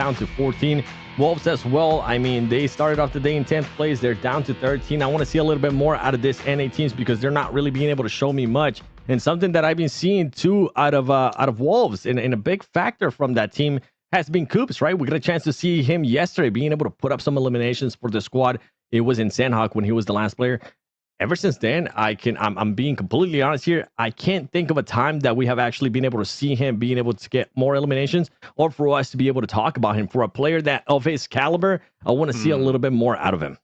down to 14. Wolves as well. I mean, they started off the day in 10th place. They're down to 13. I want to see a little bit more out of this NA teams because they're not really being able to show me much. And something that I've been seeing too out of Wolves, and a big factor from that team has been Coops, right? We got a chance to see him yesterday being able to put up some eliminations for the squad. It was in Sandhawk when he was the last player. Ever since then, I'm being completely honest here. I can't think of a time that we have actually been able to see him being able to get more eliminations, or for us to be able to talk about him. For a player that of his caliber, I want to see a little bit more out of him.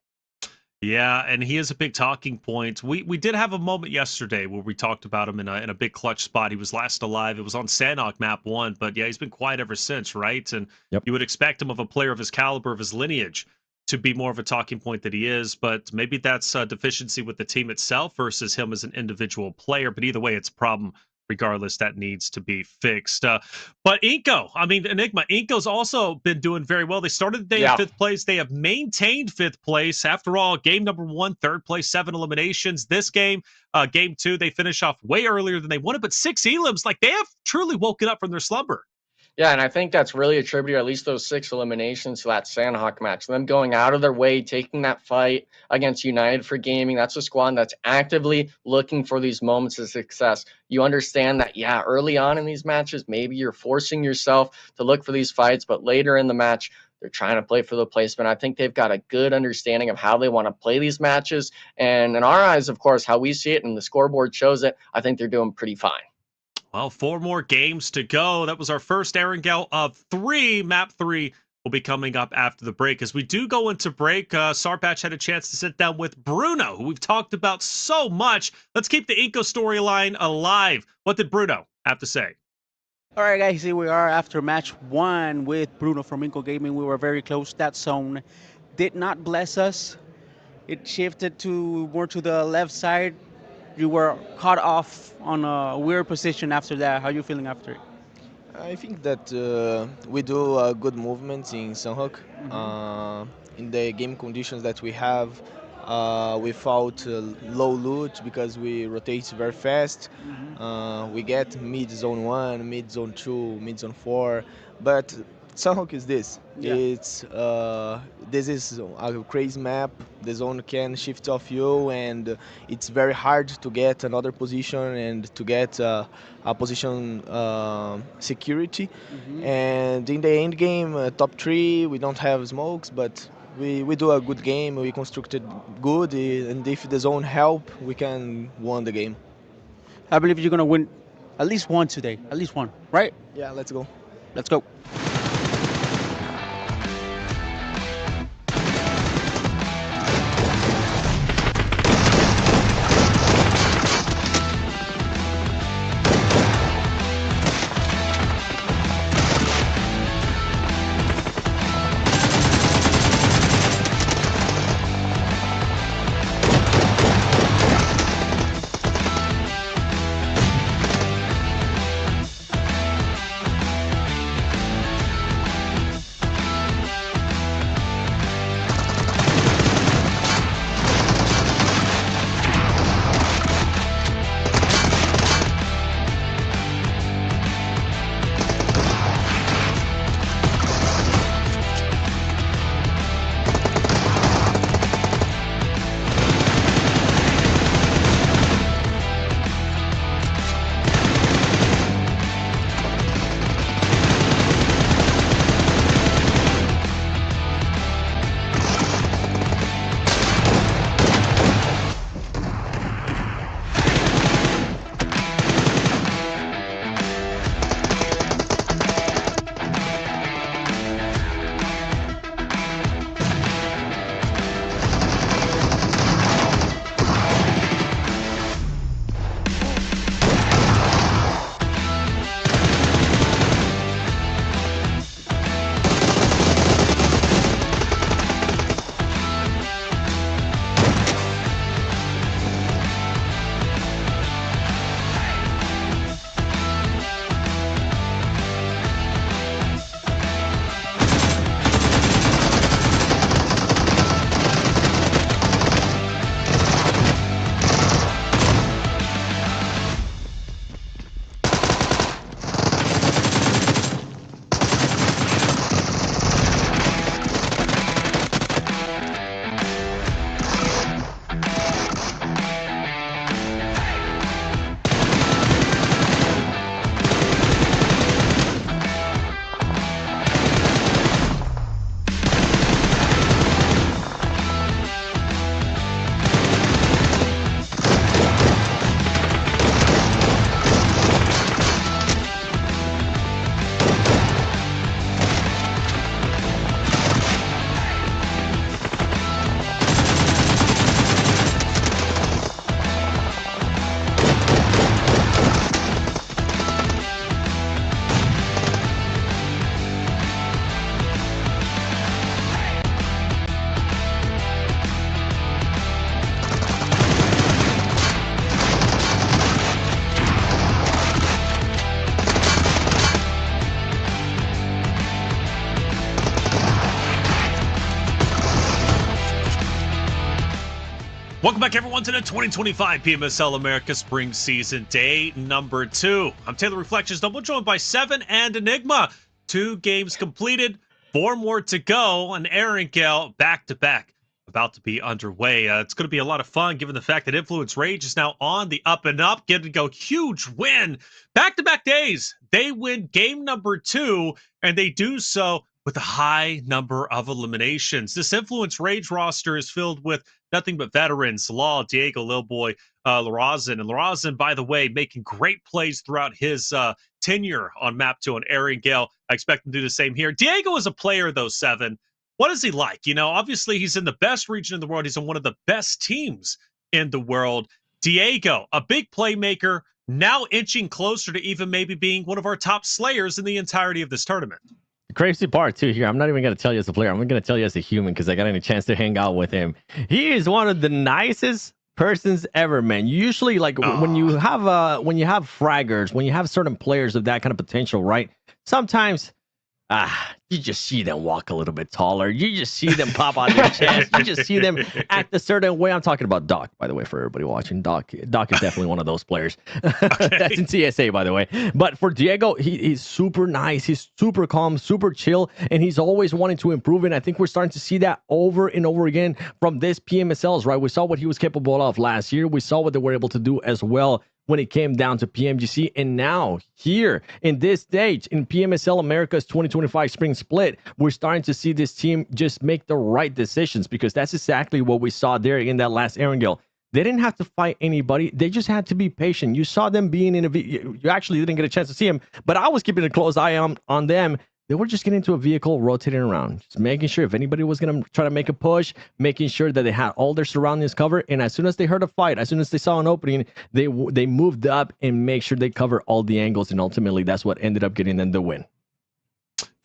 Yeah, and he is a big talking point. We did have a moment yesterday where we talked about him in a big clutch spot. He was last alive. It was on Sandhawk map 1, but yeah, he's been quiet ever since, right? And Yep. you would expect him, of a player of his caliber, of his lineage, to be more of a talking point that he is, but maybe that's a deficiency with the team itself versus him as an individual player. But either way, it's a problem regardless that needs to be fixed. But Enigma, Inco's also been doing very well. They started the day in 5th place. They have maintained 5th place. After all, game number 1, 3rd place, 7 eliminations. This game, game 2, they finish off way earlier than they wanted, but 6 elims. Like, they have truly woken up from their slumber. Yeah, and I think that's really attributed, at least those 6 eliminations, to that Sandhawk match. Them going out of their way, taking that fight against United for Gaming. That's a squad that's actively looking for these moments of success. You understand that, yeah, early on in these matches, maybe you're forcing yourself to look for these fights, but later in the match, they're trying to play for the placement. I think they've got a good understanding of how they want to play these matches. And in our eyes, of course, how we see it and the scoreboard shows it, I think they're doing pretty fine. Well, 4 more games to go. That was our first Erangel of 3. Map 3 will be coming up after the break. As we do go into break, Sarpatch had a chance to sit down with Bruno, who we've talked about so much. Let's keep the Inco storyline alive. What did Bruno have to say? All right, guys, here we are after match 1 with Bruno from Inco Gaming. We were very close. That zone did not bless us. It shifted to more to the left side. You were caught off on a weird position after that. How are you feeling after it? I think that we do good movements in Sanhok. In the game conditions that we have, we fought low loot because we rotate very fast. We get mid zone 1, mid zone 2, mid zone 4, but Sanhok is this. Yeah. It's this is a crazy map. The zone can shift off you, and it's very hard to get another position and to get a position security. And in the end game, top 3, we don't have smokes, but we do a good game. We constructed good, and if the zone help, we can win the game. I believe you're gonna win at least one today. At least one, right? Yeah, let's go. Let's go. Welcome back, everyone, to the 2025 Pmsl America Spring Season, day number 2. I'm Taylor Reflections, double joined by Seven and Enigma. 2 games completed, 4 more to go, and Aaron Gale back-to-back about to be underway. It's going to be a lot of fun, given the fact that Influence Rage is now on the up and up, getting to go huge win. Back-to-back days, they win game number 2, and they do so with a high number of eliminations. This Influence Rage roster is filled with nothing but veterans: Law, Jago, Lil Boy, Larazin. And Larazin, by the way, making great plays throughout his tenure on Map 2 on Aaron Gale. I expect him to do the same here. Diego is a player, though, Seven. What is he like? You know, obviously he's in the best region in the world. He's on one of the best teams in the world. Diego, a big playmaker, now inching closer to even maybe being one of our top slayers in the entirety of this tournament. The crazy part too here, I'm not even going to tell you as a player. I'm going to tell you as a human because I got any chance to hang out with him. He is one of the nicest persons ever, man. Usually, like when you have fraggers, when you have certain players of that kind of potential, right? Sometimes you just see them walk a little bit taller. You just see them pop out their chest. You just see them act a certain way. I'm talking about Doc, by the way, for everybody watching. Doc is definitely one of those players. That's in TSA, by the way. But for Diego, he's super nice. He's super calm, super chill, and he's always wanting to improve. And I think we're starting to see that over and over again from this Pmsls, right? We saw what he was capable of last year. We saw what they were able to do as well when it came down to PMGC. And now here in this stage in Pmsl America's 2025 spring split, we're starting to see this team just make the right decisions, because that's exactly what we saw there in that last Aaron Gale. They didn't have to fight anybody. They just had to be patient. You saw them being in a you actually didn't get a chance to see him, but I was keeping a close eye on them. They were just getting into a vehicle, rotating around, just making sure if anybody was going to try to make a push, making sure that they had all their surroundings covered. And as soon as they heard a fight, as soon as they saw an opening, they moved up and make sure they cover all the angles. And ultimately, that's what ended up getting them the win.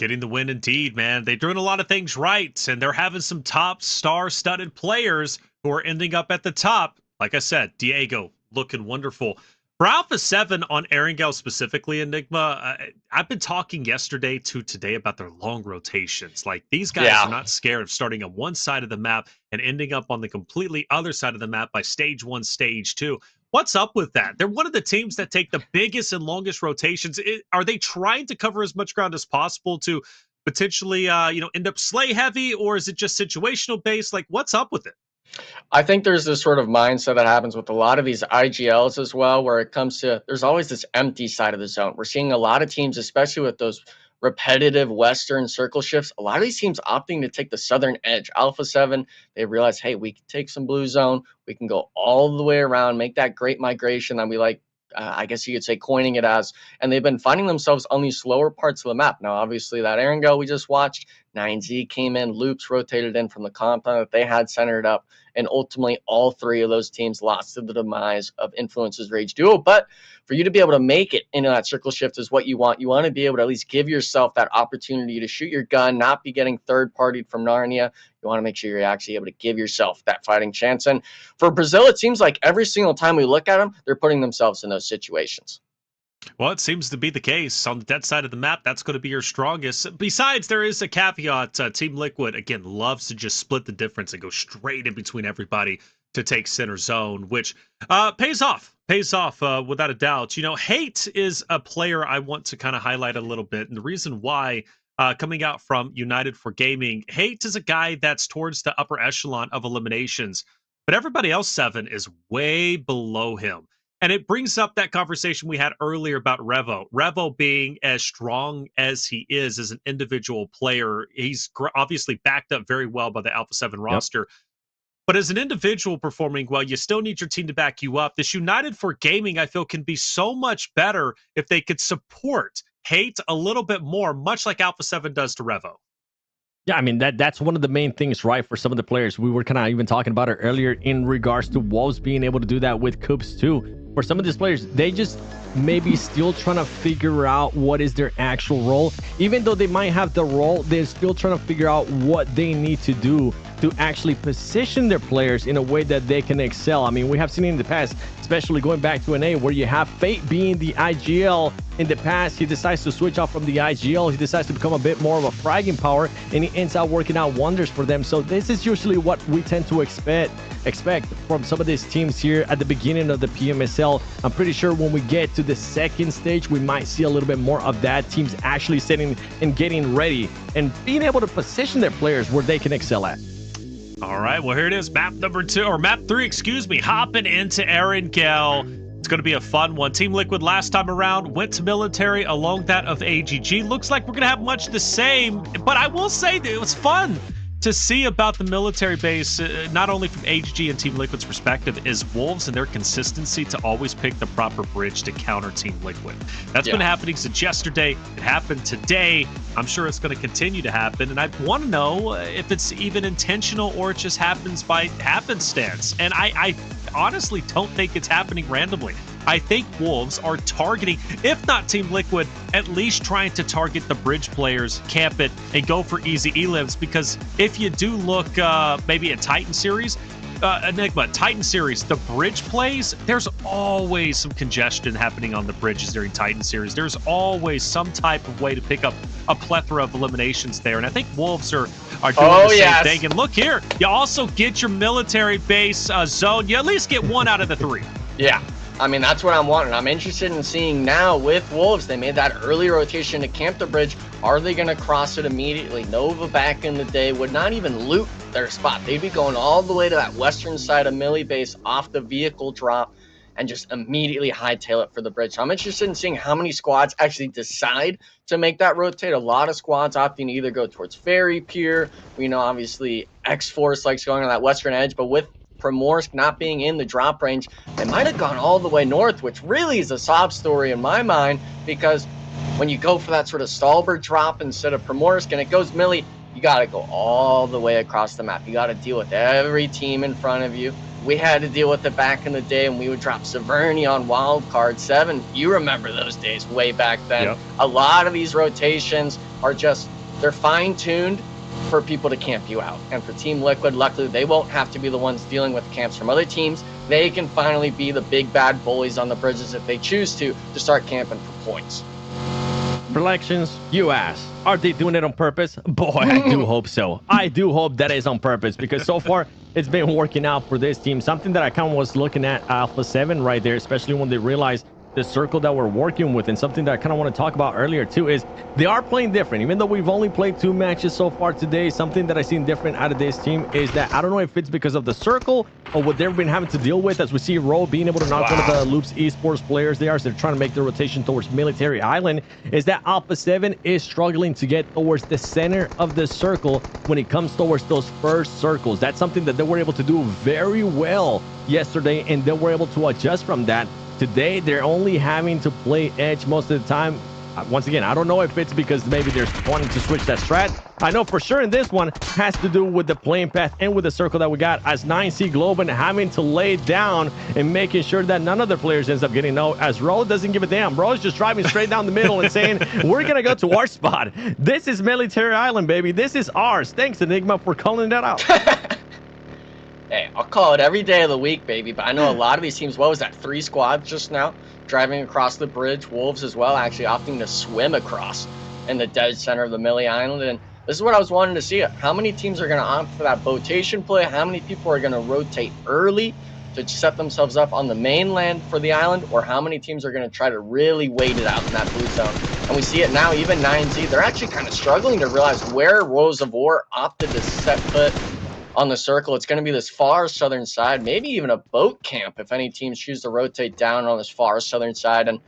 Getting the win indeed, man. They're doing a lot of things right, and they're having some top star-studded players who are ending up at the top. Like I said, Diego looking wonderful. For Alpha 7 on Aaron Gale specifically, Enigma, I've been talking yesterday to today about their long rotations. Like, these guys are not scared of starting on one side of the map and ending up on the completely other side of the map by stage 1, stage 2. What's up with that? They're one of the teams that take the biggest and longest rotations. Are they trying to cover as much ground as possible to potentially, end up slay heavy, or is it just situational based? Like, what's up with it? I think there's this sort of mindset that happens with a lot of these IGLs as well, where it comes to, there's always this empty side of the zone. We're seeing a lot of teams, especially with those repetitive Western circle shifts, a lot of these teams opting to take the southern edge. Alpha 7, they realize, hey, we can take some blue zone. We can go all the way around, make that great migration that we like, I guess you could say, coining it as. And they've been finding themselves on these slower parts of the map. Now, obviously, that Aaron Gale we just watched, 9Z came in, Loops rotated in from the compound that they had centered up. And ultimately, all 3 of those teams lost to the demise of Influence's Rage Duo. But for you to be able to make it into that circle shift is what you want. You want to be able to at least give yourself that opportunity to shoot your gun, not be getting third-partied from Narnia. You want to make sure you're actually able to give yourself that fighting chance. And for Brazil, it seems like every single time we look at them, they're putting themselves in those situations. Well, it seems to be the case. On the dead side of the map, that's going to be your strongest. Besides, there is a caveat. Team Liquid, again, loves to just split the difference and go straight in between everybody to take center zone, which pays off without a doubt. You know, Hate is a player I want to kind of highlight a little bit. And the reason why, coming out from United for Gaming, Hate is a guy that's towards the upper echelon of eliminations, but everybody else, Seven, is way below him. And it brings up that conversation we had earlier about Revo. Revo being as strong as he is as an individual player, he's obviously backed up very well by the Alpha 7 roster. But as an individual performing well, you still need your team to back you up. This United for Gaming, I feel, can be so much better if they could support Hate a little bit more, much like Alpha 7 does to Revo. Yeah, I mean, that's one of the main things, right, for some of the players. We were kind of even talking about it earlier in regards to Wolves being able to do that with Coops too. for some of these players, they just maybe still trying to figure out what is their actual role. Even though they might have the role, they're still trying to figure out what they need to do to actually position their players in a way that they can excel. I mean, we have seen in the past, especially going back to NA, where you have Fate being the IGL. In the past, he decides to switch off from the IGL. He decides to become a bit more of a fragging power, and he ends up working out wonders for them. So this is usually what we tend to expect from some of these teams here at the beginning of the PMSL. I'm pretty sure when we get to the second stage, we might see a little bit more of that. Teams actually setting and getting ready and being able to position their players where they can excel at. All right, well, here it is. Map number 2, or map 3, excuse me, hopping into Erangel. It's going to be a fun one. Team Liquid last time around went to military along that of AGG. Looks like we're going to have much the same, but I will say that it was fun to see about the military base, not only from AGG and Team Liquid's perspective, is Wolves and their consistency to always pick the proper bridge to counter Team Liquid. That's been happening since yesterday. It happened today. I'm sure it's going to continue to happen, and I want to know if it's even intentional or it just happens by happenstance. And I honestly don't think it's happening randomly. I think Wolves are targeting, if not Team Liquid, at least trying to target the bridge players, camp it, and go for easy elims. Because if you do look maybe at Titan Series, Enigma, Titan Series, the bridge plays, there's always some congestion happening on the bridges during Titan Series. There's always some type of way to pick up a plethora of eliminations there. And I think Wolves are doing the same thing. And look here, you also get your military base zone. You at least get 1 out of the 3. Yeah. I mean, that's what I'm wanting. I'm interested in seeing now with Wolves. They made that early rotation to camp the bridge. Are they going to cross it immediately? Nova back in the day would not even loot their spot. They'd be going all the way to that western side of Millie base off the vehicle drop and just immediately hightail it for the bridge. So I'm interested in seeing how many squads actually decide to make that rotate. A lot of squads opting to either go towards Ferry Pier. We know, obviously, X-Force likes going on that western edge, but with Pmsl not being in the drop range, they might have gone all the way north, which really is a sob story in my mind, because when you go for that sort of Stalbert drop instead of Pmsl and it goes Millie, you got to go all the way across the map. You got to deal with every team in front of you. We had to deal with it back in the day when we would drop Severny on Wildcard 7. You remember those days way back then. Yep. A lot of these rotations are just, they're fine-tuned for people to camp you out. And for Team Liquid, luckily, they won't have to be the ones dealing with camps from other teams. They can finally be the big bad bullies on the bridges if they choose to start camping for points. Reflections, you ask, are they doing it on purpose? Boy, I do hope so. I do hope that is on purpose, because so far it's been working out for this team. Something that I kind of was looking at Alpha 7 right there, especially when they realized the circle that we're working with, and something that I kind of want to talk about earlier too, is they are playing different. Even though we've only played 2 matches so far today, something that I've seen different out of this team is that I don't know if it's because of the circle or what they've been having to deal with, as we see Ro being able to knock one of the Loops esports players there, as they're trying to make the rotation towards Military Island, is that Alpha 7 is struggling to get towards the center of the circle when it comes towards those first circles. That's something that they were able to do very well yesterday, and they were able to adjust from that. Today, they're only having to play edge most of the time. Once again, I don't know if it's because maybe they're wanting to switch that strat. I know for sure in this one has to do with the playing path and with the circle that we got, as 9C Globan having to lay down and making sure that none of the players ends up getting no, as Ro doesn't give a damn. Ro is just driving straight down the middle and saying, we're going to go to our spot. This is Military Island, baby. This is ours. Thanks, Enigma, for calling that out. Hey, I'll call it every day of the week, baby. But I know a lot of these teams, what was that, 3 squads just now driving across the bridge? Wolves as well, actually opting to swim across in the dead center of the Millie Island. And this is what I was wanting to see. How many teams are going to opt for that botation play? How many people are going to rotate early to set themselves up on the mainland for the island? Or how many teams are going to try to really wait it out in that blue zone? And we see it now, even 9Z, they're actually kind of struggling to realize where Rose of War opted to set foot on the circle. It's going to be this far southern side, maybe even a boat camp if any teams choose to rotate down on this far southern side. And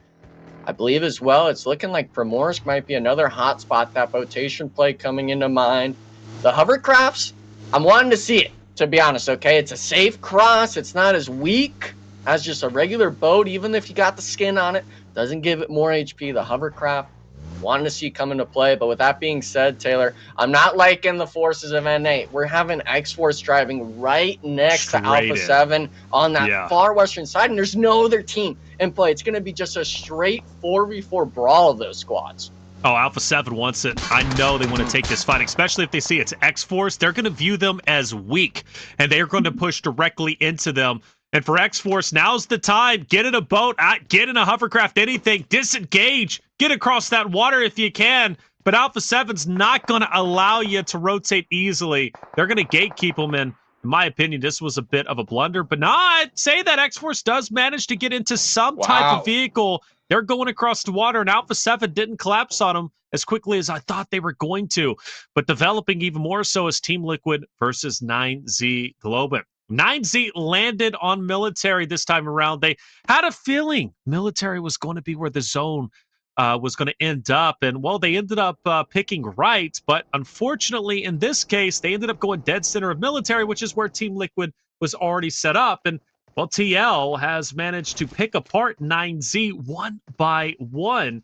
I believe as well, it's looking like Pmsl might be another hot spot, that botation play coming into mind. The hovercrafts, I'm wanting to see it, to be honest, okay? It's a safe cross. It's not as weak as just a regular boat, even if you got the skin on it. Doesn't give it more HP. The hovercraft, wanting to see come into play. But with that being said, Taylor, I'm not liking the forces of NA. We're having X-Force driving right next to Alpha 7 on that far western side, and there's no other team in play. It's going to be just a straight 4v4 brawl of those squads. Oh, Alpha 7 wants it. I know they want to take this fight, especially if they see it's X-Force. They're going to view them as weak, and they're going to push directly into them. And for X-Force, now's the time. Get in a boat, get in a hovercraft, anything. Disengage. Get across that water if you can. But Alpha 7's not going to allow you to rotate easily. They're going to gatekeep them, and in my opinion, this was a bit of a blunder. But I'd say that X-Force does manage to get into some type of vehicle. They're going across the water, and Alpha 7 didn't collapse on them as quickly as I thought they were going to. But developing even more so is Team Liquid versus 9Z Globin. 9Z landed on Military this time around. They had a feeling Military was going to be where the zone was going to end up. And, well, they ended up picking right. But unfortunately, in this case, they ended up going dead center of Military, which is where Team Liquid was already set up. And, well, TL has managed to pick apart 9Z one by one.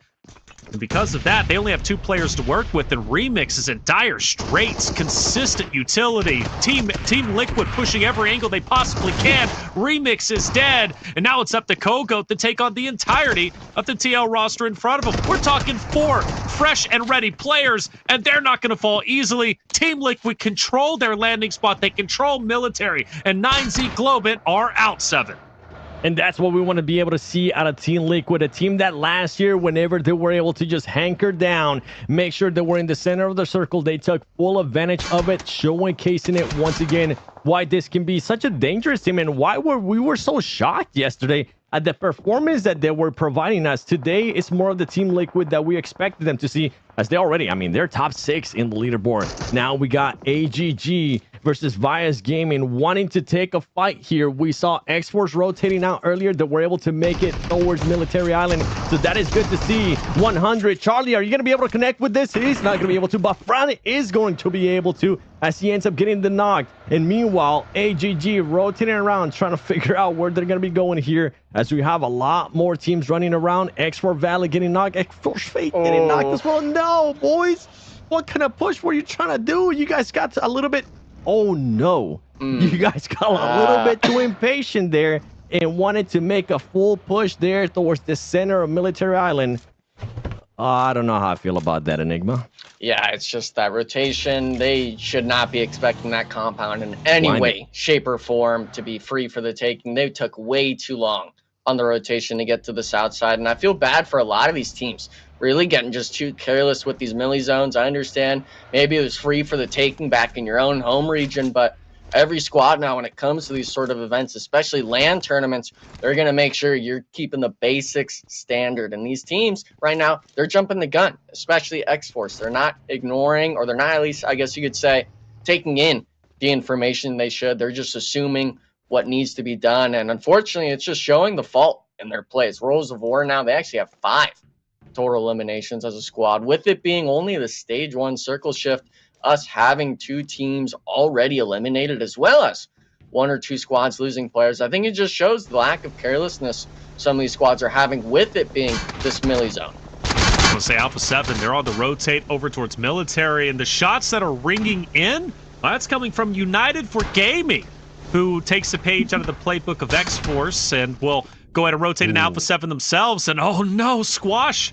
And because of that, they only have 2 players to work with, and Remix is in dire straits. Consistent utility. Team Liquid pushing every angle they possibly can. Remix is dead, and now it's up to Kogoat to take on the entirety of the TL roster in front of him. We're talking 4 fresh and ready players, and they're not going to fall easily. Team Liquid control their landing spot. They control Military, and 9Z Globin are out 7. And that's what we want to be able to see out of Team Liquid, a team that last year, whenever they were able to just hanker down, make sure they were in the center of the circle, they took full advantage of it, showcasing it once again, why this can be such a dangerous team and why we were so shocked yesterday at the performance that they were providing us. Today, it's more of the Team Liquid that we expected them to see, as they already, I mean, they're top 6 in the leaderboard. Now we got AGG versus Vias Gaming wanting to take a fight here. We saw X-Force rotating out earlier that were able to make it towards Military Island, so that is good to see. 100, Charlie, are you going to be able to connect with this? He's not going to be able to, but Fran is going to be able to, as he ends up getting the knock. And meanwhile, AGG rotating around, trying to figure out where they're going to be going here, as we have a lot more teams running around. X4 Valley getting knocked, X4 Fate getting knocked as well. No, boys, what kind of push were you trying to do? You guys got a little bit, oh no, you guys got a little bit too impatient there and wanted to make a full push there towards the center of Military Island. I don't know how I feel about that, Enigma. Yeah, it's just that rotation. They should not be expecting that compound in any way, shape, or form to be free for the taking. They took way too long on the rotation to get to the south side, and I feel bad for a lot of these teams really getting just too careless with these milli zones. I understand maybe it was free for the taking back in your own home region, but every squad now, when it comes to these sort of events, especially LAN tournaments, they're going to make sure you're keeping the basics standard. And these teams right now, they're jumping the gun, especially X-Force. They're not ignoring, or they're not, at least I guess you could say, taking in the information they should. They're just assuming what needs to be done. And unfortunately, it's just showing the fault in their plays. Rose of War now, they actually have 5 total eliminations as a squad, with it being only the stage 1 circle shift, us having 2 teams already eliminated, as well as 1 or 2 squads losing players. I think it just shows the lack of carelessness some of these squads are having, with it being this milli zone. I'm going to say Alpha 7, they're on the rotate over towards Military, and the shots that are ringing in, that's coming from United for Gaming, who takes a page out of the playbook of X-Force and will go ahead and rotate in Alpha 7 themselves. And oh no, Squash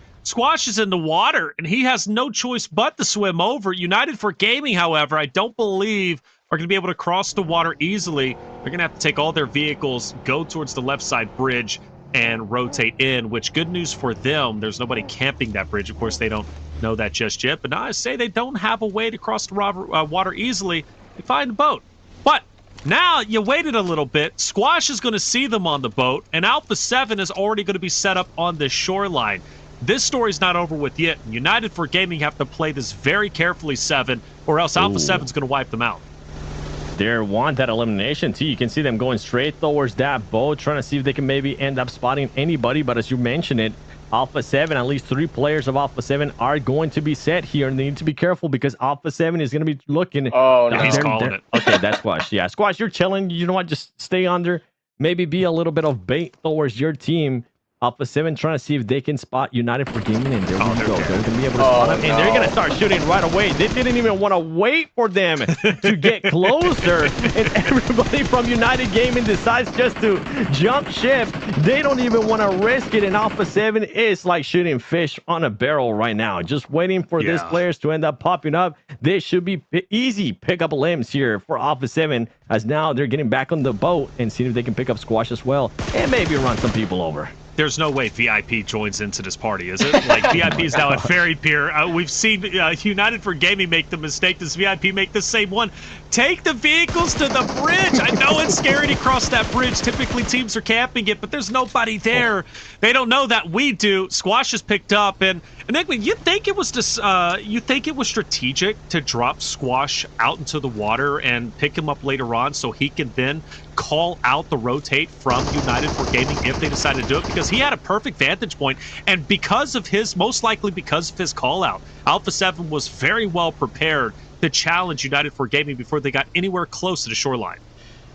is in the water, and he has no choice but to swim over. United for Gaming, however, I don't believe are going to be able to cross the water easily. They're going to have to take all their vehicles, go towards the left side bridge, and rotate in, which good news for them. There's nobody camping that bridge. Of course, they don't know that just yet, but now I say they don't have a way to cross the water easily. They find a boat. But now you waited a little bit. Squash is going to see them on the boat, and Alpha 7 is already going to be set up on the shoreline. This story's not over with yet. United for Gaming have to play this very carefully, 7, or else Alpha 7's going to wipe them out. They want that elimination too. You can see them going straight towards that boat, trying to see if they can maybe end up spotting anybody. But as you mentioned it, Alpha 7, at least 3 players of Alpha 7 are going to be set here, and they need to be careful because Alpha 7 is going to be looking. Oh, no. He's calling it. Okay, that's Squash. Yeah, Squash, you're chilling. You know what? Just stay under. Maybe be a little bit of bait towards your team. Alpha 7 trying to see if they can spot United for Gaming, and there we go. Okay. They're going to be able to spot them, and they're going to start shooting right away. They didn't even want to wait for them to get closer, and everybody from United Gaming decides just to jump ship. They don't even want to risk it, and Alpha 7 is like shooting fish on a barrel right now, just waiting for these players to end up popping up. They should be easy pick-up limbs here for Alpha 7, as now they're getting back on the boat and seeing if they can pick up Squash as well, and maybe run some people over. There's no way VIP joins into this party, is it? Like, VIP is now at Ferry Pier. We've seen United for Gaming make the mistake. Does VIP make the same one? Take the vehicles to the bridge. I know it's scary to cross that bridge. Typically, teams are camping it, but there's nobody there. They don't know that we do. Squash is picked up, and Enigma, you think it was strategic to drop Squash out into the water and pick him up later on so he can then call out the rotate from United for Gaming if they decide to do it, because he had a perfect vantage point, and most likely because of his call out, Alpha 7 was very well prepared to challenge United for Gaming before they got anywhere close to the shoreline.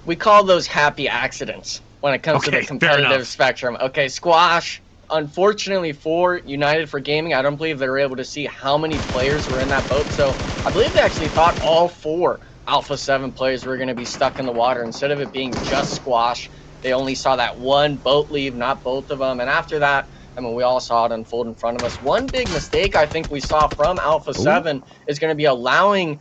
We call those happy accidents when it comes to the competitive spectrum. Okay, Squash, unfortunately for United for Gaming, I don't believe they were able to see how many players were in that boat, so I believe they actually thought all 4 Alpha 7 players were going to be stuck in the water. Instead of it being just Squash, they only saw that one boat leave, not both of them. And after that, I mean, we all saw it unfold in front of us. One big mistake I think we saw from Alpha 7 is going to be allowing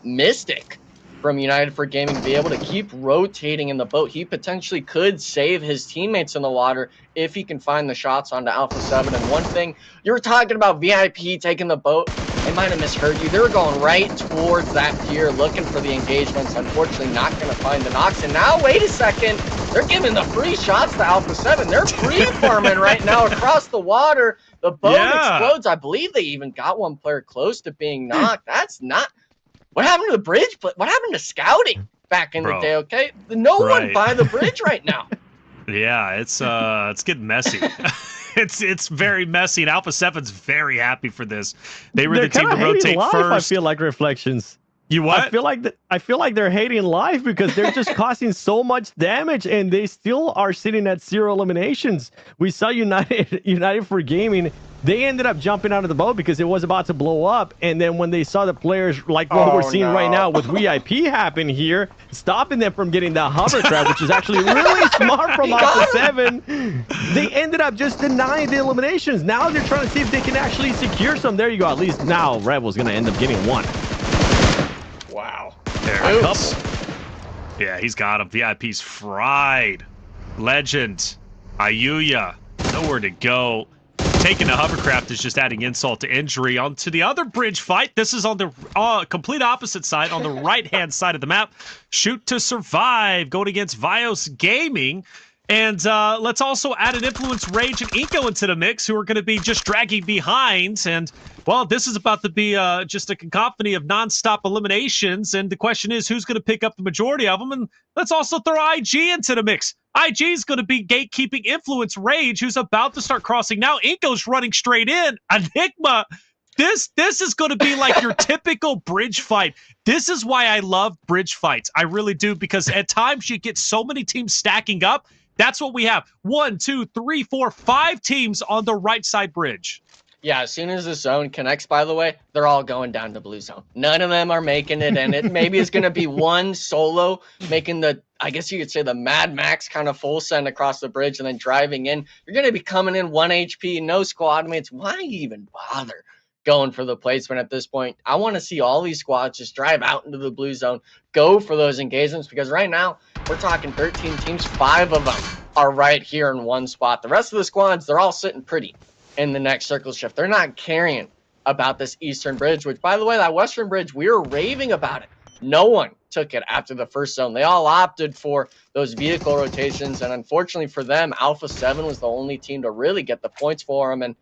Mystic from United for Gaming to be able to keep rotating in the boat. He potentially could save his teammates in the water if he can find the shots onto Alpha 7. And one thing, you were talking about VIP taking the boat. They might have misheard you. They were going right towards that pier looking for the engagements. Unfortunately, not going to find the knocks. And now, wait a second. They're giving the free shots to Alpha 7. They're free-farming right now across the water. The boat explodes. I believe they even got one player close to being knocked. That's not... What happened to the bridge? What happened to scouting back in the day, okay? No one by the bridge right now. Yeah, it's getting messy. It's very messy, and Alpha 7's very happy for this. They were the team to rotate life, first. I feel like Reflections. You what? I feel like they're hating life because they're just causing so much damage, and they still are sitting at 0 eliminations. We saw United for Gaming. They ended up jumping out of the boat because it was about to blow up, and then when they saw the players like what we're seeing right now with VIP happen here, stopping them from getting the hovercraft, which is actually really smart from Alpha 7, they ended up just denying the eliminations. Now they're trying to see if they can actually secure some. There you go. At least now Rebel's going to end up getting 1. Wow. There, a couple. Yeah, he's got him. VIP's fried. Legend. Ayuya. Nowhere to go. Taking a hovercraft is just adding insult to injury. On to the other bridge fight. This is on the complete opposite side, on the right-hand side of the map. Shoot to survive, going against Vios Gaming. And let's also add an Influence, Rage, and Inko into the mix, who are going to be just dragging behind. And, well, this is about to be just a cacophony of non-stop eliminations. And the question is, who's going to pick up the majority of them? And let's also throw IG into the mix. IG is going to be gatekeeping Influence, Rage, who's about to start crossing. Now Inko's running straight in. Enigma, this is going to be like your typical bridge fight. This is why I love bridge fights. I really do, because at times you get so many teams stacking up. That's what we have. 1, 2, 3, 4, 5 teams on the right side bridge. Yeah, as soon as the zone connects, by the way, they're all going down to blue zone. None of them are making it, and it maybe is going to be one solo making the, I guess you could say, the Mad Max kind of full send across the bridge and then driving in. You're going to be coming in 1 HP, no squad mates. Why even bother going for the placement at this point? I want to see all these squads just drive out into the blue zone, go for those engagements, because right now we're talking 13 teams. 5 of them are right here in one spot. The rest of the squads, they're all sitting pretty in the next circle shift. They're not caring about this eastern bridge, which, by the way, that western bridge, we were raving about it. No one took it after the first zone. They all opted for those vehicle rotations, and unfortunately for them, Alpha 7 was the only team to really get the points for them. And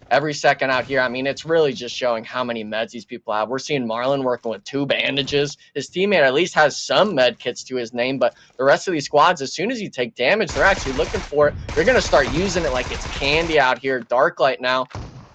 every second out here, I mean, it's really just showing how many meds these people have. We're seeing Marlon working with 2 bandages. His teammate at least has some med kits to his name, but the rest of these squads, as soon as you take damage, they're actually looking for it. They're going to start using it like it's candy out here. Darklight now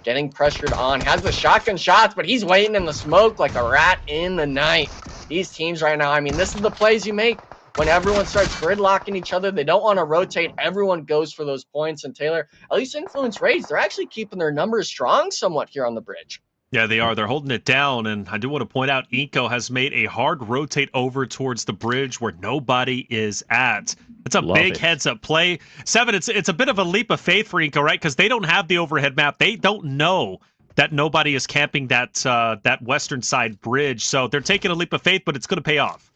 getting pressured on. Has the shotgun shots, but he's waiting in the smoke like a rat in the night. These teams right now, I mean, this is the plays you make when everyone starts gridlocking each other, they don't want to rotate. Everyone goes for those points. And Taylor, at least Influence Raids, they're actually keeping their numbers strong somewhat here on the bridge. Yeah, they are. They're holding it down. And I do want to point out, Inco has made a hard rotate over towards the bridge where nobody is at. It's a big heads-up play. Seven, it's a bit of a leap of faith for Inco, right? Because they don't have the overhead map. They don't know that nobody is camping that western side bridge. So they're taking a leap of faith, but it's going to pay off.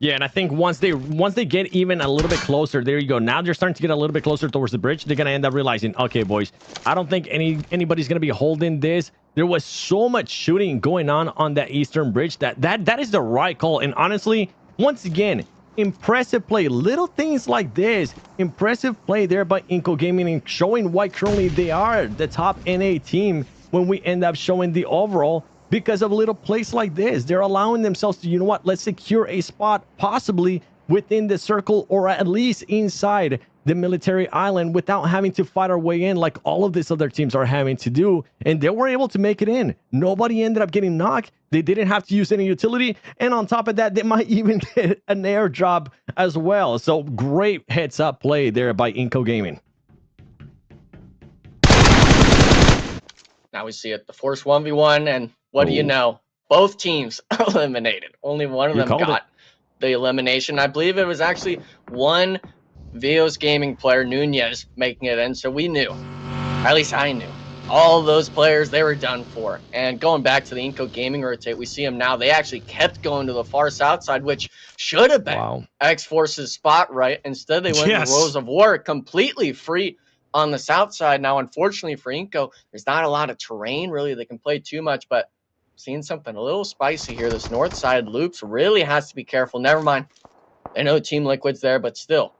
Yeah, and I think once they get even a little bit closer, there you go. Now they're starting to get a little bit closer towards the bridge. They're gonna end up realizing, okay, boys, I don't think anybody's gonna be holding this. There was so much shooting going on that eastern bridge that is the right call. And honestly, once again, impressive play. Little things like this, impressive play there by Inco Gaming and showing why currently they are the top NA team when we end up showing the overall. Because of a little place like this, they're allowing themselves to, you know what, let's secure a spot possibly within the circle or at least inside the military island without having to fight our way in like all of these other teams are having to do. And they were able to make it in. Nobody ended up getting knocked. They didn't have to use any utility. And on top of that, they might even get an airdrop as well. So great heads up play there by Inco Gaming. Now we see it, the Force 1v1, and what do you know? Both teams eliminated. Only one of them got the elimination. I believe it was actually one Vios Gaming player, Nunez, making it in, so we knew, at least I knew, all those players, they were done for. And going back to the Inco Gaming rotate, we see them now. They actually kept going to the far south side, which should have been X-Force's spot, right? Instead, they went to Rose of War, completely free on the south side. Now, unfortunately for Inco, there's not a lot of terrain, really. They can play too much, but seeing something a little spicy here. This north side loops really has to be careful. Never mind. I know Team Liquid's there, but still,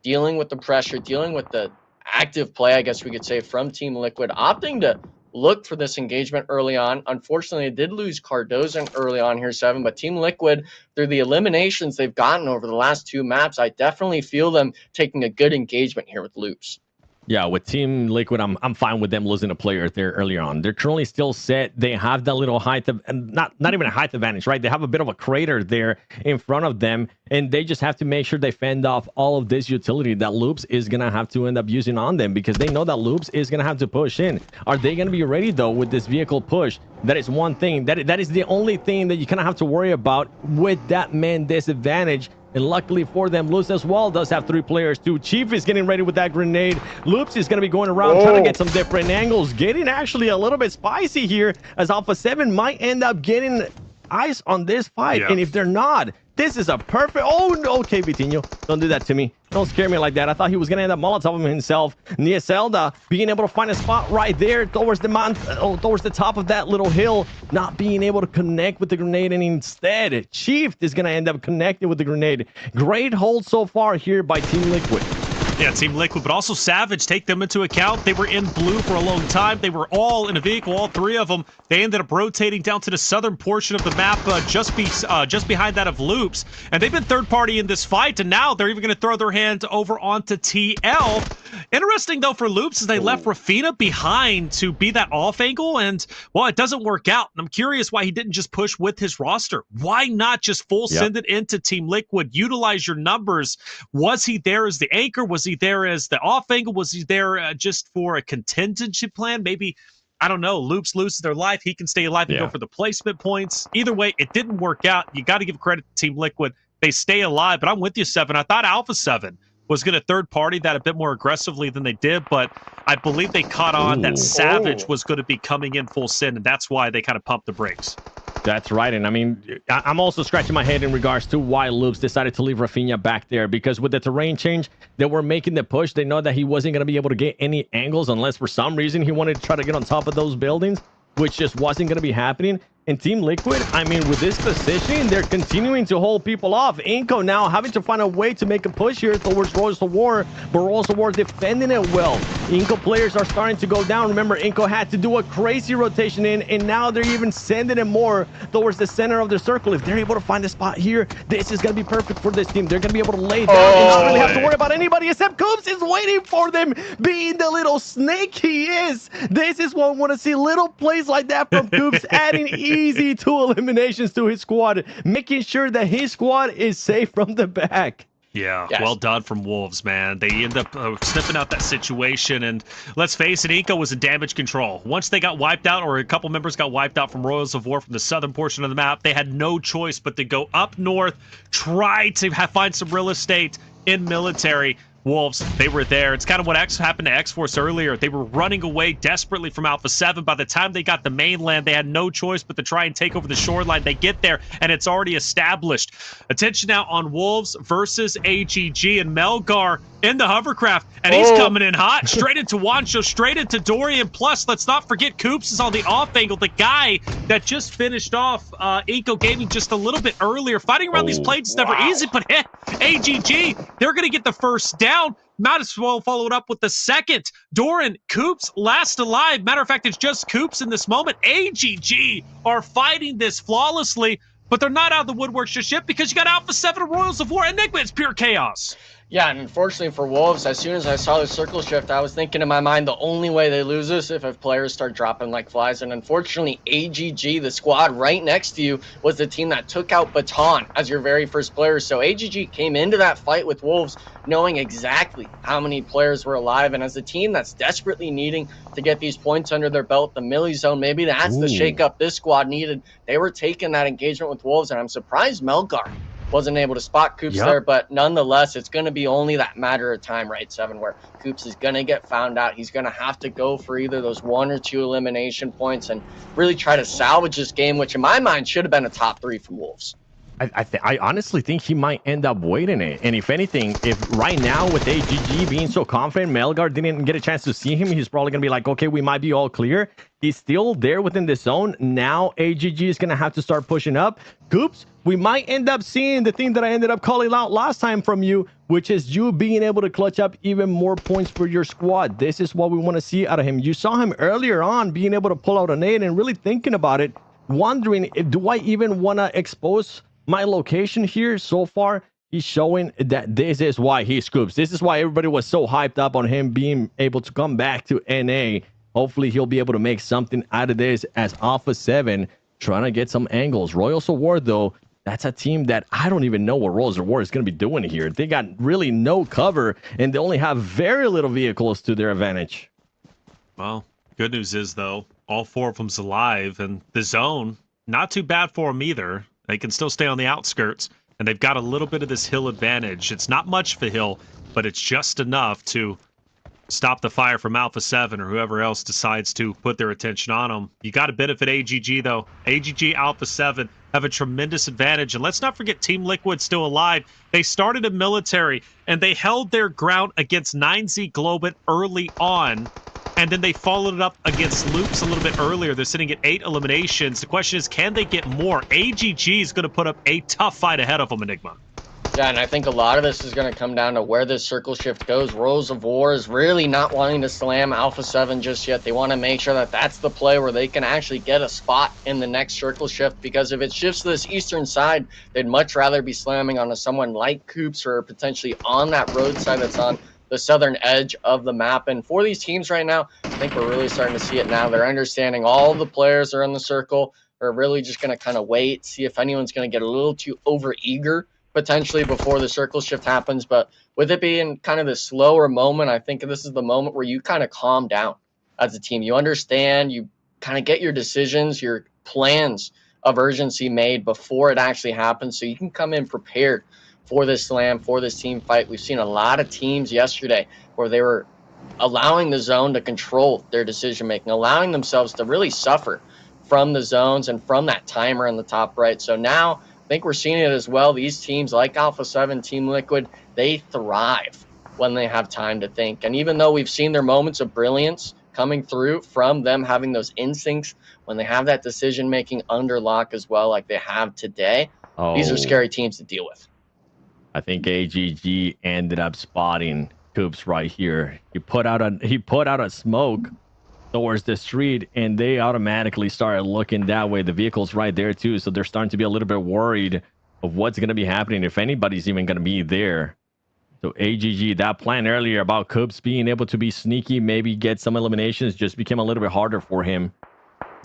dealing with the pressure, dealing with the active play, I guess we could say, from Team Liquid, opting to look for this engagement early on. Unfortunately, they did lose Cardozo early on here, Seven, but Team Liquid, through the eliminations they've gotten over the last two maps, I definitely feel them taking a good engagement here with loops. Yeah, with Team Liquid, I'm fine with them losing a player there earlier on. They're currently still set. They have that little height of, and not even a height advantage, right? They have a bit of a crater there in front of them, and they just have to make sure they fend off all of this utility that Loops is going to have to end up using on them, because they know that Loops is going to have to push in. Are they going to be ready, though, with this vehicle push? That is one thing. That is the only thing that you kind of have to worry about with that man disadvantage. And luckily for them, Loops as well does have three players too. Chief is getting ready with that grenade. Loops is going to be going around trying to get some different angles. Getting actually a little bit spicy here, as Alpha 7 might end up getting eyes on this fight. And if they're not, this is a perfect... Oh, no. Okay, Vitinho, don't do that to me. Don't scare me like that. I thought he was going to end up Molotov himself. Nia Zelda being able to find a spot right there towards the towards the top of that little hill, not being able to connect with the grenade, and instead, Chief is going to end up connecting with the grenade. Great hold so far here by Team Liquid. Yeah, Team Liquid, but also Savage, take them into account. They were in blue for a long time. They were all in a vehicle, all three of them. They ended up rotating down to the southern portion of the map, just behind that of Loops. And they've been third party in this fight, and now they're even going to throw their hand over onto TL. Interesting, though, for Loops is they left Rafina behind to be that off angle, and, well, it doesn't work out. And I'm curious why he didn't just push with his roster. Why not just full send it into Team Liquid? Utilize your numbers. Was he there as the anchor? Was he there as the off angle? Was he there just for a contingency plan? Maybe, I don't know, Loops loses their life. He can stay alive and go for the placement points. Either way, it didn't work out. You got to give credit to Team Liquid. They stay alive, but I'm with you, Seven. I thought Alpha 7 was going to third party that a bit more aggressively than they did, but I believe they caught on that Savage was going to be coming in full send, and that's why they kind of pumped the brakes. That's right. And I mean, I'm also scratching my head in regards to why Loops decided to leave Rafinha back there, because with the terrain change, they were making the push. They know that he wasn't going to be able to get any angles unless for some reason he wanted to try to get on top of those buildings, which just wasn't going to be happening. And Team Liquid, I mean, with this positioning, they're continuing to hold people off. Inco now having to find a way to make a push here towards Rose of War, but Rose of War defending it well. Inco players are starting to go down. Remember, Inco had to do a crazy rotation in, and now they're even sending it more towards the center of the circle. If they're able to find a spot here, this is going to be perfect for this team. They're going to be able to lay down and not really have to worry about anybody except Coops is waiting for them, being the little snake he is. This is what I want to see. Little plays like that from Coops, adding easy 2 eliminations to his squad, making sure that his squad is safe from the back. Yeah, Yes. well done from Wolves, man. They end up sniffing out that situation, and let's face it, Inco was in damage control. Once they got wiped out, or a couple members got wiped out from Royals of War from the southern portion of the map, they had no choice but to go up north, try to find some real estate in military. Wolves, they were there. It's kind of what happened to X-Force earlier. They were running away desperately from Alpha 7. By the time they got the mainland, they had no choice but to try and take over the shoreline. They get there, and it's already established. Attention now on Wolves versus AGG, and Melgar in the hovercraft, and he's coming in hot. Straight into Wancho, straight into Dorian. Plus, let's not forget Coops is on the off angle. The guy that just finished off Inco Gaming just a little bit earlier. Fighting around these plates is never easy, but AGG, they're going to get the first down. Might as well follow it up with the second. Doran, Coops, last alive. Matter of fact, it's just Coops in this moment. AGG are fighting this flawlessly, but they're not out of the woodwork just yet because you got Alpha 7 Royals of War. Enigma, it's pure chaos. Yeah, and unfortunately for Wolves, as soon as I saw the circle shift, I was thinking in my mind the only way they lose this if players start dropping like flies. And unfortunately, AGG, the squad right next to you, was the team that took out Baton as your very first player. So AGG came into that fight with Wolves knowing exactly how many players were alive. And as a team that's desperately needing to get these points under their belt, the Millie Zone, maybe that's the shakeup this squad needed. They were taking that engagement with Wolves, and I'm surprised Melgar wasn't able to spot Coops there, but nonetheless, it's going to be only that matter of time, right, Seven, where Coops is going to get found out. He's going to have to go for either those 1 or 2 elimination points and really try to salvage this game, which in my mind should have been a top 3 from Wolves. I honestly think he might end up waiting it. And if anything, if right now with AGG being so confident, Melgar didn't get a chance to see him, he's probably going to be like, okay, we might be all clear. He's still there within the zone. Now AGG is going to have to start pushing up. Coops, we might end up seeing the thing that I ended up calling out last time from you, which is you being able to clutch up even more points for your squad. This is what we want to see out of him. You saw him earlier on being able to pull out a nade and really thinking about it, wondering, do I even want to expose my location here? So far, he's showing that this is why he scoops. This is why everybody was so hyped up on him being able to come back to NA. Hopefully, he'll be able to make something out of this as Alpha 7 trying to get some angles. Royals of War, though, that's a team that I don't even know what Royals of War is going to be doing here. They got really no cover, and they only have very little vehicles to their advantage. Well, good news is, though, all 4 of them's alive, and the zone, not too bad for them either. They can still stay on the outskirts, and they've got a little bit of this hill advantage. It's not much of a hill, but it's just enough to stop the fire from Alpha 7 or whoever else decides to put their attention on them. You got to benefit AGG, though. AGG, Alpha 7 have a tremendous advantage. And let's not forget Team Liquid still alive. They started in military, and they held their ground against 9Z Globit early on. And then they followed it up against Loops a little bit earlier. They're sitting at 8 eliminations. The question is, can they get more? AGG is going to put up a tough fight ahead of them, Enigma. Yeah, and I think a lot of this is going to come down to where this circle shift goes. Royals of War is really not wanting to slam Alpha 7 just yet. They want to make sure that that's the play where they can actually get a spot in the next circle shift, because if it shifts to this eastern side, they'd much rather be slamming on someone like Coops or potentially on that roadside that's on the southern edge of the map. And for these teams right now, I think we're really starting to see it now. They're understanding all the players are in the circle. They're really just going to kind of wait, see if anyone's going to get a little too overeager potentially before the circle shift happens. But with it being kind of the slower moment, I think this is the moment where you kind of calm down as a team. You understand, you kind of get your decisions, your plans of urgency made before it actually happens, so you can come in prepared for this slam, for this team fight. We've seen a lot of teams yesterday where they were allowing the zone to control their decision making, allowing themselves to really suffer from the zones and from that timer in the top right. So now I think we're seeing it as well. These teams like Alpha 7, Team Liquid, they thrive when they have time to think. And even though we've seen their moments of brilliance coming through from them having those instincts, when they have that decision making under lock as well, like they have today, these are scary teams to deal with. I think AGG ended up spotting Coops right here. He put out a smoke towards the street, and they automatically started looking that way. The vehicle's right there too, so they're starting to be a little bit worried of what's going to be happening, if anybody's even going to be there. So AGG, that plan earlier about Coops being able to be sneaky, maybe get some eliminations, just became a little bit harder for him.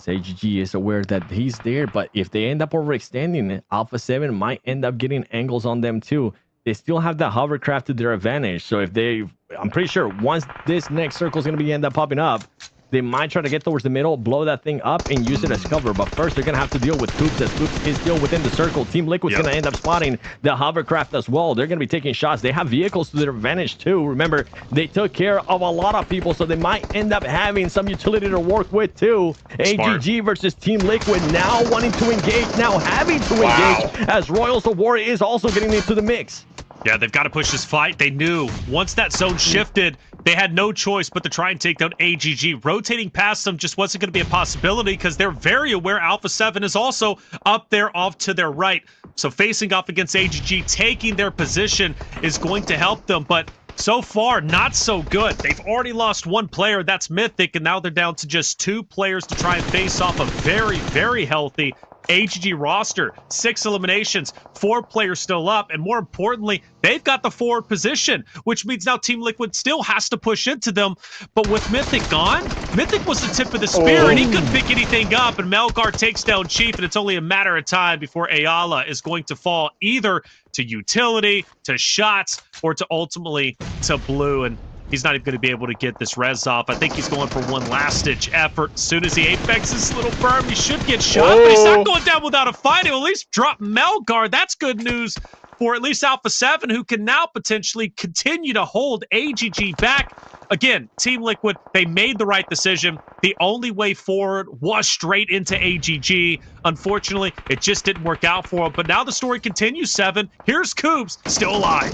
AGG is aware that he's there, but if they end up overextending, Alpha 7 might end up getting angles on them too. They still have the hovercraft to their advantage. So if they, I'm pretty sure once this next circle is going to be end up popping up, they might try to get towards the middle, blow that thing up, and use it as cover. But first, they're going to have to deal with Coops, as Coops is still within the circle. Team Liquid's going to end up spotting the hovercraft as well. They're going to be taking shots. They have vehicles to their advantage too. Remember, they took care of a lot of people, so they might end up having some utility to work with too. Smart. AGG versus Team Liquid now wanting to engage, now having to engage, as Royals of War is also getting into the mix. Yeah, they've got to push this fight. They knew once that zone shifted, they had no choice but to try and take down AGG. Rotating past them just wasn't going to be a possibility because they're very aware Alpha 7 is also up there off to their right. So facing off against AGG, taking their position is going to help them. But so far, not so good. They've already lost one player, that's Mythic, and now they're down to just 2 players to try and face off a very, very healthy AGG roster. 6 eliminations, 4 players still up, and more importantly, they've got the forward position, which means now Team Liquid still has to push into them. But with Mythic gone, Mythic was the tip of the spear, and he couldn't pick anything up, and Melgar takes down Chief, and it's only a matter of time before Ayala is going to fall either to utility, to shots, or to ultimately to blue. And he's not even going to be able to get this res off. I think he's going for one last-ditch effort. As soon as he apexes this little berm, he should get shot, but he's not going down without a fight. He'll at least drop Melgar. That's good news for at least Alpha 7, who can now potentially continue to hold AGG back. Again, Team Liquid, they made the right decision. The only way forward was straight into AGG. Unfortunately, it just didn't work out for him. But now the story continues, 7. Here's Coops, still alive.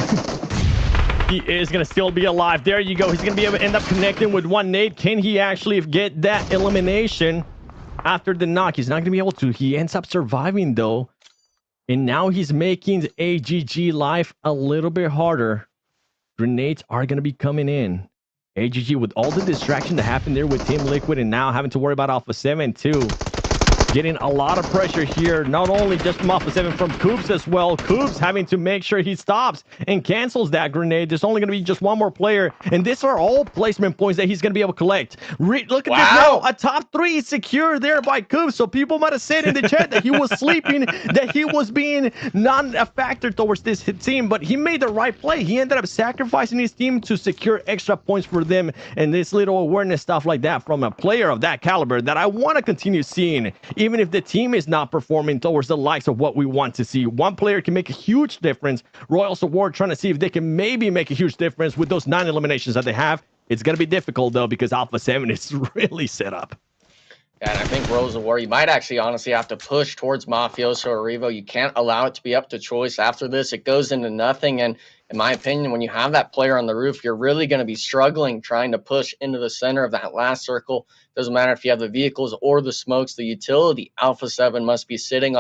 He is going to still be alive. There you go. He's going to be able to end up connecting with one nade. Can he actually get that elimination after the knock? He's not going to be able to. He ends up surviving, though. And now he's making AGG life a little bit harder. Grenades are going to be coming in. AGG, with all the distraction that happened there with Team Liquid and now having to worry about Alpha 7 too. Getting a lot of pressure here, not only just from Alpha 7, from Coops as well. Coops having to make sure he stops and cancels that grenade. There's only going to be just one more player, and these are all placement points that he's going to be able to collect. Look at this now, a top 3 secure there by Coops. So people might have said in the chat that he was sleeping, that he was being not a factor towards this team, but he made the right play. He ended up sacrificing his team to secure extra points for them, and this little awareness stuff like that from a player of that caliber that I want to continue seeing. Even if the team is not performing towards the likes of what we want to see. One player can make a huge difference. Royals of War trying to see if they can maybe make a huge difference with those 9 eliminations that they have. It's going to be difficult, though, because Alpha 7 is really set up. Yeah, and I think Royals of War, you might actually honestly have to push towards Mafioso or Revo. You can't allow it to be up to choice. After this, it goes into nothing. And in my opinion, when you have that player on the roof, you're really going to be struggling trying to push into the center of that last circle. Doesn't matter if you have the vehicles or the smokes, the utility Alpha 7 must be sitting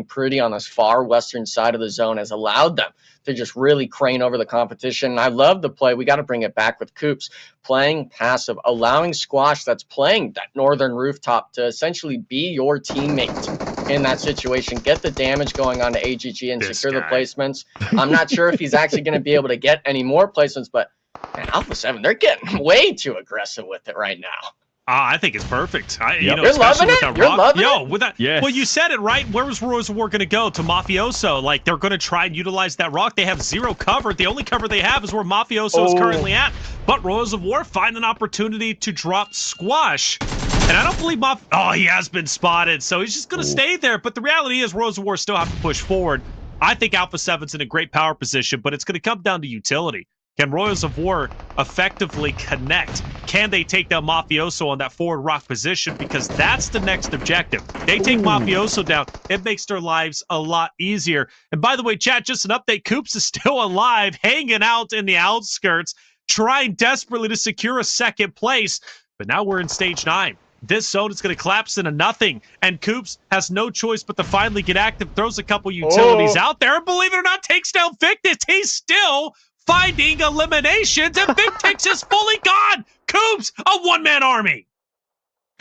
pretty on this far western side of the zone has allowed them to just really crane over the competition. And I love the play. We got to bring it back with Coops playing passive, allowing Squash that's playing that northern rooftop to essentially be your teammate in that situation. Get the damage going on to AGG and secure the placements. I'm not sure if he's actually going to be able to get any more placements, but man, Alpha 7, they're getting way too aggressive with it right now. I think it's perfect. You're loving it? You're loving it? With that, yes. Well, you said it, right? Where was Royals of War going to go? To Mafioso. Like, they're going to try and utilize that rock. They have 0 cover. The only cover they have is where Mafioso is currently at. But Royals of War find an opportunity to drop Squash. And I don't believe he has been spotted, so he's just going to stay there. But the reality is Royals of War still have to push forward. I think Alpha 7's in a great power position, but it's going to come down to utility. Can Royals of War effectively connect? Can they take down Mafioso on that forward rock position? Because that's the next objective. They take Mafioso down, it makes their lives a lot easier. And by the way, chat, just an update, Coops is still alive, hanging out in the outskirts, trying desperately to secure a second place. But now we're in stage 9. This zone is going to collapse into nothing, and Coops has no choice but to finally get active, throws a couple utilities out there, and believe it or not, takes down Victus. He's still finding eliminations, and Victix is fully gone. Coops, a one-man army.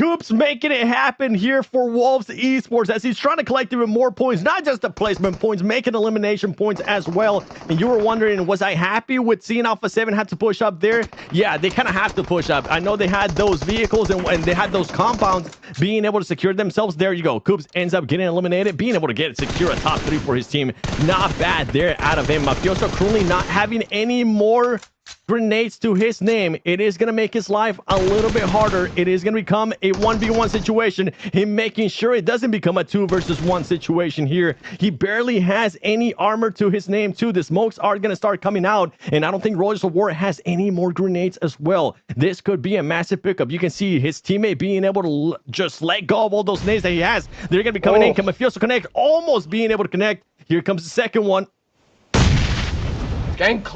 Coops making it happen here for Wolves Esports as he's trying to collect even more points, not just the placement points, making elimination points as well. And you were wondering, was I happy with seeing Alpha 7 had to push up there? Yeah, they kind of have to push up. I know they had those vehicles and they had those compounds being able to secure themselves. There you go. Coops ends up getting eliminated, being able to secure a top 3 for his team. Not bad there out of him. Mafioso currently not having any more grenades to his name. It is going to make his life a little bit harder. It is going to become a 1v1 situation. Him making sure it doesn't become a 2 versus 1 situation here. He barely has any armor to his name too. The smokes are going to start coming out, and I don't think Royals of War has any more grenades as well. This could be a massive pickup. You can see his teammate being able to just let go of all those nades that he has. They're going to be coming in. Can Mafioso connect? Almost being able to connect. Here comes the second one.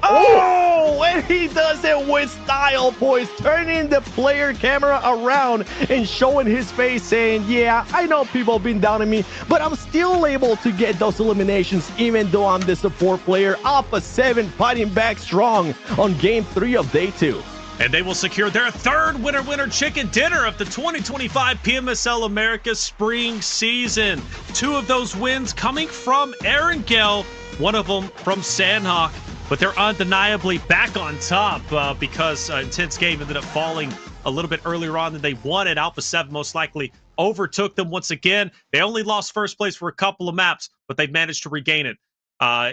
Oh, and he does it with style, boys, turning the player camera around and showing his face saying, yeah, I know people have been down on me, but I'm still able to get those eliminations even though I'm the support player. Alpha 7 fighting back strong on game 3 of day 2. And they will secure their 3rd winner chicken dinner of the 2025 PMSL America spring season. 2 of those wins coming from Erangel, one of them from Sandhawk. But they're undeniably back on top because Intense Game ended up falling a little bit earlier on than they wanted. Alpha 7 most likely overtook them once again. They only lost first place for a couple of maps, but they managed to regain it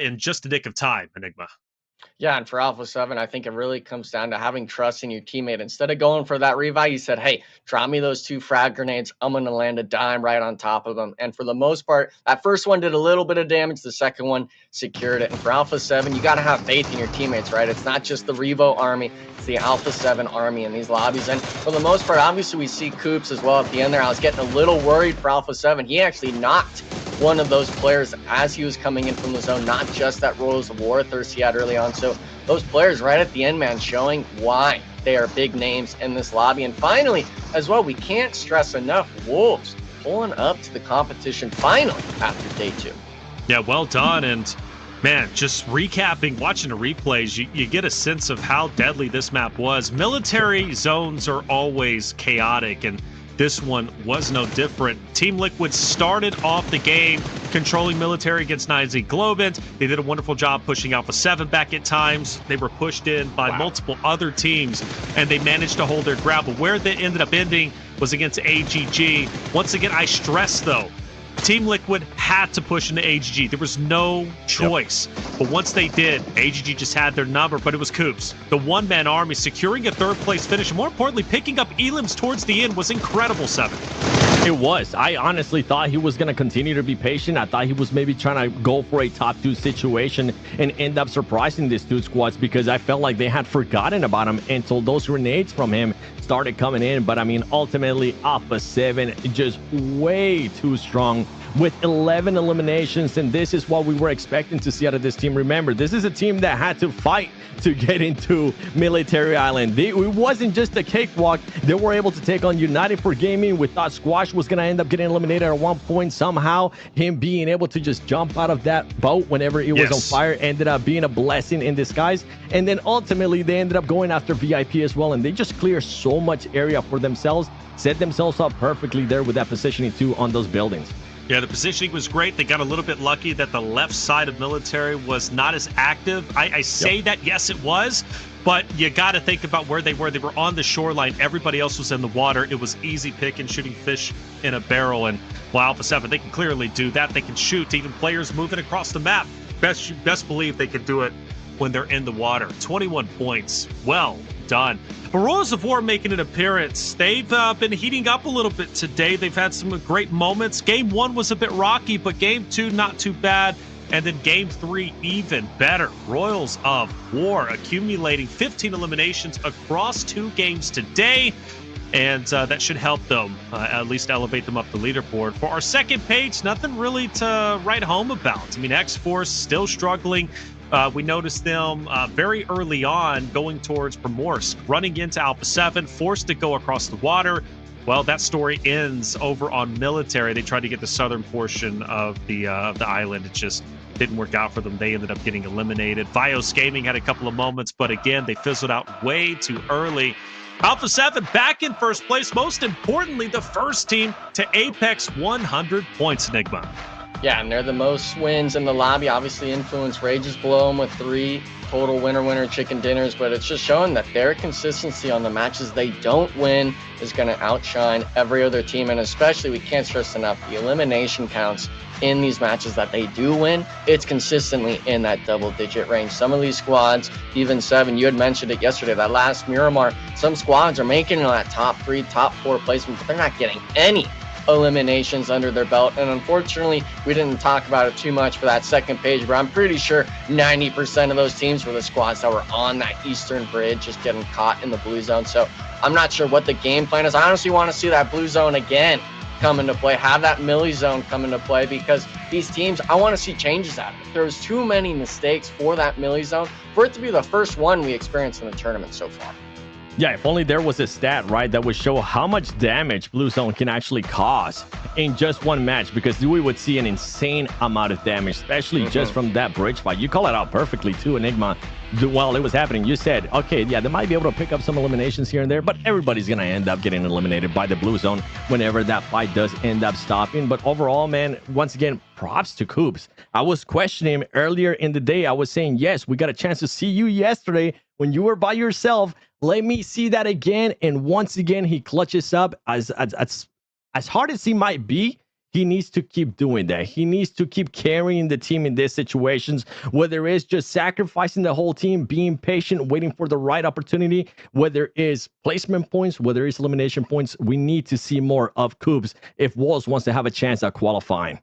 in just the nick of time, Enigma. Yeah, and for Alpha 7, I think it really comes down to having trust in your teammate. Instead of going for that revive, you said, hey, drop me those 2 frag grenades. I'm going to land a dime right on top of them. And for the most part, that first one did a little bit of damage. The second one secured it. And for Alpha 7, you got to have faith in your teammates, right? It's not just the Revo army. It's the Alpha 7 army in these lobbies. And for the most part, obviously, we see Coops as well at the end there. I was getting a little worried for Alpha 7. He actually knocked one of those players as he was coming in from the zone, not just that Royals of War thirst he had early on. So those players right at the end, man, showing why they are big names in this lobby. And finally, as well, we can't stress enough, Wolves pulling up to the competition finally after day 2. Yeah, well done. And man, just recapping, watching the replays, you get a sense of how deadly this map was. Military zones are always chaotic, and this one was no different. Team Liquid started off the game controlling military against 9Z Globant. They did a wonderful job pushing Alpha 7 back at times. They were pushed in by multiple other teams, and they managed to hold their ground. But where they ended up ending was against AGG. Once again, I stress, though, Team Liquid had to push into AGG. There was no choice. But once they did, AGG just had their number, but it was Coops. The one-man army securing a 3rd place finish, and more importantly, picking up elims towards the end was incredible, 7. It was. I honestly thought he was going to continue to be patient. I thought he was maybe trying to go for a top 2 situation and end up surprising these 2 squads because I felt like they had forgotten about him until those grenades from him started coming in. But I mean, ultimately, Alpha 7 just way too strong with 11 eliminations, and this is what we were expecting to see out of this team. Remember, this is a team that had to fight to get into Military Island. It wasn't just a cakewalk. They were able to take on United for Gaming. We thought Squash was going to end up getting eliminated at one point. Somehow, him being able to just jump out of that boat whenever it was on fire ended up being a blessing in disguise. And then ultimately, they ended up going after VIP as well, and they just cleared so much area for themselves, set themselves up perfectly there with that positioning too on those buildings. Yeah, the positioning was great. They got a little bit lucky that the left side of military was not as active. I say that, yes, it was, but you got to think about where they were. They were on the shoreline. Everybody else was in the water. It was easy picking, shooting fish in a barrel. And well, Alpha 7, they can clearly do that. They can shoot even players moving across the map. Best believe they can do it when they're in the water. 21 points. Well done. But Royals of War making an appearance. They've been heating up a little bit today. They've had some great moments. Game 1 was a bit rocky, but Game 2 not too bad. And then Game 3 even better. Royals of War accumulating 15 eliminations across 2 games today. And that should help them, at least elevate them up the leaderboard. For our second page, nothing really to write home about. I mean, X-Force still struggling. We noticed them very early on going towards Pmsl, running into Alpha 7, forced to go across the water. Well, that story ends over on military. They tried to get the southern portion of the island. It just didn't work out for them. They ended up getting eliminated. Vios Gaming had a couple of moments, but again, they fizzled out way too early. Alpha 7 back in first place. Most importantly, the first team to apex 100 points, Enigma. Yeah, and they're the most wins in the lobby. Obviously, Influence Rages below them with 3 total winner chicken dinners, but it's just showing that their consistency on the matches they don't win is going to outshine every other team. And especially, we can't stress enough, the elimination counts in these matches that they do win, it's consistently in that double-digit range. Some of these squads, even 7, you had mentioned it yesterday, that last Miramar, some squads are making that top 3, top 4 placement, but they're not getting any eliminations under their belt. And unfortunately, we didn't talk about it too much for that second page, but I'm pretty sure 90% of those teams were the squads that were on that eastern bridge, just getting caught in the blue zone. So I'm not sure what the game plan is. I honestly want to see that blue zone again come into play, have that milli zone come into play, because these teams, I want to see changes out of it. There was too many mistakes for that milli zone for it to be the first one we experienced in the tournament so far. Yeah, if only there was a stat, right, that would show how much damage Blue Zone can actually cause in just one match, because we would see an insane amount of damage, especially just from that bridge fight. You call it out perfectly too, Enigma. While it was happening, you said, okay, yeah, they might be able to pick up some eliminations here and there, but everybody's going to end up getting eliminated by the Blue Zone whenever that fight does end up stopping. But overall, man, once again, props to Coops. I was questioning him earlier in the day. I was saying, yes, we got a chance to see you yesterday when you were by yourself. Let me see that again. And once again, he clutches up. As hard as he might be, he needs to keep doing that. He needs to keep carrying the team in these situations, whether it's just sacrificing the whole team, being patient, waiting for the right opportunity, whether it's placement points, whether it's elimination points. We need to see more of Coops if Wolves wants to have a chance at qualifying.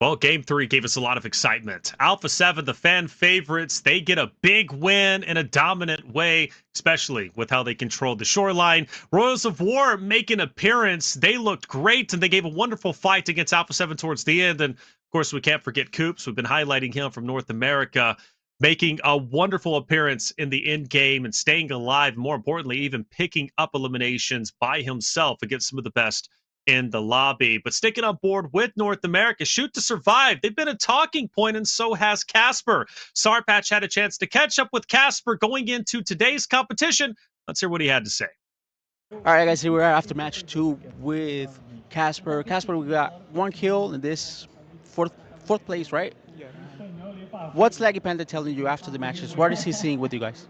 Well, Game 3 gave us a lot of excitement. Alpha 7, the fan favorites, they get a big win in a dominant way, especially with how they controlled the shoreline. Royals of War make an appearance. They looked great, and they gave a wonderful fight against Alpha 7 towards the end. And, of course, we can't forget Coops. We've been highlighting him from North America, making a wonderful appearance in the end game and staying alive. More importantly, even picking up eliminations by himself against some of the best in the lobby. But sticking on board with North America, Shoot to Survive, they've been a talking point, and so has Casper. Sarpatch had a chance to catch up with Casper going into today's competition. Let's hear what he had to say. All right, guys, here we are after match 2 with Casper. Casper, we got 1 kill in this fourth place, right? Yeah. What's Leggy Panda telling you after the matches? What is he seeing with you guys?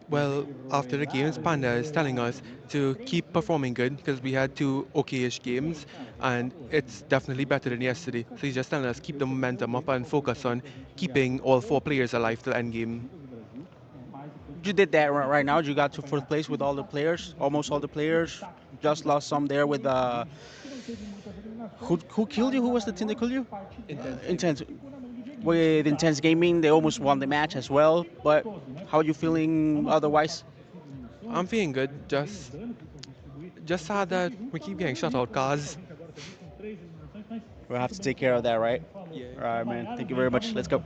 Well, after the games, Panda is telling us to keep performing good because we had 2 okay-ish games, and it's definitely better than yesterday. So he's just telling us keep the momentum up and focus on keeping all 4 players alive till end game. You did that right now. You got to 4th place with all the players, almost all the players. Just lost some there with who killed you? Who was the team that killed you? Intense. With Intense Gaming, they almost won the match as well. But how are you feeling otherwise? I'm feeling good. Just sad that we keep getting shut out, cars. We'll have to take care of that, right? Yeah. All right, man. Thank you very much. Let's go.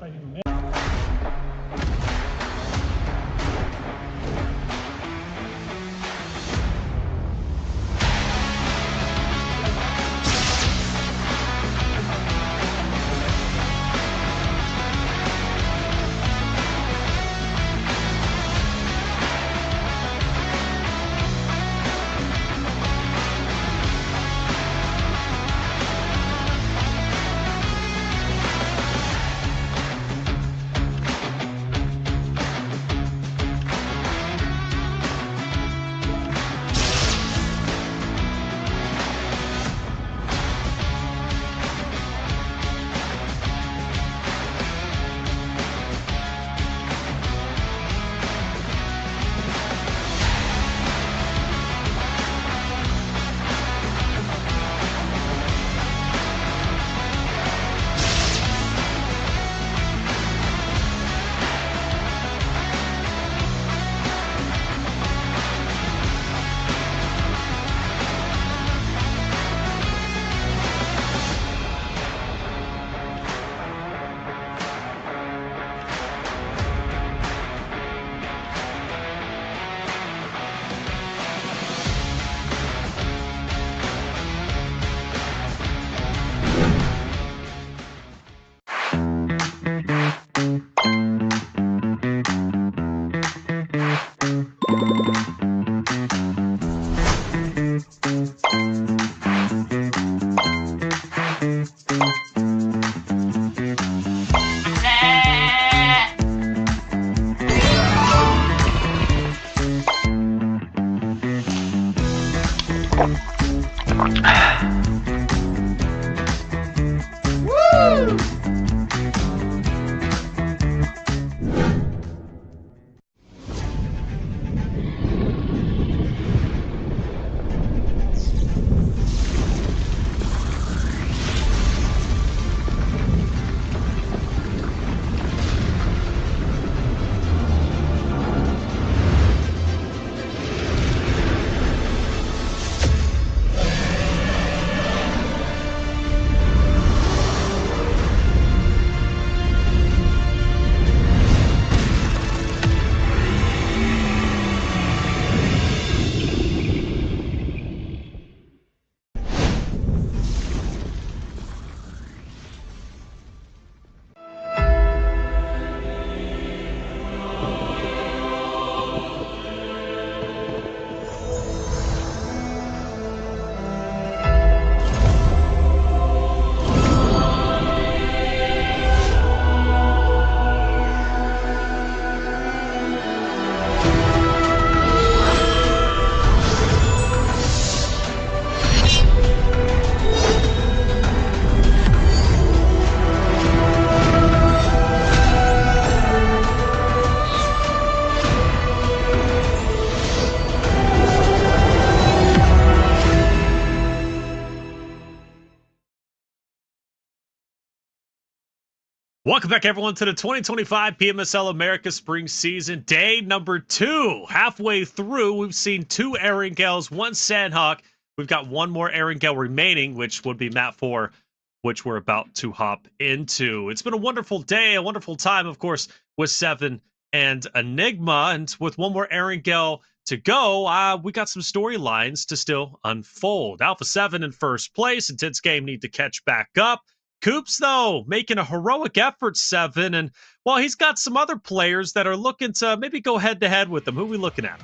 Welcome back, everyone, to the 2025 Pmsl America Spring Season, day number 2. Halfway through, we've seen 2 Erangels, 1 Sandhawk. We've got 1 more Erangel remaining, which would be map 4, which we're about to hop into. It's been a wonderful day, a wonderful time, of course, with 7 and Enigma. And with 1 more Erangel to go, we got some storylines to still unfold. Alpha 7 in first place. Intense game need to catch back up. Coops, though, making a heroic effort, 7. And while he's got some other players that are looking to maybe go head-to-head with him, who are we looking at?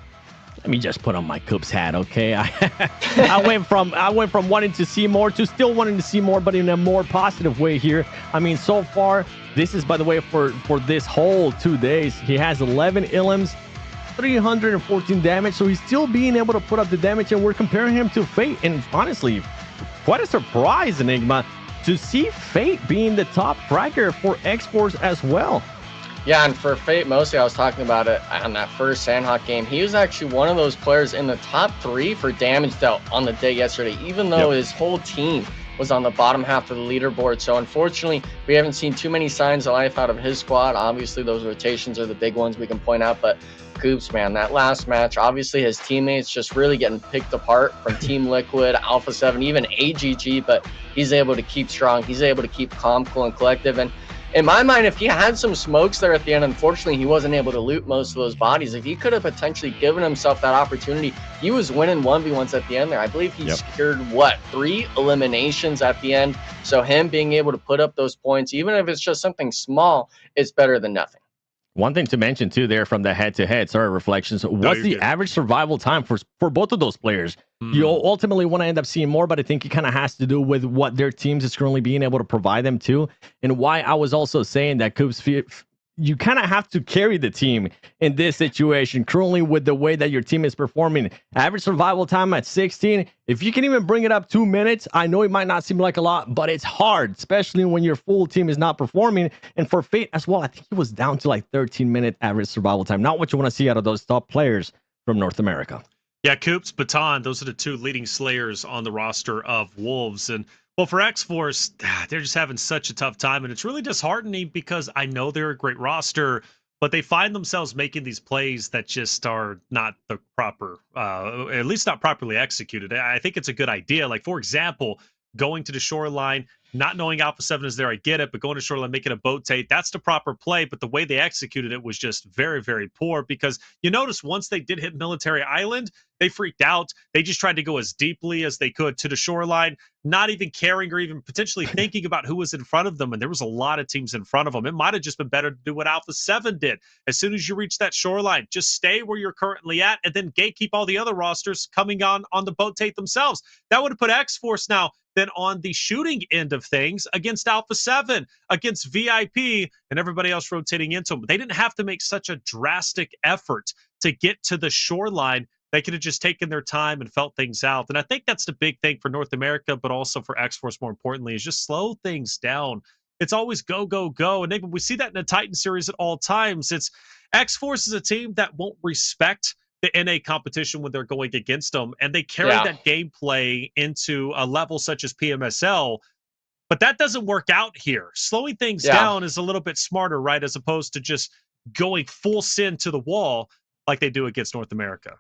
Let me just put on my Coops hat, okay? I went from wanting to see more to still wanting to see more, but in a more positive way here. I mean, so far, this is, by the way, for this whole 2 days, he has 11 Illims, 314 damage, so he's still being able to put up the damage, and we're comparing him to Fate. And honestly, quite a surprise, Enigma, to see Fate being the top fragger for X-Force as well. Yeah, and for Fate, mostly I was talking about it on that first Sandhawk game. He was actually one of those players in the top 3 for damage dealt on the day yesterday, even though his whole team was on the bottom half of the leaderboard. So unfortunately, we haven't seen too many signs of life out of his squad. Obviously, those rotations are the big ones we can point out, but Coops, man, that last match, obviously his teammates just really getting picked apart from Team Liquid, Alpha 7, even AGG, but he's able to keep strong. He's able to keep calm, cool, and collective. And in my mind, if he had some smokes there at the end, unfortunately, he wasn't able to loot most of those bodies. If he could have potentially given himself that opportunity, he was winning 1v1s at the end there. I believe he secured, 3 eliminations at the end. So him being able to put up those points, even if it's just something small, it's better than nothing. One thing to mention too there from the head-to-head, reflections, was the average survival time for both of those players. You ultimately want to end up seeing more, but I think it kind of has to do with what their teams is currently being able to provide them to, and why I was also saying that Coops, you kind of have to carry the team in this situation currently with the way that your team is performing. Average survival time at 16. If you can even bring it up 2 minutes, I know it might not seem like a lot, but it's hard, especially when your full team is not performing. And for Fate as well, I think he was down to like 13-minute average survival time. Not what you want to see out of those top players from North America. Yeah, Coops, Baton, those are the 2 leading slayers on the roster of Wolves. And well, for X-Force, they're just having such a tough time, and it's really disheartening because I know they're a great roster, but they find themselves making these plays that just are not the proper, at least not properly executed. I think it's a good idea. Like, for example, going to the shoreline, not knowing Alpha 7 is there, I get it, but going to shoreline, making a boat take, that's the proper play, but the way they executed it was just very, very poor, because you notice once they did hit Military Island, they freaked out. They just tried to go as deeply as they could to the shoreline, not even caring or even potentially thinking about who was in front of them, and there was a lot of teams in front of them. It might have just been better to do what Alpha 7 did. As soon as you reach that shoreline, just stay where you're currently at, and then gatekeep all the other rosters coming on the boat take themselves. That would have put X-Force now then on the shooting end of things against Alpha 7, against VIP, and everybody else rotating into them. They didn't have to make such a drastic effort to get to the shoreline. They could have just taken their time and felt things out. And I think that's the big thing for North America, but also for X-Force more importantly, is just slow things down. It's always go, go, go. And we see that in the Titan series at all times. It's X-Force is a team that won't respect the NA competition when they're going against them, and they carry that gameplay into a level such as PMSL, but that doesn't work out here. Slowing things down is a little bit smarter, right, as opposed to just going full send to the wall like they do against North America.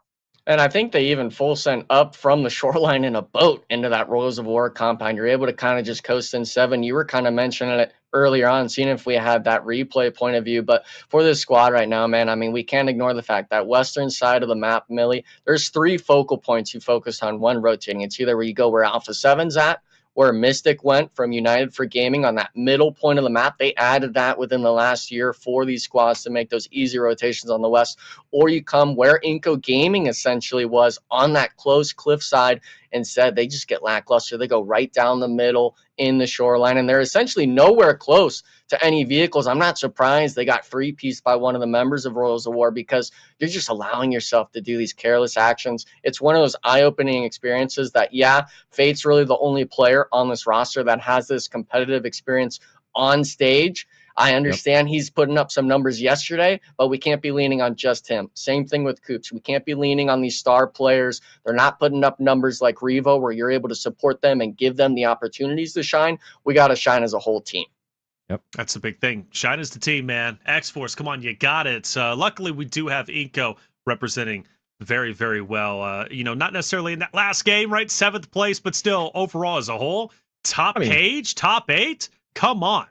And I think they even full sent up from the shoreline in a boat into that Royals of War compound. You're able to kind of just coast in 7. You were kind of mentioning it earlier on, seeing if we had that replay point of view. But for this squad right now, man, I mean, we can't ignore the fact that western side of the map, Millie, there's 3 focal points you focus on, 1 rotating. It's either where you go where Alpha 7's at, where Mystic went from United for Gaming on that middle point of the map. They added that within the last year for these squads to make those easy rotations on the west. Or you come where Inco Gaming essentially was on that close cliffside. Instead, they just get lackluster. They go right down the middle in the shoreline, and they're essentially nowhere close to any vehicles. I'm not surprised they got free-pieced by one of the members of Royals of War, because you're just allowing yourself to do these careless actions. It's one of those eye-opening experiences that, Fate's really the only player on this roster that has this competitive experience on stage. I understand he's putting up some numbers yesterday, but we can't be leaning on just him. Same thing with Coops. We can't be leaning on these star players. They're not putting up numbers like Revo where you're able to support them and give them the opportunities to shine. We got to shine as a whole team. Yep. That's a big thing. Shine is the team, man. X-Force, come on, you got it. Luckily, we do have Inco representing very, very well. Not necessarily in that last game, right? 7th place, but still overall as a whole, top 8. Come on.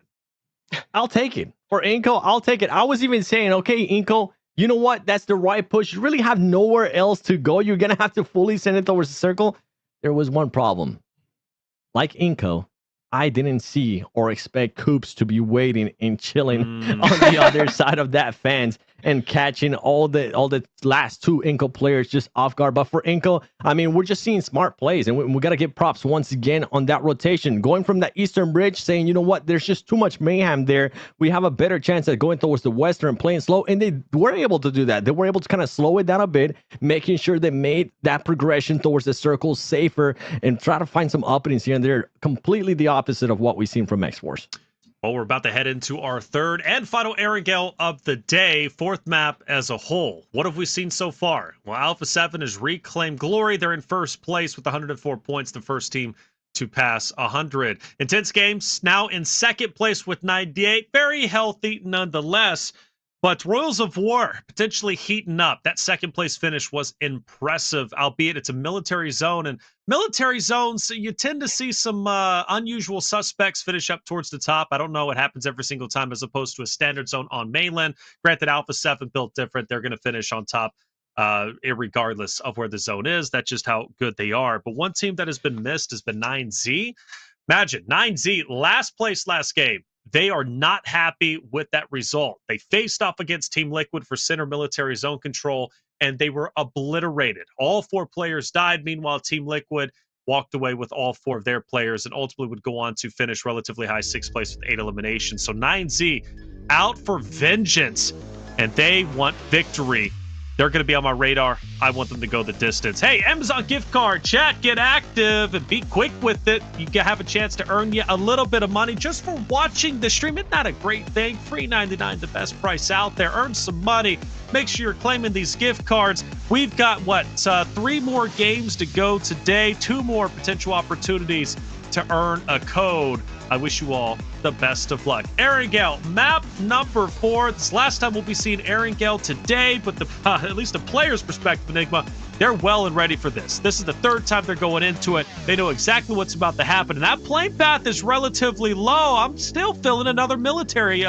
I'll take it. For Inco, I'll take it. I was even saying, okay, Inco, you know what? That's the right push. You really have nowhere else to go. You're going to have to fully send it towards the circle. There was one problem. Like Inco, I didn't see or expect Coops to be waiting and chilling on the other side of that fence and catching all the last 2 Inco players just off guard. But for Inco, I mean, we're just seeing smart plays, and we got to give props once again on that rotation. Going from that eastern bridge, saying, you know what, there's just too much mayhem there. We have a better chance at going towards the western, playing slow, and they were able to do that. They were able to kind of slow it down a bit, making sure they made that progression towards the circle safer and try to find some openings here and there. Completely the opposite of what we've seen from X-Force. Well, we're about to head into our 3rd and final Erangel of the day, 4th map as a whole. What have we seen so far? Well, Alpha 7 has reclaimed glory. They're in 1st place with 104 points, the first team to pass 100. Intense Games now in 2nd place with 98. Very healthy nonetheless. But Royals of War potentially heating up. That 2nd place finish was impressive, albeit it's a military zone. And military zones, you tend to see some unusual suspects finish up towards the top. I don't know what happens every single time as opposed to a standard zone on mainland. Granted, Alpha 7 built different. They're going to finish on top regardless of where the zone is. That's just how good they are. But one team that has been missed has been 9Z. Imagine, 9Z, last place last game. They are not happy with that result. They faced off against Team Liquid for center military zone control, and they were obliterated. All 4 players died. Meanwhile, Team Liquid walked away with all 4 of their players and ultimately would go on to finish relatively high 6th place with 8 eliminations. So 9Z out for vengeance, and they want victory. They're going to be on my radar. I want them to go the distance. Hey, Amazon gift card, chat, get active and be quick with it. You can have a chance to earn you a little bit of money just for watching the stream. Isn't that a great thing? $3.99, the best price out there. Earn some money. Make sure you're claiming these gift cards. We've got, 3 more games to go today. 2 more potential opportunities to earn a code. I wish you all the best of luck. Erangel, map number 4. This last time we'll be seeing Erangel today, but at least the player's perspective, Enigma, they're well and ready for this. This is the 3rd time they're going into it. They know exactly what's about to happen, and that plane path is relatively low. I'm still feeling another military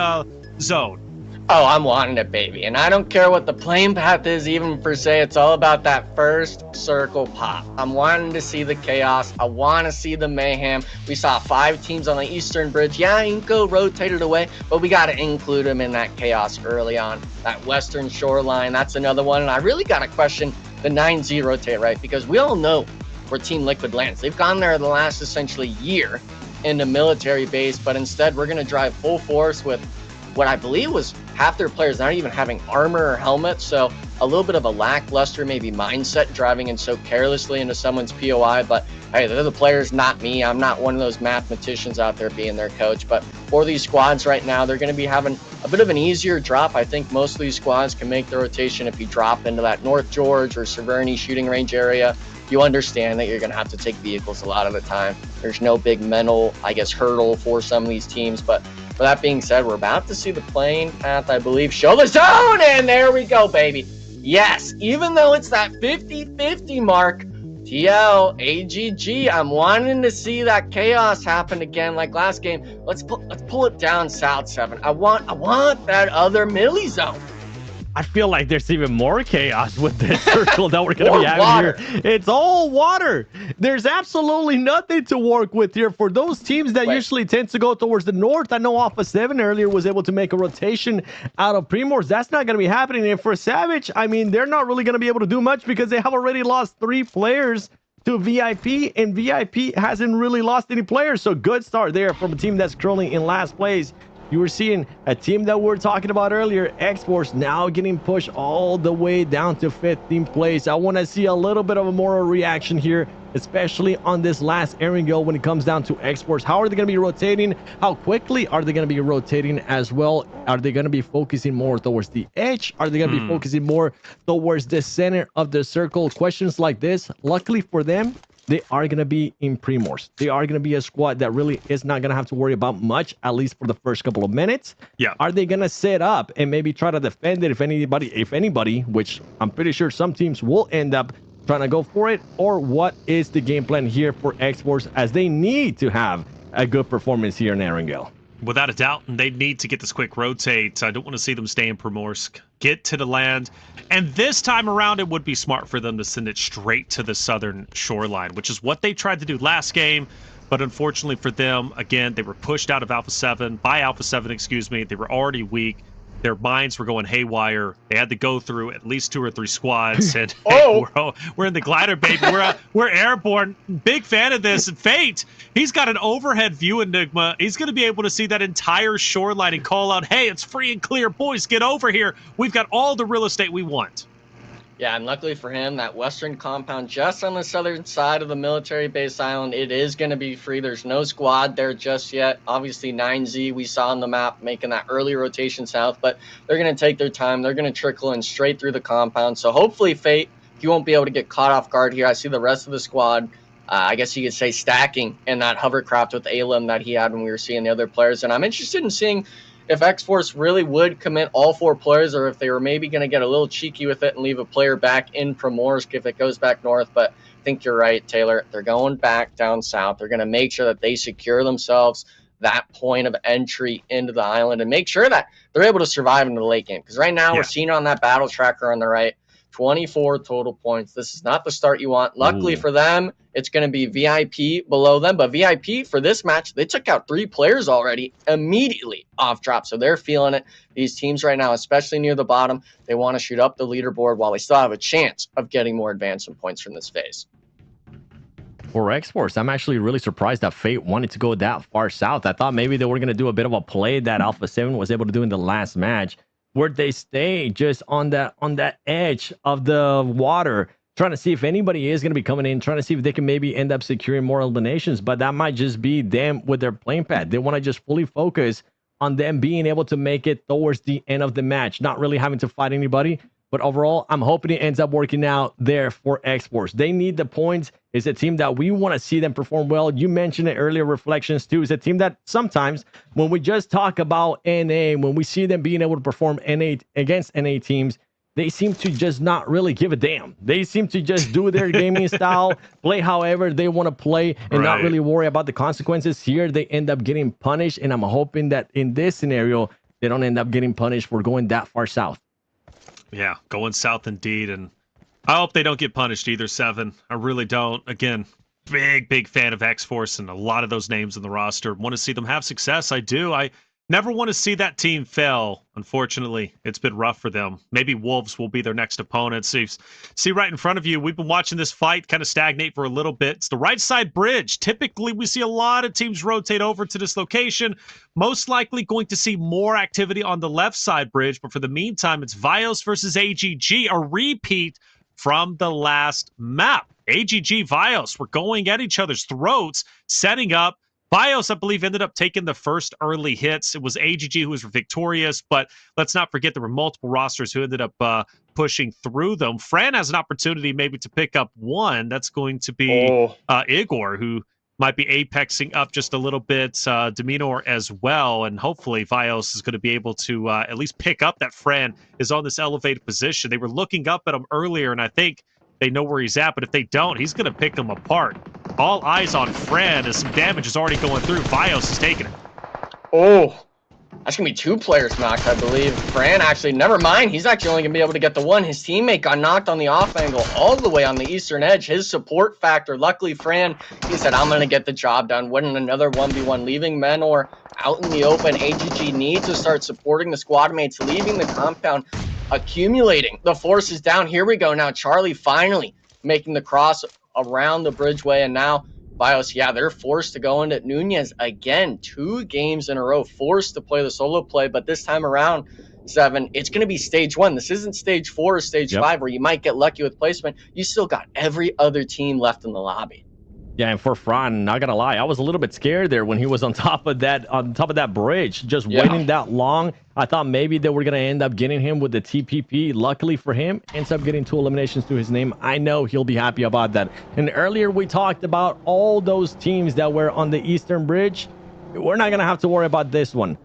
zone. Oh, I'm wanting it, baby. And I don't care what the plane path is, even per se. It's all about that first circle pop. I'm wanting to see the chaos. I want to see the mayhem. We saw 5 teams on the Eastern Bridge. Yeah, Inco rotated away, but we got to include them in that chaos early on. That Western shoreline, that's another one. And I really got to question the 9Z rotate, right? Because we all know where Team Liquid lands. They've gone there the last essentially year in the military base, but instead we're going to drive full force with what I believe was half their players not even having armor or helmets, so a little bit of a lackluster maybe mindset driving in so carelessly into someone's POI. But hey, they're the players, not me. I'm not one of those mathematicians out there being their coach. But for these squads right now, they're going to be having a bit of an easier drop. I think most of these squads can make the rotation if you drop into that North George or Severny shooting range area. You understand that you're going to have to take vehicles a lot of the time. There's no big mental, hurdle for some of these teams. But for that being said, we're about to see the plane path, I believe, show the zone, and there we go, baby. Yes, even though it's that 50-50 mark, TL, AGG, I'm wanting to see that chaos happen again like last game. Let's pull it down South 7. I want that other milli zone. I feel like there's even more chaos with this circle that we're going to be having here. It's all water. There's absolutely nothing to work with here for those teams that usually tend to go towards the north. I know Alpha 7 earlier was able to make a rotation out of Primors. That's not going to be happening. And for Savage, I mean, they're not really going to be able to do much because they have already lost 3 players to VIP, and VIP hasn't really lost any players. So good start there from a team that's currently in last place. You were seeing a team that we were talking about earlier, X-Force, now getting pushed all the way down to 15th place. I want to see a little bit of a moral reaction here, especially on this last Erangel when it comes down to X-Force. How are they going to be rotating? How quickly are they going to be rotating as well? Are they going to be focusing more towards the edge? Are they going to be focusing more towards the center of the circle? Questions like this, luckily for them, they are going to be in Primors. They are going to be a squad that really is not going to have to worry about much, at least for the first couple of minutes. Yeah. Are they going to set up and maybe try to defend it if anybody, which I'm pretty sure some teams will end up trying to go for it? Or what is the game plan here for X-Force, as they need to have a good performance here in Erangel? Without a doubt, and they need to get this quick rotate. I don't want to see them stay in Primorsk. Get to the land. And this time around, it would be smart for them to send it straight to the southern shoreline, which is what they tried to do last game. But unfortunately for them, again, they were pushed out of Alpha 7, by Alpha 7, excuse me. They were already weak. Their minds were going haywire. They had to go through at least 2 or 3 squads. And hey, we're in the glider, baby. We're airborne. Big fan of this. And Fate, he's got an overhead view, Enigma. He's going to be able to see that entire shoreline and call out, hey, it's free and clear. Boys, get over here. We've got all the real estate we want. Yeah, and luckily for him, that western compound just on the southern side of the military base island, it is going to be free. There's no squad there just yet. Obviously, 9Z we saw on the map making that early rotation south, but they're going to take their time. They're going to trickle in straight through the compound. So hopefully, Fate, you won't be able to get caught off guard here. I see the rest of the squad, I guess you could say, stacking in that hovercraft with Alim that he had when we were seeing the other players. And I'm interested in seeing if X-Force really would commit all 4 players, or if they were maybe going to get a little cheeky with it and leave a player back in Primorsk if it goes back north. But I think you're right, Taylor. They're going back down south. They're going to make sure that they secure themselves that point of entry into the island and make sure that they're able to survive into the late game. Because right now we're seeing on that battle tracker on the right, 24 total points. This is not the start you want. Luckily for them, it's going to be VIP below them. But VIP for this match, they took out 3 players already immediately off drop. So they're feeling it. These teams right now, especially near the bottom, they want to shoot up the leaderboard while they still have a chance of getting more advancement points from this phase. For X-Force, I'm actually really surprised that Fate wanted to go that far south. I thought maybe they were going to do a bit of a play that Alpha 7 was able to do in the last match, where they stay just on that edge of the water, trying to see if anybody is going to be coming in, trying to see if they can maybe end up securing more eliminations. But that might just be them with their playing pad. They want to just fully focus on them being able to make it towards the end of the match, not really having to fight anybody. But overall, I'm hoping it ends up working out there for X-Force. They need the points. It's a team that we want to see them perform well. You mentioned it earlier, Reflections too. It's a team that sometimes when we just talk about NA, when we see them being able to perform NA against NA teams, they seem to just not really give a damn. They seem to just do their gaming style, play however they want to play, and not really worry about the consequences. Here, they end up getting punished, and I'm hoping that in this scenario, they don't end up getting punished for going that far south. Yeah, going south indeed, and I hope they don't get punished either, 7. I really don't. Again, big fan of X-Force and a lot of those names in the roster. Want to see them have success. I do. I never want to see that team fail. Unfortunately, it's been rough for them. Maybe Wolves will be their next opponent. See right in front of you, we've been watching this fight kind of stagnate for a little bit. It's the right side bridge. Typically, we see a lot of teams rotate over to this location. Most likely going to see more activity on the left side bridge. But for the meantime, it's Vios versus AGG, a repeat from the last map. AGG, Vios were going at each other's throats, setting up. Vios, I believe, ended up taking the first early hits. It was AGG who was victorious, but let's not forget there were multiple rosters who ended up pushing through them. Fran has an opportunity maybe to pick up one. That's going to be Igor, who might be apexing up just a little bit, Deminor as well, and hopefully Vios is going to be able to at least pick up that Fran is on this elevated position. They were looking up at him earlier, and I think they know where he's at, but if they don't, he's going to pick them apart. All eyes on Fran as some damage is already going through. Vios is taking it. Oh, that's going to be 2 players knocked, I believe. Fran actually, never mind. He's actually only going to be able to get the 1. His teammate got knocked on the off angle all the way on the eastern edge. His support factor, luckily Fran, he said, I'm going to get the job done. Winning another 1v1, leaving Menor out in the open. AGG needs to start supporting the squad mates, leaving the compound, accumulating the forces down. Here we go now. Charlie finally making the cross around the bridgeway, and now Vios, yeah, they're forced to go into Nunez again. 2 games in a row, forced to play the solo play, but this time around, 7, it's going to be stage 1. This isn't stage 4 or stage 5 where you might get lucky with placement. You still got every other team left in the lobby. Yeah, and for Fran, not gonna lie, I was a little bit scared there when he was on top of that bridge, just waiting that long. I thought maybe they were gonna end up getting him with the TPP. Luckily for him, ends up getting 2 eliminations to his name. I know he'll be happy about that. And earlier we talked about all those teams that were on the Eastern Bridge. We're not gonna have to worry about this one.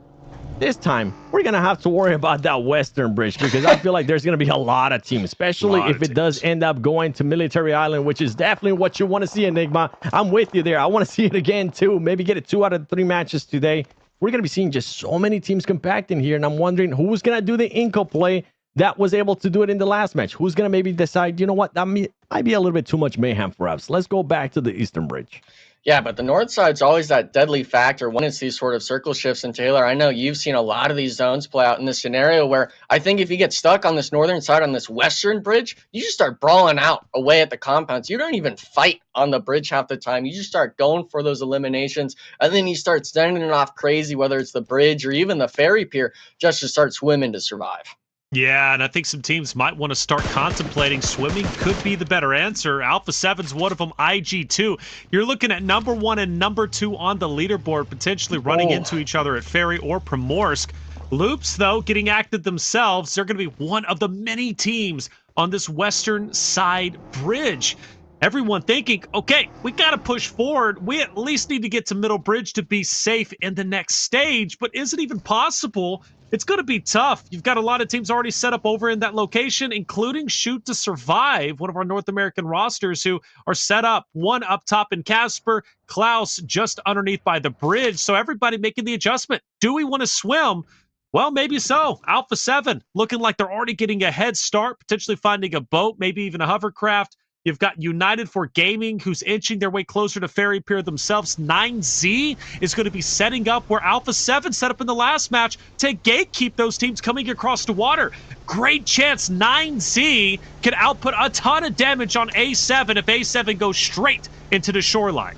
This time, we're going to have to worry about that Western Bridge, because I feel like there's going to be a lot of teams, especially if it does end up going to Military Island, which is definitely what you want to see, Enigma. I'm with you there. I want to see it again, too. Maybe get it 2 out of 3 matches today. We're going to be seeing just so many teams compacting here, and I'm wondering who's going to do the Inco play that was able to do it in the last match. Who's going to maybe decide, you know what, that might be a little bit too much mayhem for us. Let's go back to the Eastern Bridge. Yeah, but the north side's always that deadly factor when it's these sort of circle shifts. And Taylor, I know you've seen a lot of these zones play out in this scenario where I think if you get stuck on this northern side on this western bridge, you just start brawling out away at the compounds. You don't even fight on the bridge half the time. You just start going for those eliminations, and then you start sending it off crazy, whether it's the bridge or even the ferry pier, just to start swimming to survive. Yeah, and I think some teams might want to start contemplating swimming could be the better answer. Alpha 7's one of them, IG2. You're looking at number 1 and number 2 on the leaderboard, potentially running into each other at Ferry or Primorsk. Loops, though, getting active themselves. They're going to be one of the many teams on this western side bridge. Everyone thinking, okay, we got to push forward. We at least need to get to middle bridge to be safe in the next stage. But is it even possible? It's going to be tough. You've got a lot of teams already set up over in that location, including Shoot to Survive, one of our North American rosters who are set up. One up top in Casper, Klaus just underneath by the bridge. So everybody making the adjustment. Do we want to swim? Well, maybe so. Alpha 7 looking like they're already getting a head start, potentially finding a boat, maybe even a hovercraft. You've got United for Gaming, who's inching their way closer to Ferry Pier themselves. 9Z is going to be setting up where Alpha 7 set up in the last match to gatekeep those teams coming across the water. Great chance 9Z can output a ton of damage on A7 if A7 goes straight into the shoreline.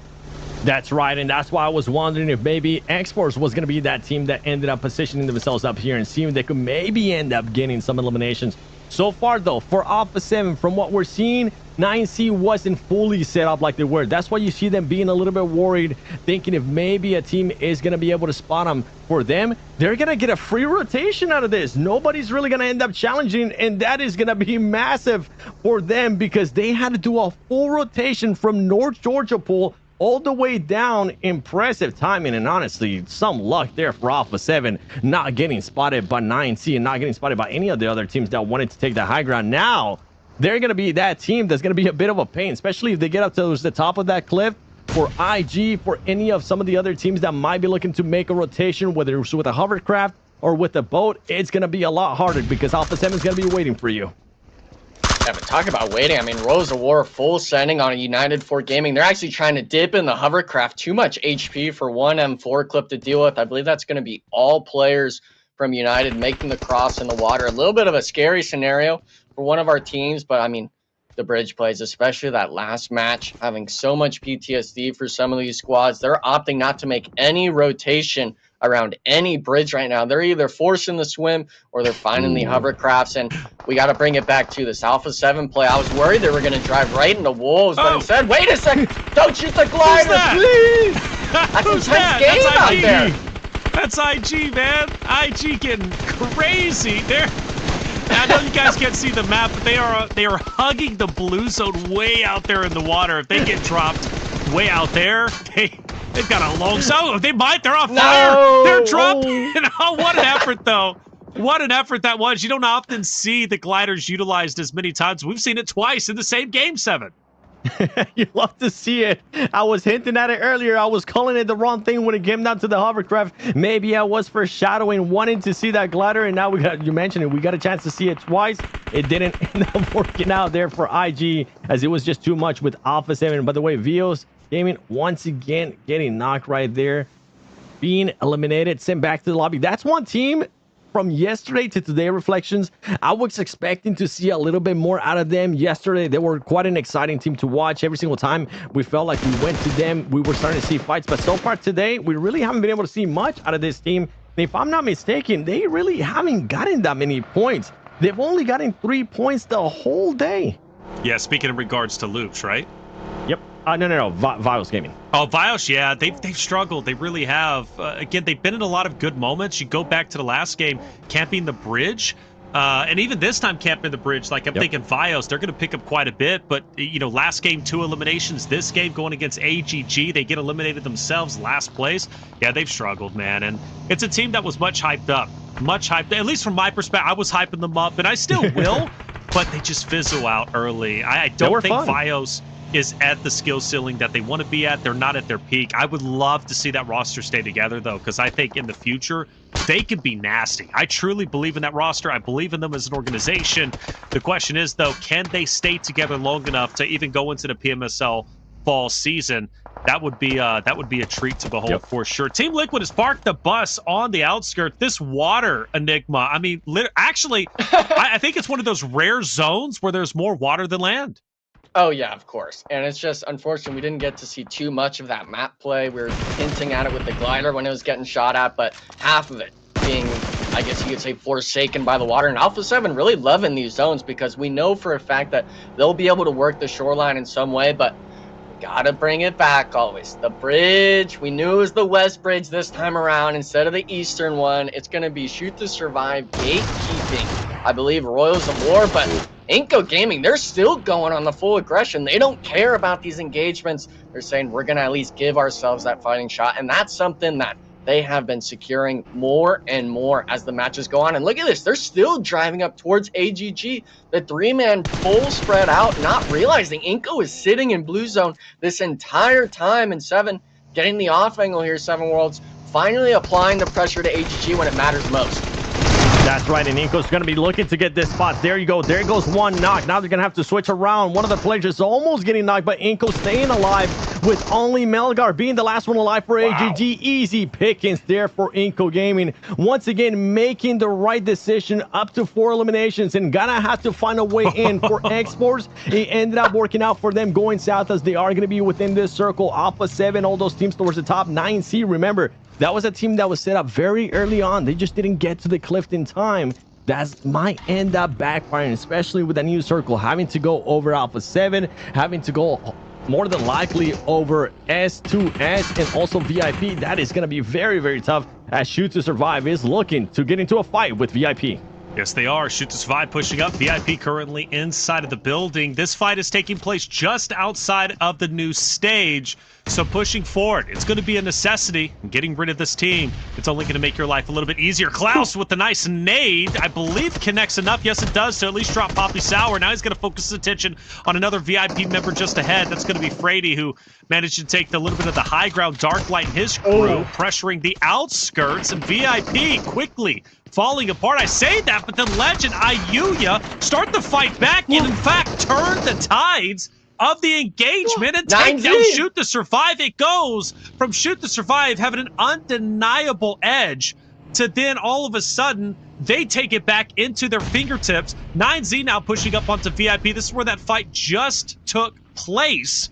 That's right, and that's why I was wondering if maybe X-Force was going to be that team that ended up positioning themselves up here and seeing they could maybe end up getting some eliminations. So far, though, for Alpha 7, from what we're seeing, 9C wasn't fully set up like they were. That's why you see them being a little bit worried, thinking if maybe a team is going to be able to spot them. For them, they're going to get a free rotation out of this. Nobody's really going to end up challenging, and that is going to be massive for them because they had to do a full rotation from North Georgia Pool all the way down. Impressive timing, and honestly, some luck there for Alpha 7 not getting spotted by 9C and not getting spotted by any of the other teams that wanted to take the high ground. Now they're going to be that team that's going to be a bit of a pain, especially if they get up to the top of that cliff. For IG, for any of some of the other teams that might be looking to make a rotation, whether it's with a hovercraft or with a boat, it's going to be a lot harder because Alpha 7 is going to be waiting for you. Yeah, but talk about waiting. I mean, Rose of War full sending on a United for Gaming. They're actually trying to dip in the hovercraft. Too much HP for one M4 clip to deal with. I believe that's going to be all players from United making the cross in the water. A little bit of a scary scenario for one of our teams, but I mean, the bridge plays, especially that last match, having so much PTSD for some of these squads. They're opting not to make any rotation around any bridge right now. They're either forcing the swim or they're finding the hovercrafts, and we got to bring it back to this Alpha 7 play. I was worried they were going to drive right into wolves, but instead, wait a second, don't shoot the glider, please! That's intense game out there. That's IG, man. IG getting crazy. I know you guys can't see the map, but they are hugging the blue zone way out there in the water. If they get dropped way out there, they've got a long zone. They might. They're on fire. No. They're dropping. Oh, what an effort, though. What an effort that was. You don't often see the gliders utilized as many times. We've seen it twice in the same game 7. You love to see it. I was hinting at it earlier. I was calling it the wrong thing when it came down to the hovercraft. Maybe I was foreshadowing, wanting to see that glider, and now you mentioned it. We got a chance to see it twice. It didn't end up working out there for IG, as it was just too much with Alpha 7. By the way, Vios Gaming once again getting knocked right there, being eliminated, sent back to the lobby. That's one team from yesterday to today reflections. I was expecting to see a little bit more out of them. Yesterday, they were quite an exciting team to watch. Every single time we felt like we went to them, we were starting to see fights. But so far today, we really haven't been able to see much out of this team. And if I'm not mistaken, they really haven't gotten that many points. They've only gotten 3 points the whole day. Yeah, speaking in regards to loops, right? Yep. No. Vios Gaming. Oh, Vios, yeah, they've struggled. They really have. Again, they've been in a lot of good moments. You go back to the last game, camping the bridge, and even this time camping the bridge. Like I'm thinking Vios, they're going to pick up quite a bit. But last game 2 eliminations. This game going against AGG, they get eliminated themselves, last place. Yeah, they've struggled, man. And it's a team that was much hyped up, at least from my perspective. I was hyping them up, and I still will. But they just fizzle out early. I don't think Vios is at the skill ceiling that they want to be at. They're not at their peak. I would love to see that roster stay together, though, because I think in the future, they could be nasty. I truly believe in that roster. I believe in them as an organization. The question is, though, can they stay together long enough to even go into the PMSL fall season? That would be a treat to behold for sure. Team Liquid has parked the bus on the outskirts. This water enigma, I mean, actually, I think it's one of those rare zones where there's more water than land. Oh, yeah, of course. And it's just, unfortunate we didn't get to see too much of that map play. We were hinting at it with the glider when it was getting shot at, but half of it being, I guess you could say, forsaken by the water. And Alpha 7 really loving these zones because we know for a fact that they'll be able to work the shoreline in some way, but gotta bring it back always. The bridge, we knew it was the west bridge this time around instead of the eastern one. It's going to be shoot to survive, gatekeeping, I believe, Royals of War, but Inco Gaming, they're still going on the full aggression. They don't care about these engagements. They're saying we're going to at least give ourselves that fighting shot, and that's something that they have been securing more and more as the matches go on. And look at this, they're still driving up towards AGG. The 3-man full spread out, not realizing Inco is sitting in blue zone this entire time, and 7 getting the off angle here. 7 Worlds finally applying the pressure to AGG when it matters most. That's right, and Inco's going to be looking to get this spot. There you go. There goes one knock. Now they're going to have to switch around. One of the players is almost getting knocked, but Inco staying alive with only Melgar being the last one alive for AGG. Easy pickings there for Inco Gaming. Once again, making the right decision, up to 4 eliminations, and gonna have to find a way in for X-Force. It ended up working out for them going south as they are going to be within this circle. Alpha 7, all those teams towards the top. 9C, remember, that was a team that was set up very early on. They just didn't get to the cliff in time. That might end up backfiring, especially with a new circle, having to go over Alpha 7, having to go more than likely over S2S and also VIP. That is going to be very, very tough as Shoot to Survive is looking to get into a fight with VIP. Yes, they are. Shoot to Survive pushing up. VIP currently inside of the building. This fight is taking place just outside of the new stage. So pushing forward, it's going to be a necessity. Getting rid of this team, it's only going to make your life a little bit easier. Klaus with the nice nade, I believe connects enough. Yes, it does to at least drop Poppy Sour. Now he's going to focus his attention on another VIP member just ahead. That's going to be Frady, who managed to take a little bit of the high ground. Darklight and his crew pressuring the outskirts, and VIP quickly falling apart. I say that, but then Legend, Ayuya start the fight back and in fact turn the tides of the engagement and take down Shoot to Survive. It goes from Shoot to Survive having an undeniable edge to then all of a sudden they take it back into their fingertips. 9Z now pushing up onto VIP. This is where that fight just took place.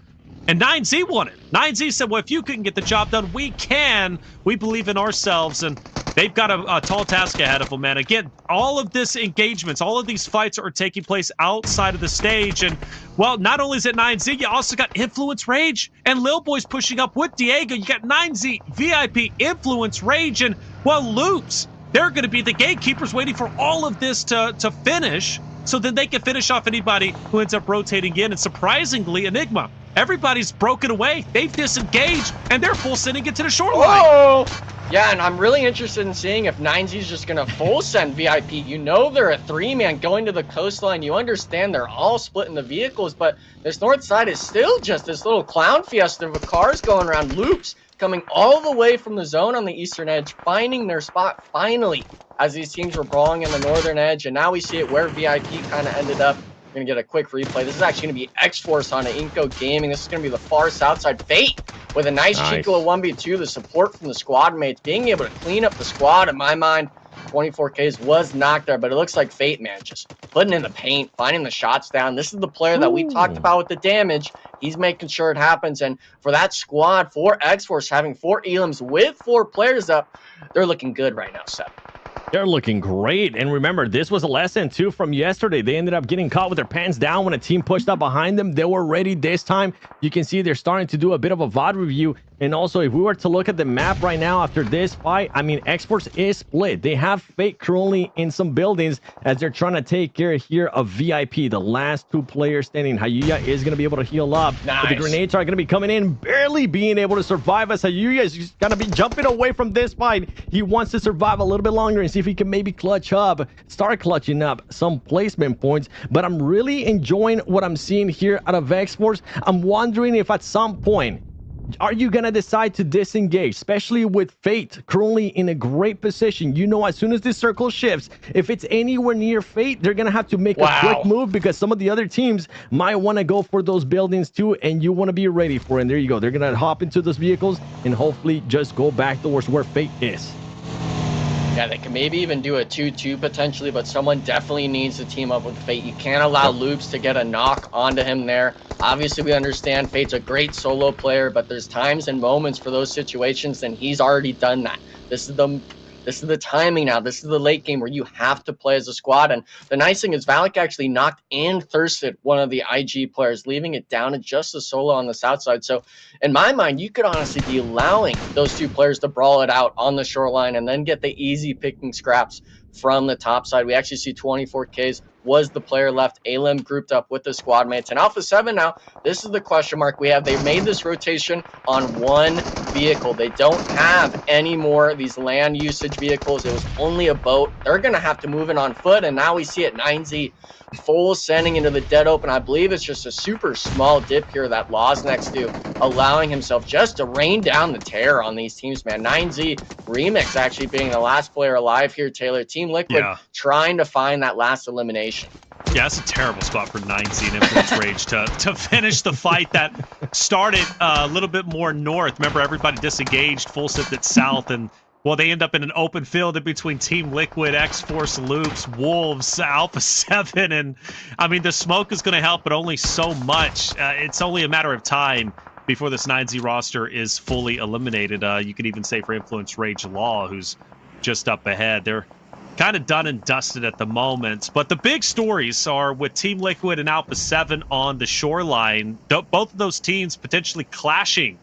And 9Z won it. 9Z said, well, if you couldn't get the job done, we can. We believe in ourselves. And they've got a tall task ahead of them, man. Again, all of this engagements, all of these fights are taking place outside of the stage. And, well, not only is it 9Z, you also got Influence Rage and Lil Boy's pushing up with Diego. You got 9Z, VIP, Influence Rage, and, well, Loops. They're going to be the gatekeepers waiting for all of this to finish so then they can finish off anybody who ends up rotating in. And surprisingly, Enigma, everybody's broken away. They've disengaged, and they're full sending it to the shoreline. Whoa! Yeah, and I'm really interested in seeing if 9Z's just going to full send VIP. You know they're a 3-man going to the coastline. You understand they're all split in the vehicles, but this north side is still just this little clown fiesta with cars going around. Loops coming all the way from the zone on the eastern edge, finding their spot finally as these teams were brawling in the northern edge. And now we see it where VIP kind of ended up. We're going to get a quick replay. This is actually going to be X-Force on Inco Gaming. This is going to be the far south side. Fate with a nice Chico 1v2. The support from the squad mates being able to clean up the squad. In my mind, 24Ks was knocked there, but it looks like Fate, man, just putting in the paint, finding the shots down. This is the player that we talked about with the damage. He's making sure it happens. And for that squad, for X-Force having 4 elims with 4 players up, they're looking good right now, Seb. They're looking great. And remember, this was a lesson too from yesterday. They ended up getting caught with their pants down when a team pushed up behind them. They were ready this time. You can see they're starting to do a bit of a VOD review. And also, if we were to look at the map right now after this fight, I mean, X-Force is split. They have Fate currently in some buildings as they're trying to take care here of VIP, the last 2 players standing. Hayuya is going to be able to heal up. Nice. But the grenades are going to be coming in, barely being able to survive as Hayuya is going to be jumping away from this fight. He wants to survive a little bit longer and see if he can maybe start clutching up some placement points. But I'm really enjoying what I'm seeing here out of X-Force. I'm wondering if at some point, are you going to decide to disengage, especially with Fate currently in a great position? You know, as soon as this circle shifts, if it's anywhere near Fate, they're going to have to make a quick move because some of the other teams might want to go for those buildings too, and you want to be ready for it. And there you go. They're going to hop into those vehicles and hopefully just go back towards where Fate is. Yeah, they can maybe even do a 2-2 potentially, but someone definitely needs to team up with Fate. You can't allow Loops to get a knock onto him there. Obviously, we understand Fate's a great solo player, but there's times and moments for those situations, and he's already done that. This is the timing now. This is the late game where you have to play as a squad. And the nice thing is Valak actually knocked and thirsted one of the IG players, leaving it down to just a solo on the south side. So in my mind, you could honestly be allowing those 2 players to brawl it out on the shoreline and then get the easy picking scraps from the top side. We actually see 24 Ks was the player left. Alem grouped up with the squad mates. And Alpha 7 now, this is the question mark we have. They made this rotation on 1 vehicle. They don't have any more of these land usage vehicles. It was only a boat. They're going to have to move in on foot. And now we see it 9Z full sending into the dead open. I believe it's just a super small dip here that Law's next to, allowing himself just to rain down the terror on these teams, man. 9Z Remix actually being the last player alive here, Taylor. Team Liquid trying to find that last elimination. Yeah, it's a terrible spot for 9Z and Influence Rage to finish the fight that started a little bit more north. Remember, everybody disengaged, full sifted south, and well, they end up in an open field in between Team Liquid, X-Force, Loops, Wolves, Alpha 7, and I mean, the smoke is going to help, but only so much. It's only a matter of time before this 9Z roster is fully eliminated. You could even say for Influence Rage Law, who's just up ahead. They're kind of done and dusted at the moment. But the big stories are with Team Liquid and Alpha 7 on the shoreline. Both of those teams potentially clashing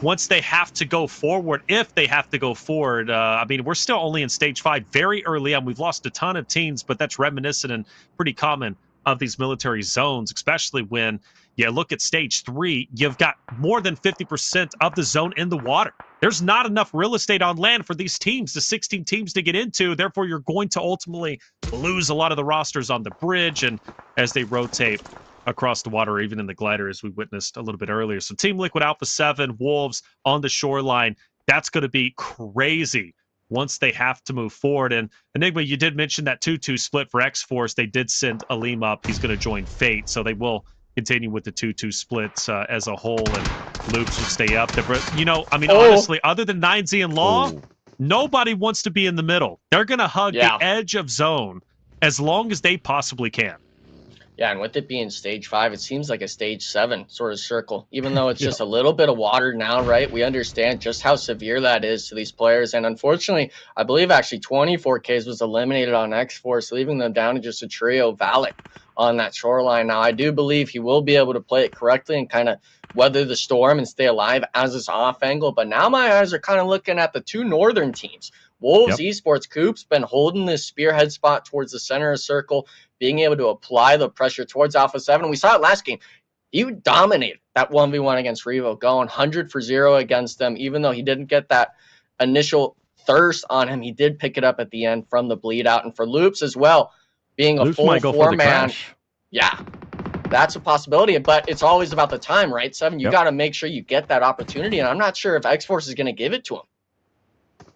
once they have to go forward, if they have to go forward. I mean, we're still only in Stage 5 very early on. We've lost a ton of teams, but that's reminiscent and pretty common of these military zones, especially when you look at Stage 3, you've got more than 50% of the zone in the water. There's not enough real estate on land for these teams, the 16 teams, to get into. Therefore, you're going to ultimately lose a lot of the rosters on the bridge and as they rotate across the water, or even in the glider, as we witnessed a little bit earlier. So Team Liquid, Alpha 7, Wolves on the shoreline, that's going to be crazy once they have to move forward. And Enigma, you did mention that 2-2 split for X-Force. They did send Aleem up. He's going to join Fate, so they will continue with the 2-2 splits as a whole, and Loops will stay up there. But, you know, I mean, honestly, other than 9Z and Law, nobody wants to be in the middle. They're going to hug the edge of zone as long as they possibly can. Yeah, and with it being Stage 5, it seems like a Stage 7 sort of circle, even though it's just a little bit of water now, right? We understand just how severe that is to these players. And unfortunately, I believe actually 24Ks was eliminated on X-Force, leaving them down to just a trio, Valak, on that shoreline. Now, I do believe he will be able to play it correctly and kind of weather the storm and stay alive as this off angle. But now my eyes are kind of looking at the 2 northern teams. Wolves Esports Coop's been holding this spearhead spot towards the center of circle, being able to apply the pressure towards Alpha 7. We saw it last game. He dominated that 1v1 against Revo, going 100 for 0 against them. Even though he didn't get that initial thirst on him, he did pick it up at the end from the bleed out. And for Loops as well, being a full 4-man, that's a possibility. But it's always about the time, right? 7, you got to make sure you get that opportunity. And I'm not sure if X-Force is going to give it to him.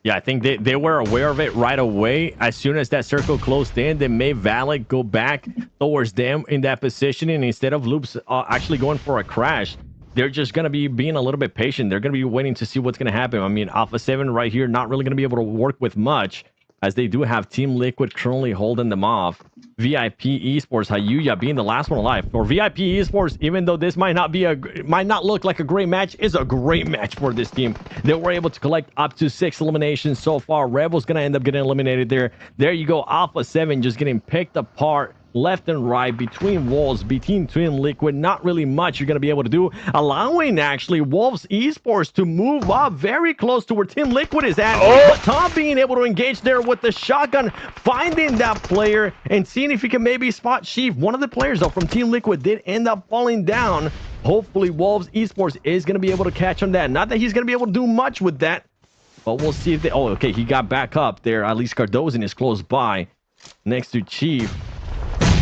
Yeah, I think they were aware of it right away. As soon as that circle closed in, they made Valak go back towards them in that position. And instead of Loops actually going for a crash, they're just going to be being a little bit patient. They're going to be waiting to see what's going to happen. I mean, Alpha 7 right here, not really going to be able to work with much. as they do have Team Liquid currently holding them off. VIP Esports, Hayuya being the last one alive. For VIP Esports, even though this might not look like a great match, is a great match for this team. They were able to collect up to 6 eliminations so far. Rebel's gonna end up getting eliminated there. There you go, Alpha 7 just getting picked apart left and right between Wolves, between Team Liquid. Not really much you're going to be able to do, allowing actually Wolves Esports to move up very close to where Team Liquid is at. But Tom being able to engage there with the shotgun, finding that player and seeing if he can maybe spot Sheaf. One of the players though from Team Liquid did end up falling down. Hopefully Wolves Esports is going to be able to catch on that. Not that he's going to be able to do much with that, but we'll see if they... Oh, okay, he got back up there. At least Cardozo is close by next to Chief.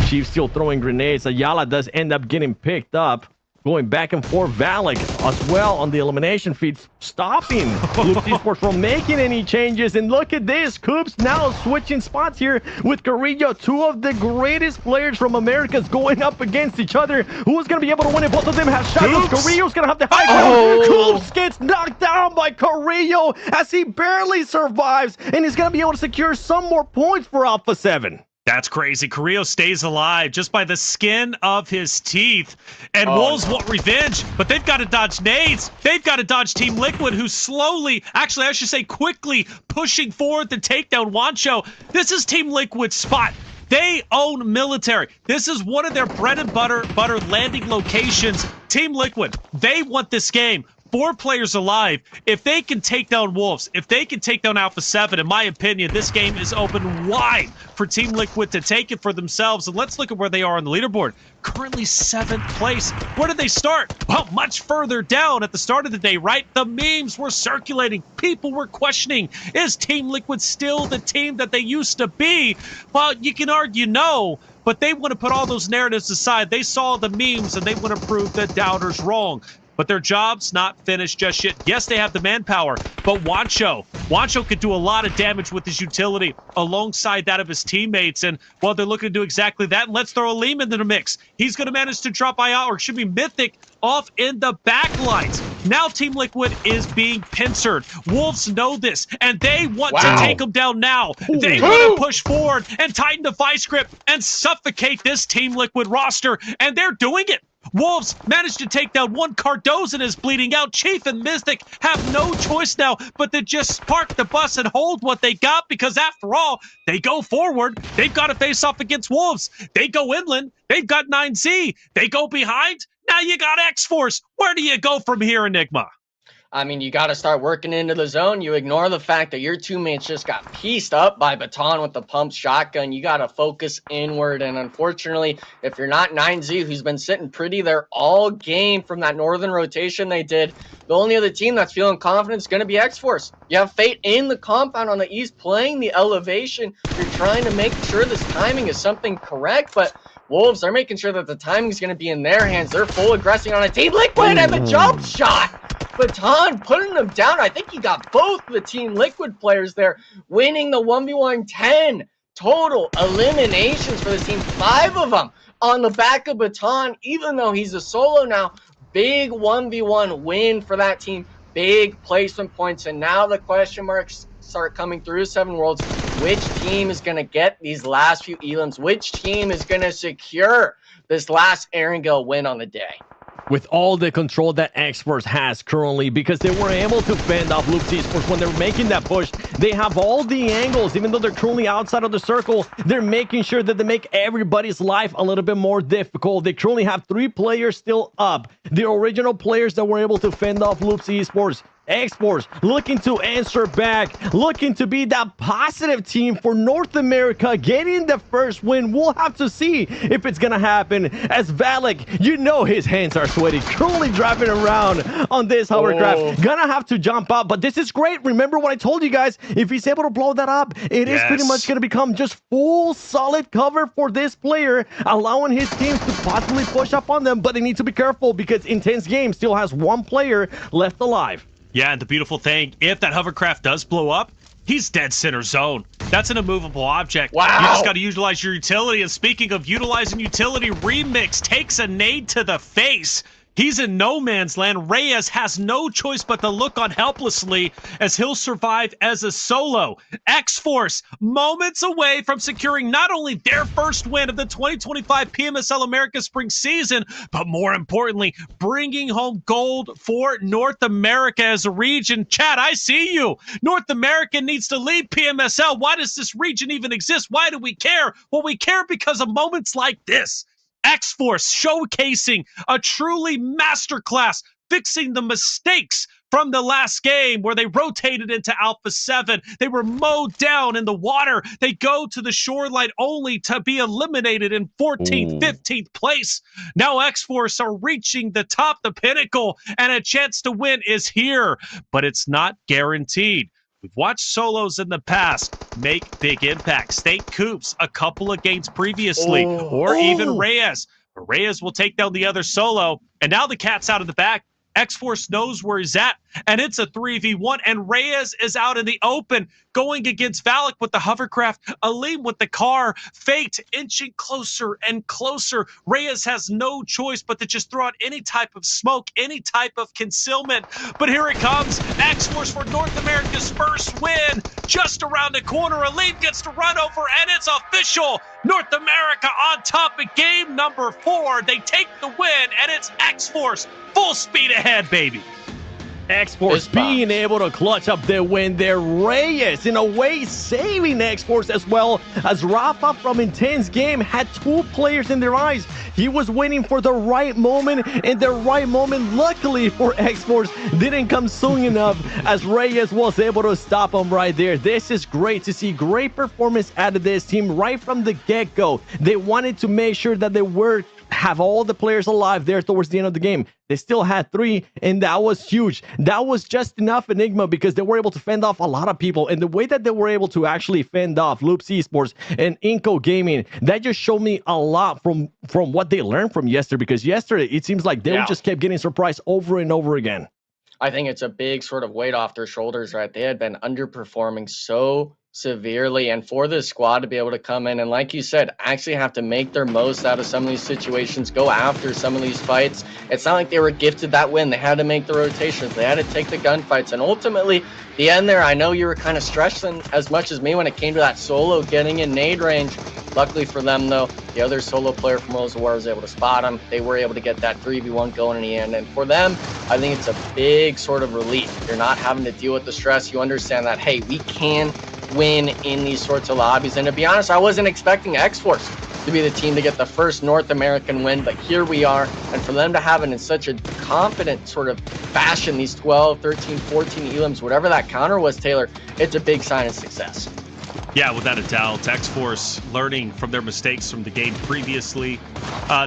Chief still throwing grenades. Ayala does end up getting picked up. Going back and forth. Valak as well on the elimination feed, stopping Loop Esports from making any changes. And look at this. Coops now switching spots here with Carrillo. Two of the greatest players from Americas going up against each other. Who's going to be able to win it? Both of them have shotguns. Carrillo's going to have the high ground. Coops gets knocked down by Carrillo as he barely survives. And he's going to be able to secure some more points for Alpha 7. That's crazy. Carrillo stays alive just by the skin of his teeth. And Wolves want revenge, but they've got to dodge nades. They've got to dodge Team Liquid, who's slowly, actually, I should say quickly, pushing forward to take down Wancho. This is Team Liquid's spot. They own military. This is one of their bread and butter landing locations. Team Liquid, they want this game. 4 players alive. If they can take down Wolves, if they can take down Alpha 7, in my opinion, this game is open wide for Team Liquid to take it for themselves. And let's look at where they are on the leaderboard. Currently 7th place. Where did they start? Well, much further down at the start of the day, right? The memes were circulating. People were questioning, is Team Liquid still the team that they used to be? Well, you can argue no, but they want to put all those narratives aside. They saw the memes and they want to prove the doubters wrong. But their job's not finished just yet. Yes, they have the manpower, but Wancho could do a lot of damage with his utility alongside that of his teammates. And while they're looking to do exactly that, let's throw Aleem into the mix. He's going to manage to drop or should be Mythic off in the back lines. Now Team Liquid is being pincered. Wolves know this, and they want to take them down now. They want to push forward and tighten the vice grip and suffocate this Team Liquid roster, and they're doing it. Wolves managed to take down one. Cardozo is bleeding out. Chief and Mystic have no choice now but to just park the bus and hold what they got, because after all, they go forward. They've got to face off against Wolves. They go inland. They've got 9Z. They go behind. Now you got X-Force. Where do you go from here, Enigma? I mean, you got to start working into the zone. You ignore the fact that your teammates just got pieced up by Baton with the pump shotgun. You got to focus inward. And unfortunately, if you're not 9Z, who's been sitting pretty there all game from that northern rotation they did, the only other team that's feeling confident is going to be X-Force. You have Fate in the compound on the east playing the elevation. You're trying to make sure this timing is something correct, but Wolves are making sure that the timing is going to be in their hands. They're full aggressing on a Team Liquid and the jump shot. Baton putting them down. I think he got both the Team Liquid players there, winning the 1v1 10 total eliminations for the team. 5 of them on the back of Baton, even though he's a solo now. Big 1v1 win for that team. Big placement points. And now the question marks start coming through 7 Worlds. Which team is going to get these last few elims? Which team is going to secure this last Erangel win on the day? With all the control that X-Force has currently, because they were able to fend off Loop Esports when they're making that push. They have all the angles, even though they're currently outside of the circle. They're making sure that they make everybody's life a little bit more difficult. They currently have 3 players still up. The original players that were able to fend off Loop Esports. X-Force looking to answer back, looking to be that positive team for North America, getting the first win. We'll have to see if it's gonna happen, as Valak, you know his hands are sweaty, currently driving around on this hovercraft. Gonna have to jump up, but this is great. Remember what I told you guys, if he's able to blow that up, it is pretty much gonna become just full solid cover for this player, allowing his teams to possibly push up on them, but they need to be careful because Intense Game still has 1 player left alive. Yeah, and the beautiful thing, if that hovercraft does blow up, he's dead center zone. That's an immovable object. Wow. You just got to utilize your utility. And speaking of utilizing utility, Remix takes a nade to the face. He's in no man's land. Reyes has no choice but to look on helplessly as he'll survive as a solo. X-Force moments away from securing not only their first win of the 2025 Pmsl America Spring season, but more importantly, bringing home gold for North America as a region. Chad, I see you. North America needs to lead Pmsl. Why does this region even exist? Why do we care? Well, we care because of moments like this. X-Force showcasing a truly masterclass, fixing the mistakes from the last game where they rotated into Alpha 7. They were mowed down in the water. They go to the shoreline only to be eliminated in 14th, 15th place. Now X-Force are reaching the top, the pinnacle, and a chance to win is here, but it's not guaranteed. We've watched solos in the past make big impacts. State Coops a couple of games previously, or even Reyes. But Reyes will take down the other solo, and now the cat's out of the bag. X-Force knows where he's at, and it's a 3v1, and Reyes is out in the open, going against Valak with the hovercraft, Aleem with the car, Fate inching closer and closer. Reyes has no choice but to just throw out any type of smoke, any type of concealment. But here it comes, X-Force for North America's first win, just around the corner. Aleem gets to run over, and it's official. North America on top of game number 4. They take the win, and it's X-Force full speed ahead, baby. X-Force being able to clutch up their win there. Reyes, in a way, saving X-Force as well, as Rafa from Intense Game had 2 players in their eyes. He was waiting for the right moment, and the right moment, luckily for X-Force, didn't come soon enough, as Reyes was able to stop him right there. This is great to see. Great performance out of this team right from the get-go. They wanted to make sure that they have all the players alive there towards the end of the game. They still had 3, and that was huge. That was just enough Enigma because they were able to fend off a lot of people, and the way that they were able to actually fend off Loops Esports and Inco Gaming, that just showed me a lot from what they learned from yesterday, because yesterday it seems like they just kept getting surprised over and over again. I think it's a big sort of weight off their shoulders, right? They had been underperforming so severely, and for this squad to be able to come in and, like you said, actually have to make their most out of some of these situations, go after some of these fights. It's not like they were gifted that win. They had to make the rotations, they had to take the gunfights, and ultimately the end there, I know you were kind of stressing as much as me when it came to that solo getting in nade range. Luckily for them, though, the other solo player from Worlds of War was able to spot him. They were able to get that 3v1 going in the end, and for them, I think it's a big sort of relief. You're not having to deal with the stress. You understand that, hey, we can win in these sorts of lobbies. And to be honest, I wasn't expecting X-Force to be the team to get the first North American win, but here we are. And for them to have it in such a confident sort of fashion, these 12, 13, 14 elims, whatever that counter was, Taylor, it's a big sign of success. Yeah, without a doubt. X-Force learning from their mistakes from the game previously.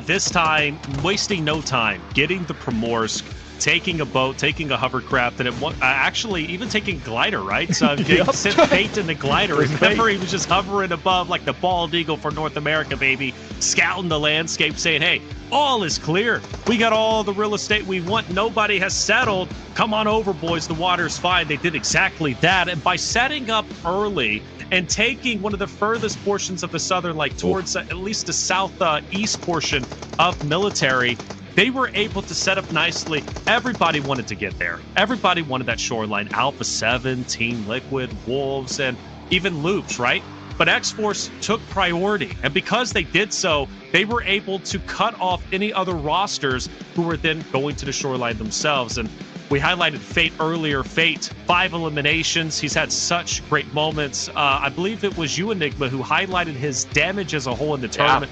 This time, wasting no time, getting the Primorsk, taking a boat, taking a hovercraft, and actually even taking a glider, right? So sent Fate in the glider. Remember, he was just hovering above like the bald eagle for North America, baby, scouting the landscape, saying, hey, all is clear. We got all the real estate we want. Nobody has settled. Come on over, boys. The water's fine. They did exactly that. And by setting up early and taking one of the furthest portions of the southern, like towards at least the southeast portion of military, they were able to set up nicely. Everybody wanted to get there. Everybody wanted that shoreline. Alpha 7, Team Liquid, Wolves, and even Loops, right? But X-Force took priority. And because they did so, they were able to cut off any other rosters who were then going to the shoreline themselves. And we highlighted Fate earlier. Fate, 5 eliminations. He's had such great moments. I believe it was you, Enigma, who highlighted his damage as a whole in the tournament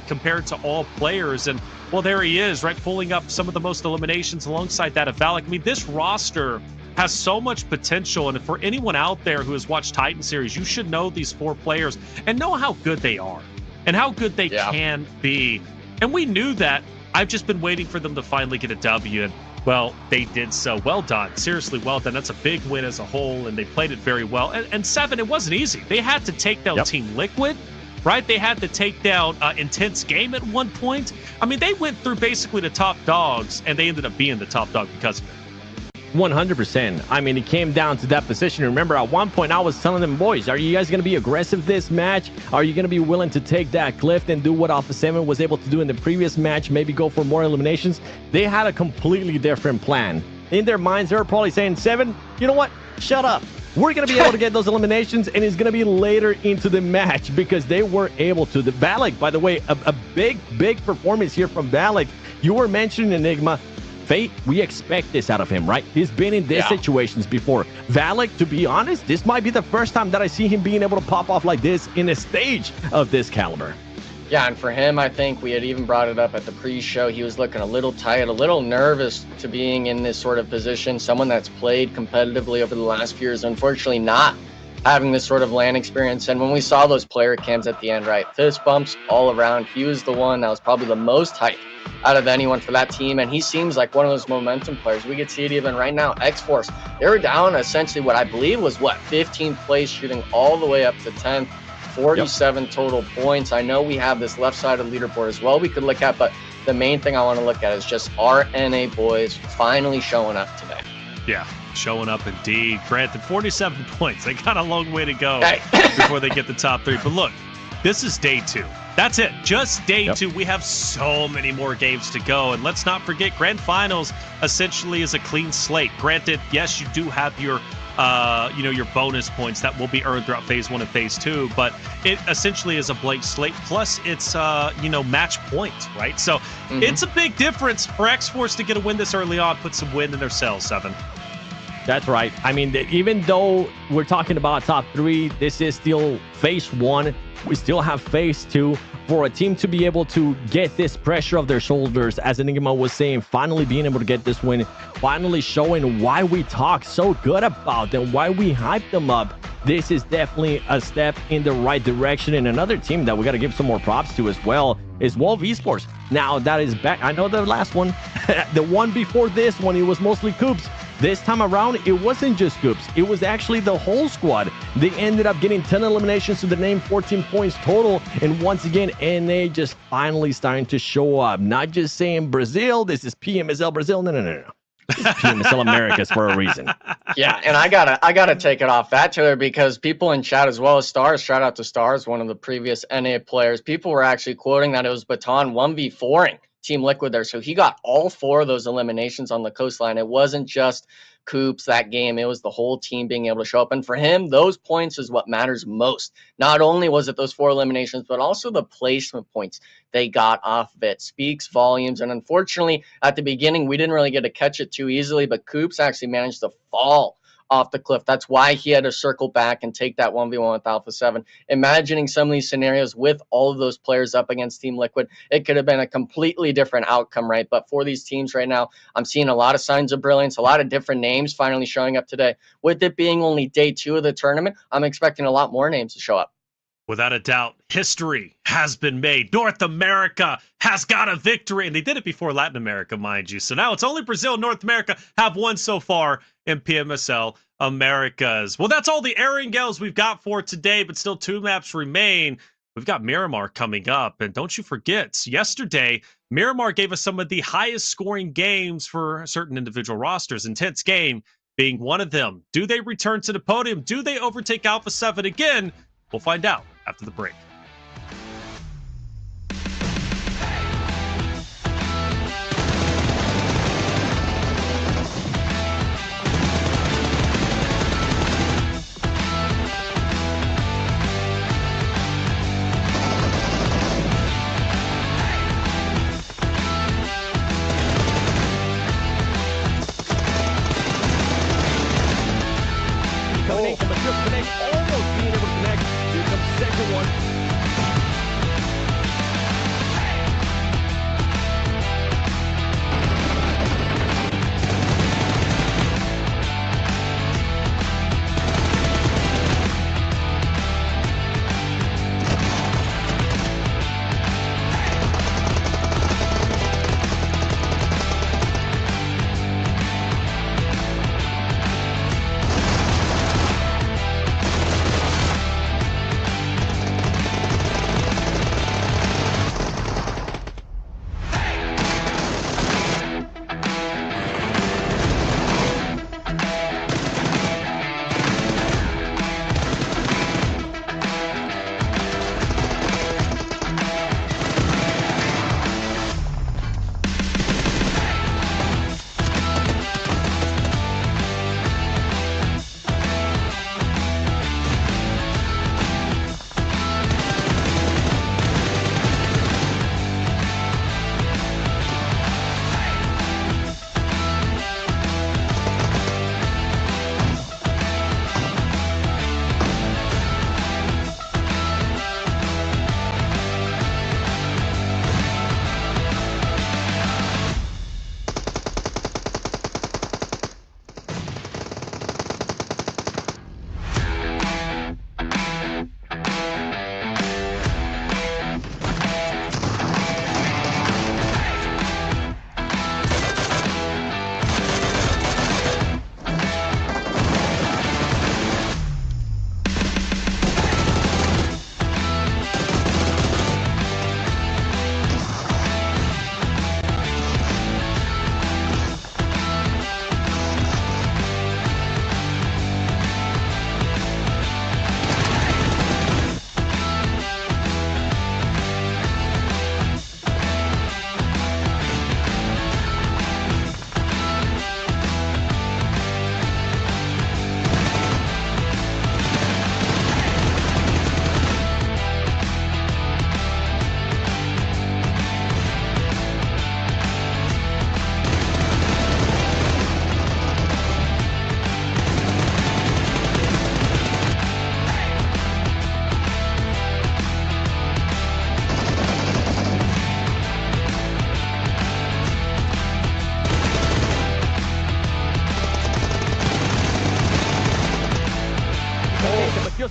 compared to all players. And well, there he is, right, pulling up some of the most eliminations alongside that of Valak. I mean, this roster has so much potential, and for anyone out there who has watched Titan Series, you should know these 4 players and know how good they are and how good they can be. And we knew that. I've just been waiting for them to finally get a W, and well, they did so. Well done. Seriously, well done. That's a big win as a whole, and they played it very well. And 7, it wasn't easy. They had to take down Team Liquid, right? They had to take down Intense Game at one point. I mean, they went through basically the top dogs, and they ended up being the top dog because of it. 100%. I mean, it came down to that position. Remember, at one point, I was telling them, boys, are you guys going to be aggressive this match? Are you going to be willing to take that cliff and do what Alpha 7 was able to do in the previous match? Maybe go for more eliminations? They had a completely different plan. In their minds, they were probably saying, 7, you know what? Shut up. We're going to be able to get those eliminations, and it's going to be later into the match because they were able to. The Valak, by the way, a big performance here from Valak. You were mentioning Enigma. Fate, we expect this out of him, right? He's been in these situations before. Valak, to be honest, this might be the first time that I see him being able to pop off like this in a stage of this caliber. Yeah, and for him, I think we had even brought it up at the pre-show. He was looking a little tired, a little nervous to being in this sort of position. Someone that's played competitively over the last few years, unfortunately not having this sort of LAN experience. And when we saw those player cams at the end, right, fist bumps all around. He was the one that was probably the most hyped out of anyone for that team, and he seems like one of those momentum players. We could see it even right now. X-Force, they were down essentially what I believe was 15th place, shooting all the way up to 10th, 47 total points. I know we have this left side of the leaderboard as well we could look at, but the main thing I want to look at is just our NA boys finally showing up today. Yeah, showing up indeed. Granted, 47 points. They got a long way to go before they get the top 3. But look, this is day 2. That's it. Just day 2. We have so many more games to go. And let's not forget, Grand Finals essentially is a clean slate. Granted, yes, you do have your your bonus points that will be earned throughout phase 1 and phase 2, but it essentially is a blank slate. Plus, it's match points, right? So it's a big difference for X-Force to get a win this early on, put some wind in their sails, 7. That's right. I mean, even though we're talking about top 3, this is still phase 1. We still have phase 2 for a team to be able to get this pressure off their shoulders. As Enigma was saying, finally being able to get this win, finally showing why we talk so good about them, why we hype them up. This is definitely a step in the right direction. And another team that we got to give some more props to as well is Wolf Esports. Now that is back. I know the last one, the one before this one, it was mostly Coops. This time around, it wasn't just Scoops. It was actually the whole squad. They ended up getting 10 eliminations to the name, 14 points total. And once again, NA just finally starting to show up. Not just saying Brazil, this is Pmsl Brazil. No. This is Pmsl Americas for a reason. Yeah, and I gotta take it off that, Taylor, because people in chat as well as Stars, shout out to Stars, one of the previous NA players, people were actually quoting that it was Baton 1v4ing Team Liquid there. So he got all 4 of those eliminations on the coastline. It wasn't just Coops that game. It was the whole team being able to show up. And for him, those points is what matters most. Not only was it those 4 eliminations, but also the placement points they got off of it. Speaks volumes. And unfortunately, at the beginning, we didn't really get to catch it too easily, but Coops actually managed to fall off the cliff. That's why he had to circle back and take that 1v1 with Alpha 7. Imagining some of these scenarios with all of those players up against Team Liquid, it could have been a completely different outcome, right? But for these teams right now, I'm seeing a lot of signs of brilliance, a lot of different names finally showing up today. With it being only day 2 of the tournament, I'm expecting a lot more names to show up. Without a doubt, history has been made. North America has got a victory, and they did it before Latin America, mind you. So now it's only Brazil and North America have won so far in Pmsl Americas. Well, that's all the airing gals we've got for today, but still 2 maps remain. We've got Miramar coming up, and don't you forget, yesterday, Miramar gave us some of the highest scoring games for certain individual rosters. Intense game being one of them. Do they return to the podium? Do they overtake Alpha 7 again? We'll find out after the break. Almost being able to connect. Here comes the second one.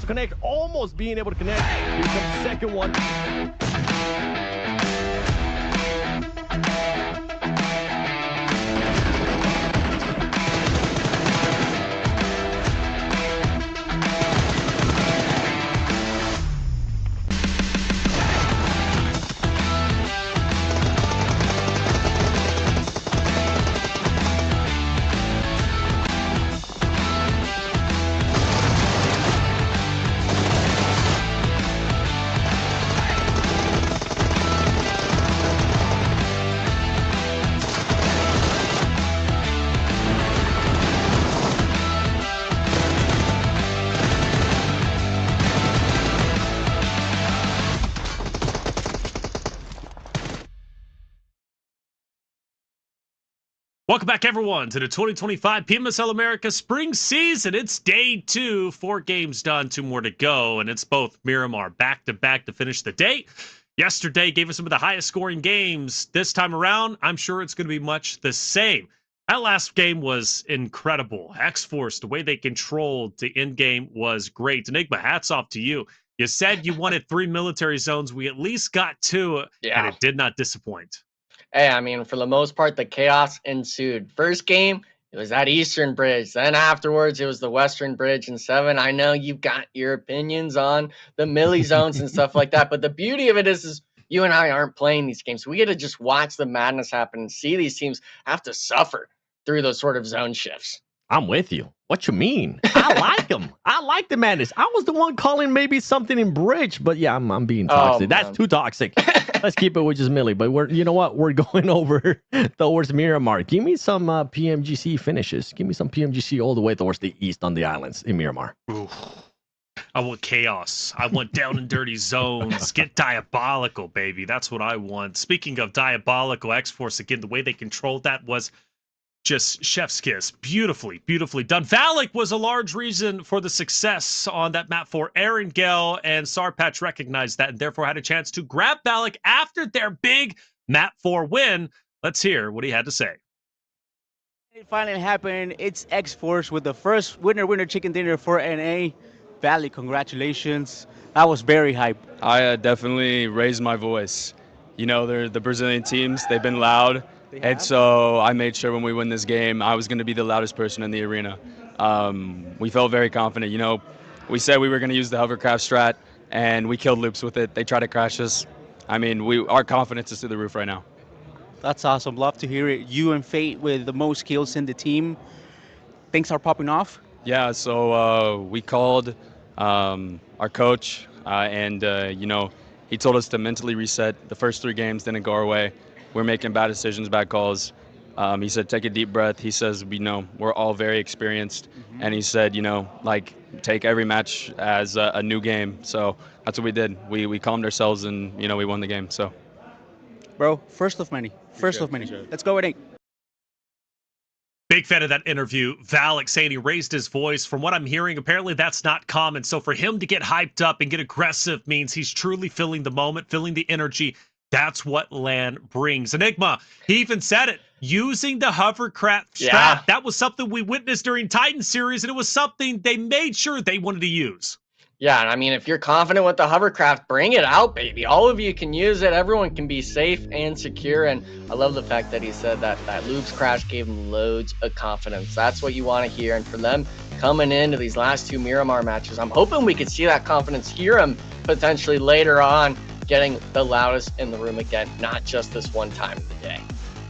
to connect, almost being able to connect. Here comes the second one. Welcome back, everyone, to the 2025 Pmsl America Spring Season. It's day 2, 4 games done, 2 more to go, and it's both Miramar back-to-back to finish the day. Yesterday gave us some of the highest scoring games. This time around, I'm sure it's going to be much the same. That last game was incredible. X-Force, the way they controlled the end game was great. Enigma, hats off to you. You said you wanted 3 military zones. We at least got 2, and it did not disappoint. Hey, I mean, for the most part, the chaos ensued. First game, it was that Eastern Bridge. Then afterwards, it was the Western Bridge in 7. I know you've got your opinions on the milli zones and stuff like that, but the beauty of it is you and I aren't playing these games. So we get to just watch the madness happen and see these teams have to suffer through those sort of zone shifts. I'm with you. What you mean? I like them. I like the madness. I was the one calling maybe something in bridge, but yeah, I'm being toxic. That's too toxic. Let's keep it with just Millie. But you know what? We're going over towards Miramar. Give me some PMGC finishes. Give me some PMGC all the way towards the east on the islands in Miramar. Ooh. I want chaos. I want down and dirty zones. Get diabolical, baby. That's what I want. Speaking of diabolical, X-Force, again, the way they controlled that was just chef's kiss. Beautifully, beautifully done. Valak was a large reason for the success on that map for Erangel, and Sarpatch recognized that and therefore had a chance to grab Valak after their big map 4 win. Let's hear what he had to say. It finally happened. It's X-Force with the first winner chicken dinner for NA. Valley, congratulations. That was very hype. I definitely raised my voice. You know, they're the Brazilian teams. They've been loud. And so I made sure when we win this game, I was going to be the loudest person in the arena. We felt very confident. You know, we said we were going to use the hovercraft strat, and we killed loops with it. They tried to crash us. I mean, our confidence is through the roof right now. That's awesome. Love to hear it. You and Fate with the most kills in the team. Things are popping off? Yeah, so we called our coach, and, you know, he told us to mentally reset. The first 3 games didn't go our way. We're making bad decisions, bad calls. He said, take a deep breath. He says, we're all very experienced. Mm-hmm. And he said, like, take every match as a new game. So that's what we did. We calmed ourselves and, we won the game. So, bro, first of many. Let's go with Nate. Big fan of that interview. Valak saying he raised his voice. From what I'm hearing, apparently that's not common. So for him to get hyped up and get aggressive means he's truly feeling the moment, feeling the energy. That's what LAN brings. Enigma, he even said it, using the hovercraft strat. That was something we witnessed during Titan series, and it was something they made sure they wanted to use. Yeah, and I mean, if you're confident with the hovercraft, bring it out, baby. All of you can use it. Everyone can be safe and secure. And I love the fact that he said that loops crash gave him loads of confidence. That's what you want to hear. And for them coming into these last 2 Miramar matches, I'm hoping we could see that confidence, hear him potentially later on, getting the loudest in the room again, not just this one time of the day.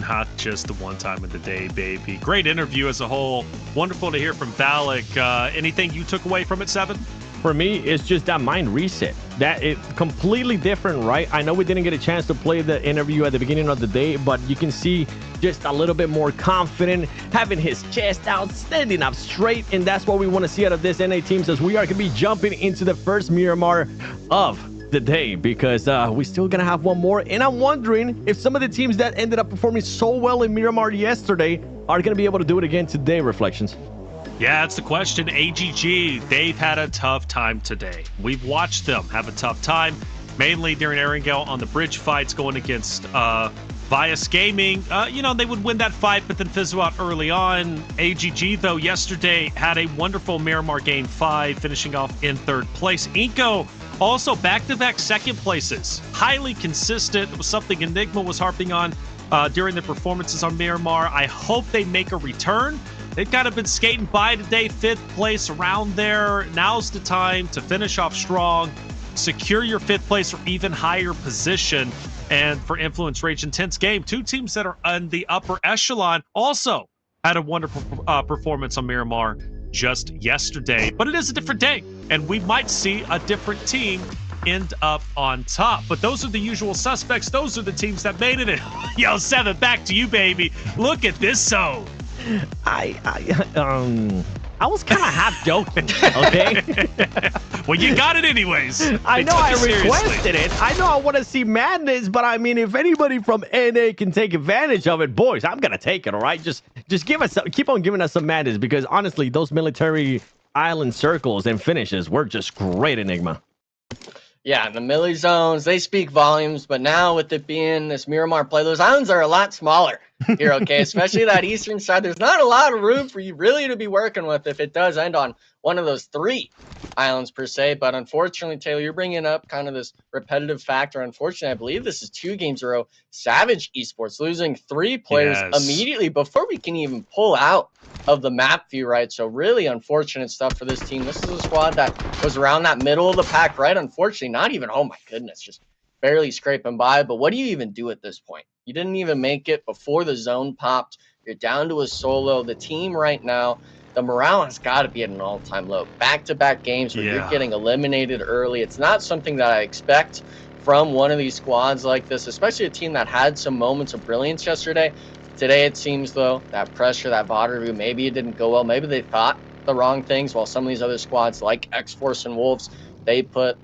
Not just the one time of the day, baby. Great interview as a whole. Wonderful to hear from Valak. Anything you took away from it, Seven? For me, it's just that mind reset. That it's completely different, right? I know we didn't get a chance to play the interview at the beginning of the day, but you can see just a little bit more confident, having his chest out, standing up straight, and that's what we want to see out of this NA teams as we are going to be jumping into the first Miramar of the day, because we're still gonna have one more, and I'm wondering if some of the teams that ended up performing so well in Miramar yesterday are gonna be able to do it again today. Reflections. Yeah, that's the question. AGG, they've had a tough time today. We've watched them have a tough time, mainly during Erangel on the bridge fights going against Bias Gaming, they would win that fight, but then fizzle out early on. AGG, though, yesterday had a wonderful Miramar Game 5, finishing off in third place. Inco, also back-to-back second places. Highly consistent. It was something Enigma was harping on during their performances on Miramar. I hope they make a return. They've kind of been skating by today, fifth place, around there. Now's the time to finish off strong, secure your fifth place or even higher position. And for Influence Rage Intense Game, two teams that are on the upper echelon also had a wonderful performance on Miramar just yesterday. But it is a different day, and we might see a different team end up on top. But those are the usual suspects. Those are the teams that made it in. Yo, Seven, back to you, baby. Look at this zone. I was kind of half joking, okay? Well, you got it anyways. I know I requested it. I know I want to see madness, but I mean, if anybody from NA can take advantage of it, boys, I'm gonna take it. All right, just give us, keep on giving us some madness, because honestly, those military island circles and finishes were just great, Enigma. Yeah, the milli zones, they speak volumes, but now with it being this Miramar play, those islands are a lot smaller here, okay? Especially that eastern side. There's not a lot of room for you really to be working with if it does end on one of those three islands per se. But unfortunately, Taylor, you're bringing up kind of this repetitive factor. Unfortunately, I believe this is 2 games in a row. Savage Esports losing 3 players immediately before we can even pull out of the map view, right? So really unfortunate stuff for this team. This is a squad that was around that middle of the pack, right? Unfortunately, not even, oh my goodness, just barely scraping by. But what do you even do at this point? You didn't even make it before the zone popped. You're down to a solo. The team right now, the morale has got to be at an all-time low. Back-to-back games where you're getting eliminated early. It's not something that I expect from one of these squads like this, especially a team that had some moments of brilliance yesterday. Today, it seems, though, that pressure, that VOD review, maybe it didn't go well. Maybe they thought the wrong things, while some of these other squads like X-Force and Wolves, they put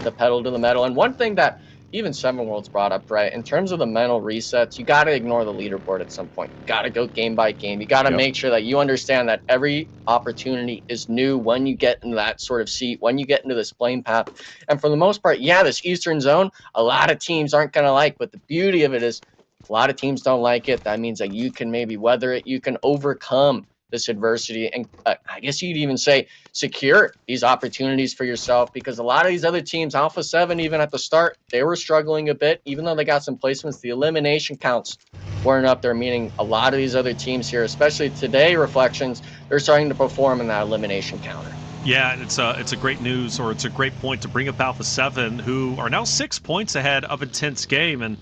the pedal to the metal. And one thing that even Seven Worlds brought up, right, in terms of the mental resets, you got to ignore the leaderboard at some point. You got to go game by game. You got to make sure that you understand that every opportunity is new when you get into that sort of seat, when you get into this playing path. And for the most part, yeah, this Eastern Zone, a lot of teams aren't going to like, but the beauty of it is a lot of teams don't like it. That means that you can maybe weather it. You can overcome this adversity, and I guess you'd even say secure these opportunities for yourself, because a lot of these other teams, Alpha 7, even at the start, they were struggling a bit. Even though they got some placements, the elimination counts weren't up there, meaning a lot of these other teams here, especially today, Reflections, they're starting to perform in that elimination counter. Yeah, and it's a great news, or it's a great point to bring up Alpha 7, who are now 6 points ahead of Intense Game. And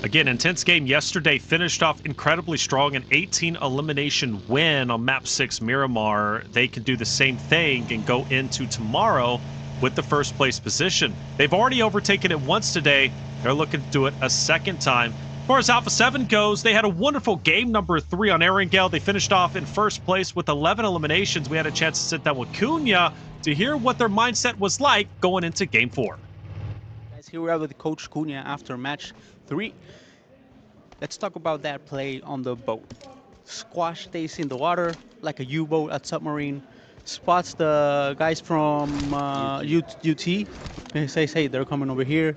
again, Intense Game yesterday finished off incredibly strong, an 18 elimination win on Map 6 Miramar. They can do the same thing and go into tomorrow with the first place position. They've already overtaken it once today. They're looking to do it a second time. As far as Alpha 7 goes, they had a wonderful game number 3 on Erangel. They finished off in first place with 11 eliminations. We had a chance to sit down with Cunha to hear what their mindset was like going into game 4. Guys, here we are with Coach Cunha after match 3. Let's talk about that play on the boat. Squash stays in the water like a U-boat at submarine. Spots the guys from UT. And says, hey, they're coming over here.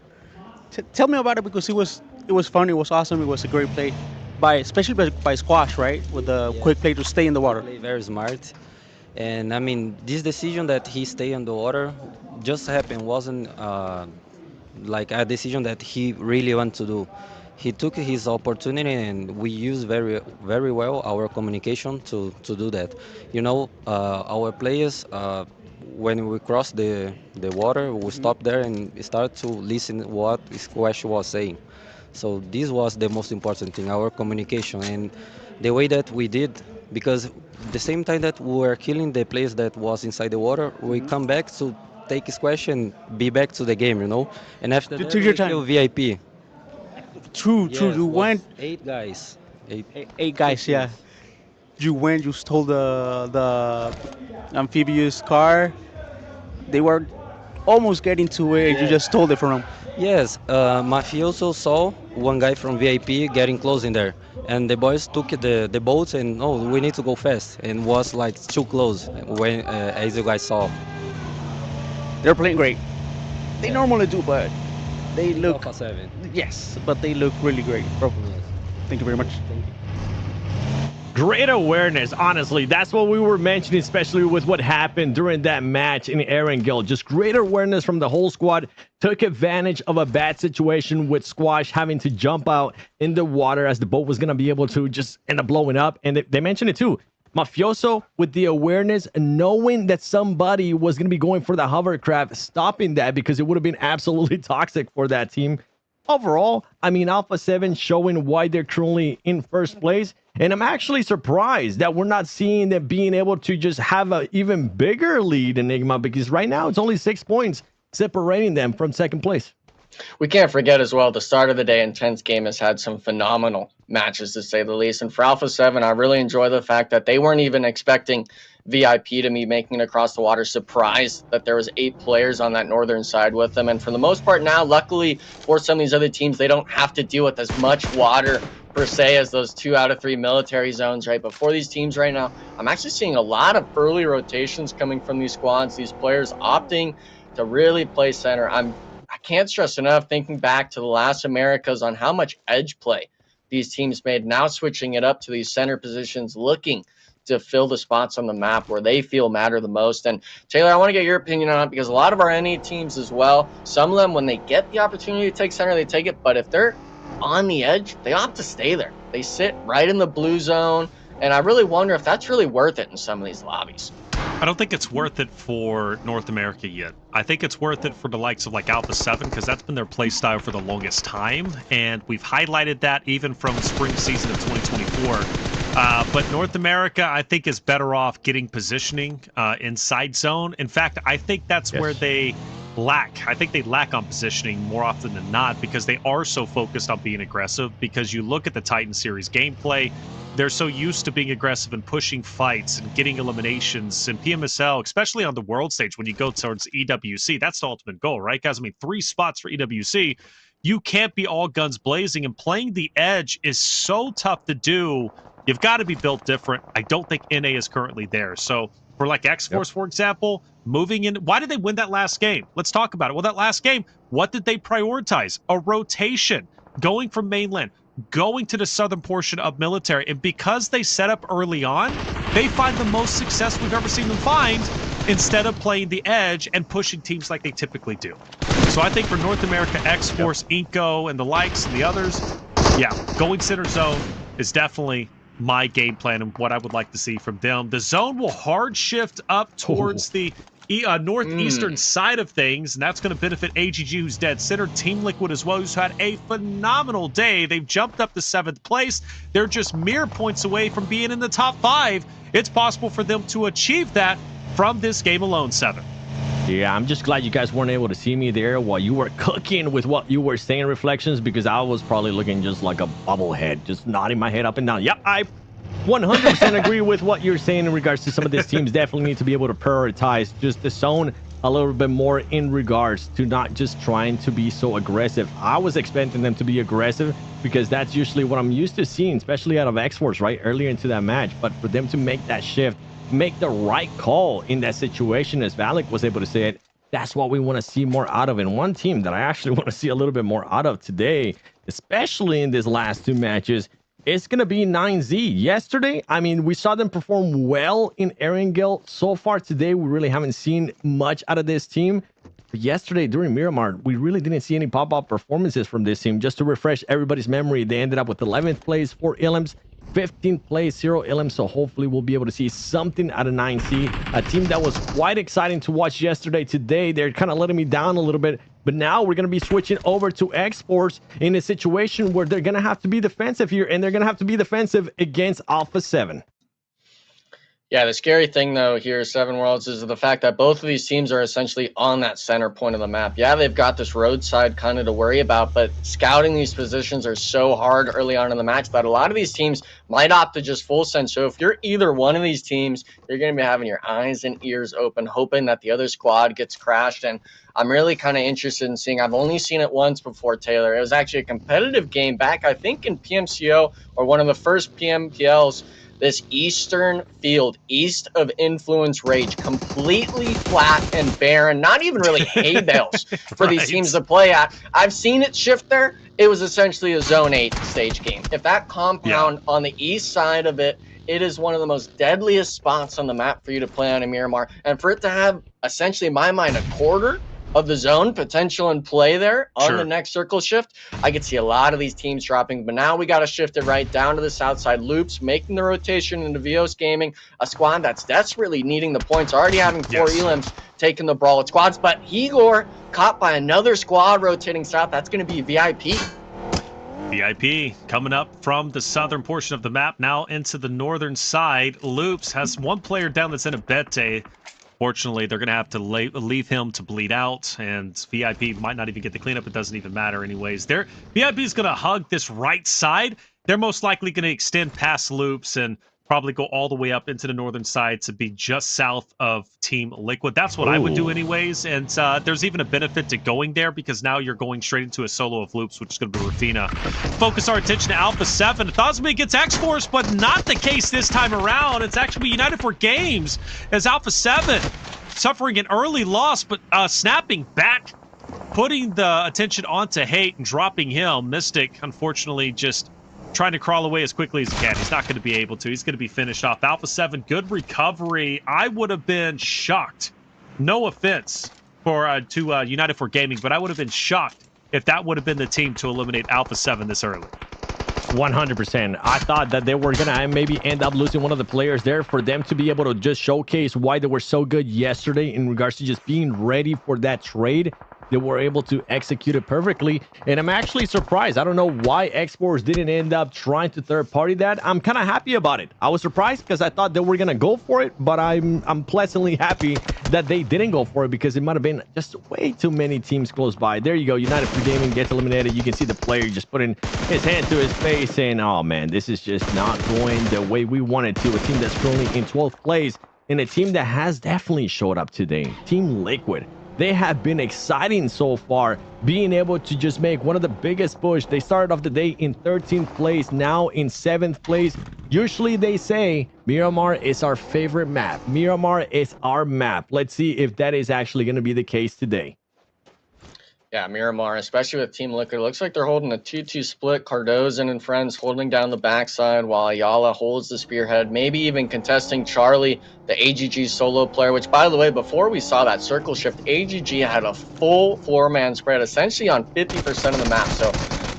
Tell me about it, because it was fun, it was awesome, it was a great play, especially by Squash, right? With the quick play to stay in the water. Very smart. And I mean, this decision that he stay in the water just happened, wasn't like a decision that he really wanted to do. He took his opportunity, and we used very, very well our communication to do that. You know, our players, when we cross the water, we stop there and start to listen what Squash was saying. So this was the most important thing, our communication, and the way that we did, because the same time that we were killing the players that was inside the water, we come back to take Squash and be back to the game, you know. And after that, we kill VIP. True. Yes, You went 8 guys. Eight guys, yeah. You went. You stole the amphibious car. They were almost getting to it. Yeah. You just stole it from them. Yes, Mafioso saw one guy from VIP getting close in there, and the boys took the boats and we need to go fast, and was like too close when as you guys saw. They're playing great. They normally do, but they look. Alpha 7. Yes, but they look really great, bro. Yes. Thank you very much. Great awareness, honestly. That's what we were mentioning, especially with what happened during that match in Erangel. Just great awareness from the whole squad. Took advantage of a bad situation with Squash having to jump out in the water as the boat was going to be able to just end up blowing up. And they mentioned it too. Mafioso with the awareness, knowing that somebody was going to be going for the hovercraft, stopping that because it would have been absolutely toxic for that team. Overall, I mean, Alpha 7 showing why they're currently in first place. And I'm actually surprised that we're not seeing them being able to just have an even bigger lead, Enigma, because right now it's only 6 points separating them from second place. We can't forget as well, the start of the day Intense Game has had some phenomenal matches, to say the least. And for Alpha 7, I really enjoy the fact that they weren't even expecting VIP to be making it across the water. Surprised that there was 8 players on that northern side with them. And for the most part now, luckily for some of these other teams, they don't have to deal with as much water per se as those 2 out of 3 military zones, right? But for these teams right now, I'm actually seeing a lot of early rotations coming from these squads, these players opting to really play center. I can't stress enough, thinking back to the last Americas, on how much edge play these teams made, now switching it up to these center positions, looking to fill the spots on the map where they feel matter the most. And Taylor, I want to get your opinion on it, because a lot of our NA teams as well, some of them, when they get the opportunity to take center, they take it. But if they're on the edge, they opt to stay there. They sit right in the blue zone. And I really wonder if that's really worth it in some of these lobbies. I don't think it's worth it for North America yet. I think it's worth it for the likes of like Alpha 7, because that's been their play style for the longest time. And we've highlighted that even from spring season of 2024. But North America, I think, is better off getting positioning inside zone. In fact, I think that's where they lack. I think they lack on positioning more often than not, because they are so focused on being aggressive. Because you look at the Titan series gameplay, they're so used to being aggressive and pushing fights and getting eliminations. And Pmsl, especially on the world stage, when you go towards EWC, that's the ultimate goal, right, guys? I mean, 3 spots for EWC. You can't be all guns blazing, and playing the edge is so tough to do. You've got to be built different. I don't think NA is currently there. So for like X-Force, for example, moving in, why did they win that last game? Let's talk about it. Well, that last game, what did they prioritize? A rotation, going from mainland, going to the southern portion of military. And because they set up early on, they find the most success we've ever seen them find, instead of playing the edge and pushing teams like they typically do. So I think for North America, X-Force, Inco, and the likes, and the others, yeah, going center zone is definitely my game plan and what I would like to see from them. The zone will hard shift up towards the northeastern side of things, and that's going to benefit AGG, who's dead center. Team Liquid as well, who's had a phenomenal day. They've jumped up to 7th place. They're just mere points away from being in the top 5. It's possible for them to achieve that from this game alone, 7. Yeah, I'm just glad you guys weren't able to see me there while you were cooking with what you were saying, Reflections, because I was probably looking just like a bobblehead, just nodding my head up and down. Yep, I 100% agree with what you're saying in regards to some of these teams definitely need to be able to prioritize just the zone a little bit more in regards to not just trying to be so aggressive. I was expecting them to be aggressive because that's usually what I'm used to seeing, especially out of X-Force, right, earlier into that match. But for them to make that shift, make the right call in that situation, as Valak was able to say it, that's what we want to see more out of. And one team that I actually want to see a little bit more out of today, especially in these last 2 matches, it's going to be 9Z. Yesterday, I mean, we saw them perform well in Erangel. So far today, we really haven't seen much out of this team. But yesterday, during Miramar, we really didn't see any pop-up performances from this team. Just to refresh everybody's memory, they ended up with 11th place, 4 Ilms, 15th place, 0 Ilms. So hopefully we'll be able to see something out of 9C. A team that was quite exciting to watch yesterday. Today, they're kind of letting me down a little bit. But now we're going to be switching over to X-Force in a situation where they're going to have to be defensive here, and they're going to have to be defensive against Alpha 7. Yeah, the scary thing, though, here, Seven Worlds, is the fact that both of these teams are essentially on that center point of the map. Yeah, they've got this roadside kind of to worry about, but scouting these positions are so hard early on in the match that a lot of these teams might opt to just full send. So if you're either one of these teams, you're going to be having your eyes and ears open, hoping that the other squad gets crashed. And I'm really kind of interested in seeing. I've only seen it once before, Taylor. It was actually a competitive game back, I think, in PMCO, or one of the first PMPLs. This eastern field, east of Influence Rage, completely flat and barren, not even really hay bales for these teams to play at. I've seen it shift there. it was essentially a Zone 8 stage game. If that compound on the east side of it, it is one of the most deadliest spots on the map for you to play on in Miramar. And for it to have, essentially, in my mind, a quarter of the zone potential in play there on the next circle shift, I could see a lot of these teams dropping. But now we got to shift it right down to the south side. Loops making the rotation into Vios Gaming, a squad that's desperately needing the points, already having 4 elims, taking the brawl at squads. But Igor caught by another squad rotating south. That's going to be VIP. VIP coming up from the southern portion of the map, now into the northern side. Loops has one player down that's in a bete. Fortunately, they're going to have to leave him to bleed out, and VIP might not even get the cleanup. It doesn't even matter anyways. VIP is going to hug this right side. They're most likely going to extend past Loops and probably go all the way up into the northern side to be just south of Team Liquid. That's what I would do anyways, and there's even a benefit to going there because now you're going straight into a solo of Loops, which is going to be Rafina. Focus our attention to Alpha 7. Thosme gets X-Force, but not the case this time around. It's actually United for Games as Alpha 7 suffering an early loss, but snapping back, putting the attention onto Hate and dropping him. Mystic, unfortunately, just trying to crawl away as quickly as he can. He's not going to be able to. He's going to be finished off. Alpha 7, good recovery. I would have been shocked. No offense to United for Gaming, but I would have been shocked if that would have been the team to eliminate Alpha 7 this early. 100%. I thought that they were going to maybe end up losing one of the players there for them to be able to just showcase why they were so good yesterday in regards to just being ready for that trade. They were able to execute it perfectly, and I'm actually surprised. I don't know why X-Force didn't end up trying to third-party that. I'm kind of happy about it. I was surprised because I thought they were gonna go for it, but I'm pleasantly happy that they didn't go for it because it might have been just way too many teams close by. There you go. United for Gaming gets eliminated. You can see the player just putting his hand to his face saying, oh man, this is just not going the way we wanted to. A team that's currently in 12th place and a team that has definitely showed up today. Team Liquid. They have been exciting so far, being able to just make one of the biggest push. They started off the day in 13th place, now in 7th place. Usually they say Miramar is our favorite map. Miramar is our map. Let's see if that is actually going to be the case today. Yeah, Miramar, especially with Team Liquid, looks like they're holding a 2-2 split. Cardozo and friends holding down the backside while Ayala holds the spearhead, maybe even contesting Charlie, the AGG solo player, which, by the way, before we saw that circle shift, AGG had a full 4-man spread, essentially on 50% of the map. So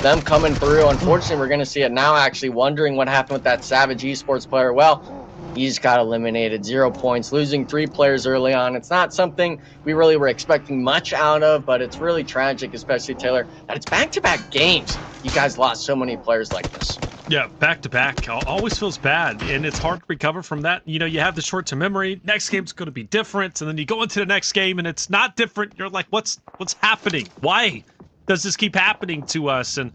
them coming through, unfortunately, we're going to see it now, actually wondering what happened with that Savage Esports player. Well, he just got eliminated, 0 points, losing 3 players early on. It's not something we really were expecting much out of, but it's really tragic, especially Taylor, that it's back-to-back games. You guys lost so many players like this. Yeah, back-to-back always feels bad, and it's hard to recover from that. You know, you have the short-term memory. Next game's going to be different, and then you go into the next game, and it's not different. You're like, what's happening? Why does this keep happening to us? And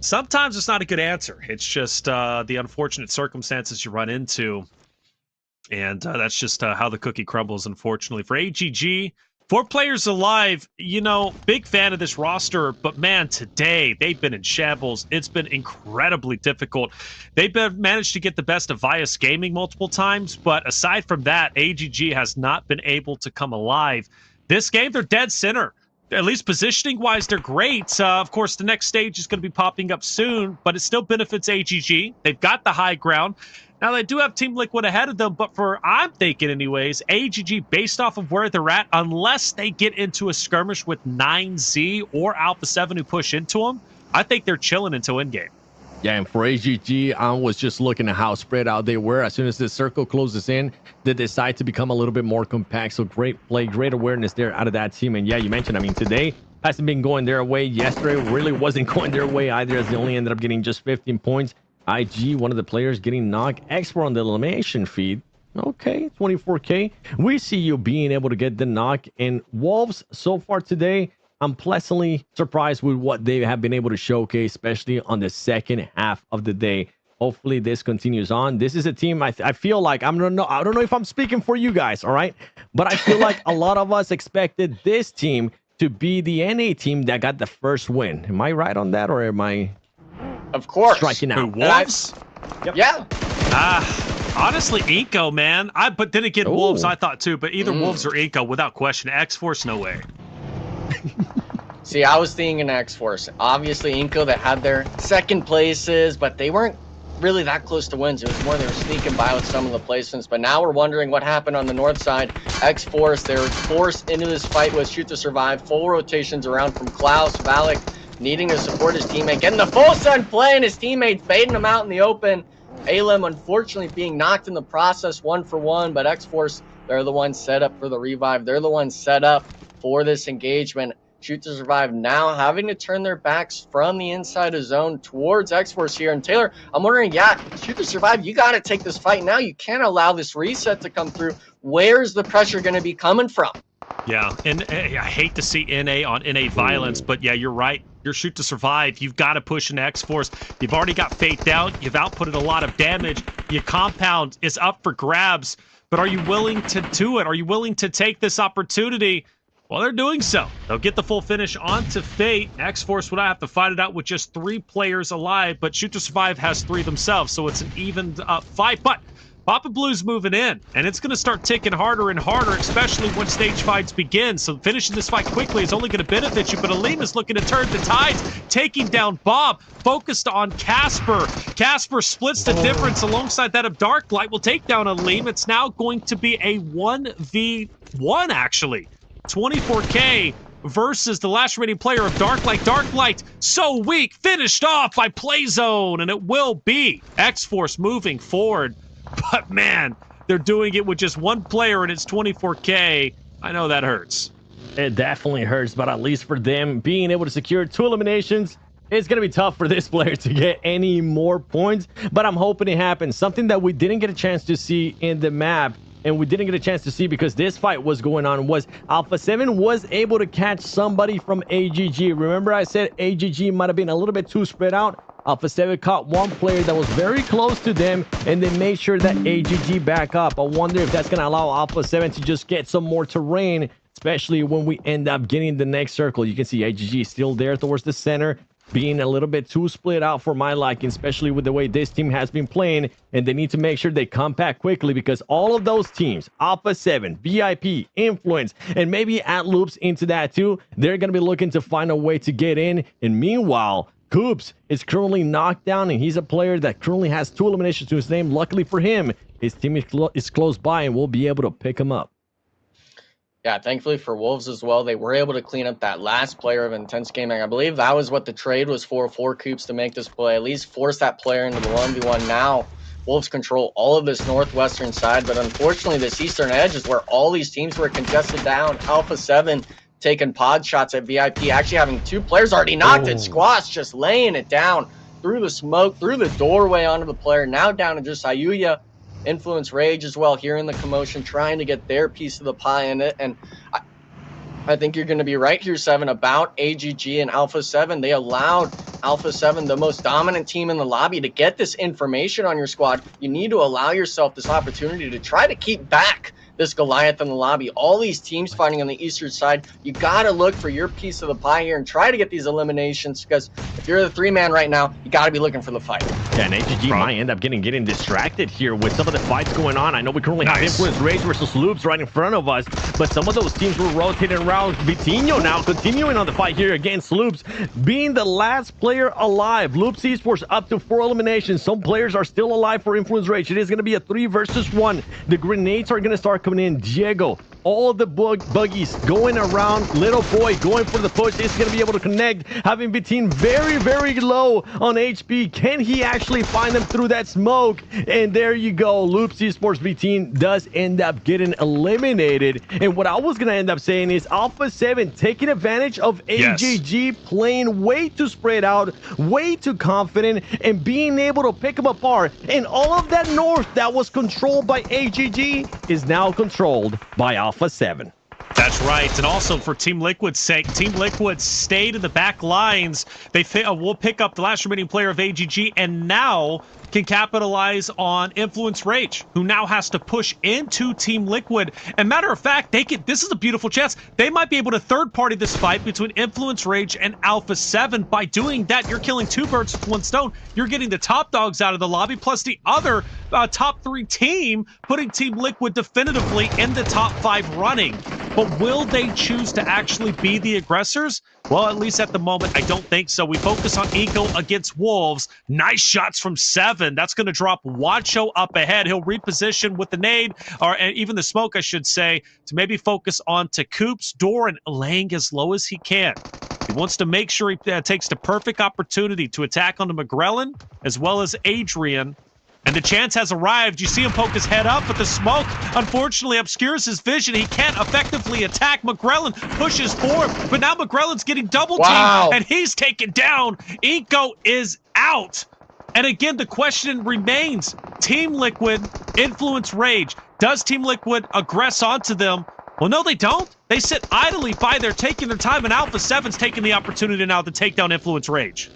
sometimes it's not a good answer. It's just the unfortunate circumstances you run into. And that's just how the cookie crumbles, unfortunately. For AGG, 4 players alive, you know, big fan of this roster, but man, today they've been in shambles. It's been incredibly difficult. They've managed to get the best of Vias Gaming multiple times, but aside from that, AGG has not been able to come alive. This game, they're dead center. At least positioning-wise, they're great. Of course, the next stage is going to be popping up soon, but it still benefits AGG. They've got the high ground. Now, they do have Team Liquid ahead of them, but I'm thinking anyways, AGG, based off of where they're at, unless they get into a skirmish with 9Z or Alpha 7 who push into them, I think they're chilling until endgame. Yeah, and for AGG, I was just looking at how spread out they were. As soon as the circle closes in, they decide to become a little bit more compact. So great play, great awareness there out of that team. And yeah, you mentioned, I mean, today hasn't been going their way. Yesterday really wasn't going their way either, as they only ended up getting just 15 points. IG, one of the players getting knocked. Expert on the elimination feed. Okay, 24K. We see you being able to get the knock. And Wolves, so far today, I'm pleasantly surprised with what they have been able to showcase, especially on the second half of the day. Hopefully this continues on. This is a team I feel like, I don't know if I'm speaking for you guys, all right? But I feel like a lot of us expected this team to be the NA team that got the first win. Am I right on that, or am I... Of course. Striking out. Wolves? Yep. Yeah. Honestly, Inco, man. But then again, Wolves, I thought too. But either Wolves or Inco, without question. X-Force, no way. See, I was thinking X-Force. Obviously, Inco, that had their second places, but they weren't really that close to wins. It was more they were sneaking by with some of the placements. But now we're wondering what happened on the north side. X-Force, they were forced into this fight with Shoot to Survive. Full rotations around from Klaus, Valak, needing to support his teammate. Getting the full sun play, and his teammates baiting him out in the open. Alem, unfortunately, being knocked in the process 1-for-1. But X-Force, they're the ones set up for the revive. They're the ones set up for this engagement. Shoot to Survive now having to turn their backs from the inside of zone towards X-Force here. And Taylor, I'm wondering, yeah, Shoot to Survive, you got to take this fight now. You can't allow this reset to come through. Where's the pressure going to be coming from? Yeah, and I hate to see NA on NA violence, but yeah, you're right. You're Shoot to Survive. You've got to push an X-Force. You've already got faked out. You've outputted a lot of damage. Your compound is up for grabs, but are you willing to do it? Are you willing to take this opportunity? Well, they're doing so. They'll get the full finish onto Fate. X-Force would have to fight it out with just 3 players alive, but Shoot to Survive has 3 themselves, so it's an even fight. But Papa Blue's moving in, and it's going to start ticking harder and harder, especially when stage fights begin. So finishing this fight quickly is only going to benefit you, but Aleem is looking to turn the tides, taking down Bob, focused on Casper. Casper splits the difference alongside that of Darklight. Will take down Aleem. It's now going to be a 1v1, actually. 24K versus the last remaining player of Darklight. Darklight, so weak, finished off by Playzone, and it will be X-Force moving forward. But man, they're doing it with just 1 player, and it's 24K. I know that hurts. It definitely hurts, but at least for them, being able to secure 2 eliminations, it's going to be tough for this player to get any more points, but I'm hoping it happens. Something that we didn't get a chance to see in the map, and we didn't get a chance to see because this fight was going on, was Alpha 7 was able to catch somebody from AGG. Remember I said AGG might have been a little bit too spread out? Alpha 7 caught 1 player that was very close to them, and they made sure that AGG back up. I wonder if that's going to allow Alpha 7 to just get some more terrain, especially when we end up getting the next circle. You can see AGG is still there towards the center, being a little bit too split out for my liking, especially with the way this team has been playing, and they need to make sure they come back quickly because all of those teams, Alpha 7, VIP, Influence, and maybe At Loops into that too, they're going to be looking to find a way to get in. And meanwhile, Coops is currently knocked down, and he's a player that currently has 2 eliminations to his name. Luckily for him, his team is close by and will be able to pick him up. Yeah, thankfully for Wolves as well, they were able to clean up that last player of Intense Gaming. I believe that was what the trade was for Coops to make this play, at least force that player into the 1v1. Now, Wolves control all of this northwestern side, but unfortunately this eastern edge is where all these teams were congested down. Alpha 7 taking pod shots at VIP, actually having 2 players already knocked at Squash, just laying it down through the smoke, through the doorway onto the player, now down to just Ayuya. Influence Rage as well, hearing the commotion, trying to get their piece of the pie in it. And I think you're going to be right here, 7, about AGG and Alpha 7. They allowed Alpha 7, the most dominant team in the lobby, to get this information on your squad. You need to allow yourself this opportunity to try to keep back this Goliath in the lobby. All these teams fighting on the eastern side, you got to look for your piece of the pie here and try to get these eliminations, because if you're the 3-man right now, you got to be looking for the fight. Yeah, and AGG might end up getting distracted here with some of the fights going on. I know we currently have Influence Rage versus Loops right in front of us, but some of those teams were rotating around. Vitinho now continuing on the fight here against Loops, being the last player alive. Loops Esports up to 4 eliminations. Some players are still alive for Influence Rage. It is going to be a 3 versus 1. The grenades are going to start coming in. Jago, all of the buggies going around. Little boy going for the push. Is going to be able to connect. Having Vitin very, very low on HP. Can he actually find them through that smoke? And there you go. Loops Esports Vitin does end up getting eliminated. And what I was going to end up saying is Alpha 7 taking advantage of AGG playing way too spread out, way too confident, and being able to pick them apart. And all of that north that was controlled by AGG is now controlled by Alpha 7. That's right. And also for Team Liquid's sake, Team Liquid stayed in the back lines. They will pick up the last remaining player of AGG and now can capitalize on Influence Rage, who now has to push into Team Liquid. And matter of fact, this is a beautiful chance. They might be able to third-party this fight between Influence Rage and Alpha 7. By doing that, you're killing 2 birds with 1 stone. You're getting the top dogs out of the lobby, plus the other top 3 team, putting Team Liquid definitively in the top 5 running. but will they choose to actually be the aggressors? Well, at least at the moment, I don't think so. We focus on Eco against Wolves. Nice shots from 7. That's going to drop Wacho up ahead. He'll reposition with the nade, or even the smoke, I should say, to maybe focus on to Coops, Doran, laying as low as he can. He wants to make sure he takes the perfect opportunity to attack onto McGrellin as well as Adrian. And the chance has arrived. You see him poke his head up, but the smoke unfortunately obscures his vision. He can't effectively attack. McGrellin pushes forward, but now McGrellin's getting double teamed, and he's taken down. Inco is out. And again, the question remains, Team Liquid, Influence Rage. Does Team Liquid aggress onto them? Well, no, they don't. They sit idly by there, taking their time, and Alpha 7's taking the opportunity now to take down Influence Rage.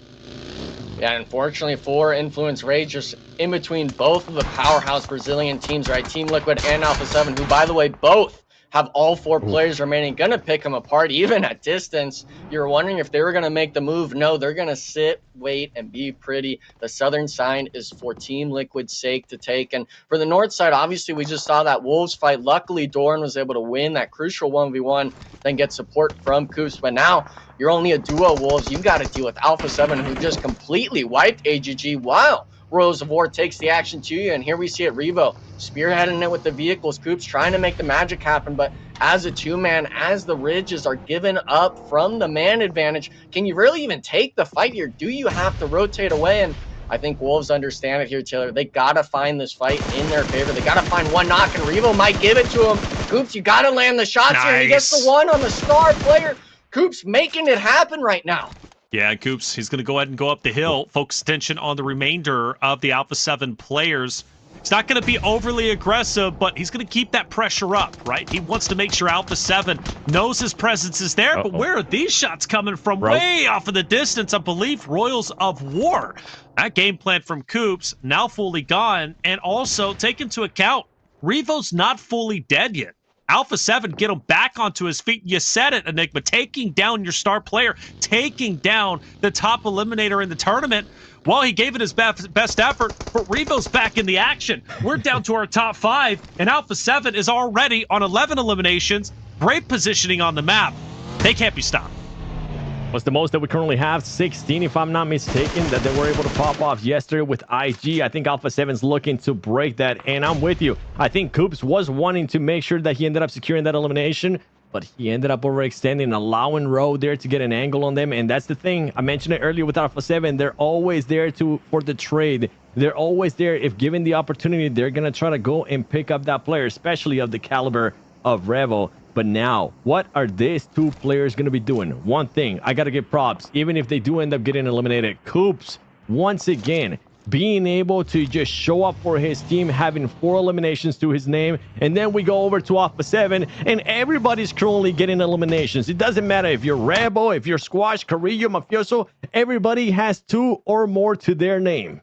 Yeah, unfortunately for Influence Rage, just in between both of the powerhouse Brazilian teams, right? Team Liquid and Alpha 7, who, by the way, both have all 4 players remaining. Going to pick them apart, even at distance. You're wondering if they were going to make the move. No, they're going to sit, wait, and be pretty. The southern side is for Team Liquid's sake to take. And for the north side, obviously, we just saw that Wolves fight. Luckily, Doran was able to win that crucial 1v1, then get support from Coops. But now, you're only a duo, Wolves. You've got to deal with Alpha 7, who just completely wiped AGG. Wow. Royals of War takes the action to you, and here we see it. Revo spearheading it with the vehicles. Coops trying to make the magic happen, but as a 2-man, as the Ridges are given up from the man advantage, can you really even take the fight here? Do you have to rotate away? And I think Wolves understand it here, Taylor. They got to find this fight in their favor. They got to find one knock, and Revo might give it to him. Coops, you got to land the shots here. He gets the one on the star player. Coops making it happen right now. Yeah, Coops, he's going to go ahead and go up the hill, focus attention on the remainder of the Alpha 7 players. He's not going to be overly aggressive, but he's going to keep that pressure up, right? He wants to make sure Alpha 7 knows his presence is there, but where are these shots coming from? Way off in the distance, I believe, Royals of War. That game plan from Coops, now fully gone, and also take into account, Revo's not fully dead yet. Alpha 7, get him back onto his feet. You said it, Enigma. Taking down your star player, taking down the top eliminator in the tournament. Well, he gave it his best effort, but Revo's back in the action. We're down to our top 5, and Alpha 7 is already on 11 eliminations. Great positioning on the map. They can't be stopped. What's the most that we currently have? 16, if I'm not mistaken, that they were able to pop off yesterday with IG. I think Alpha 7's looking to break that, and I'm with you. I think Coops was wanting to make sure that he ended up securing that elimination, but he ended up overextending, allowing Rowe there to get an angle on them, and that's the thing. I mentioned it earlier with Alpha 7. They're always there for the trade. They're always there. If given the opportunity, they're going to try to go and pick up that player, especially of the caliber of Revo. But now, what are these 2 players going to be doing? One thing, I got to give props, even if they do end up getting eliminated. Coops, once again, being able to just show up for his team, having 4 eliminations to his name, and then we go over to Alpha 7, and everybody's currently getting eliminations. It doesn't matter if you're Rebo, if you're Squash, Carrillo, Mafioso, everybody has 2 or more to their name.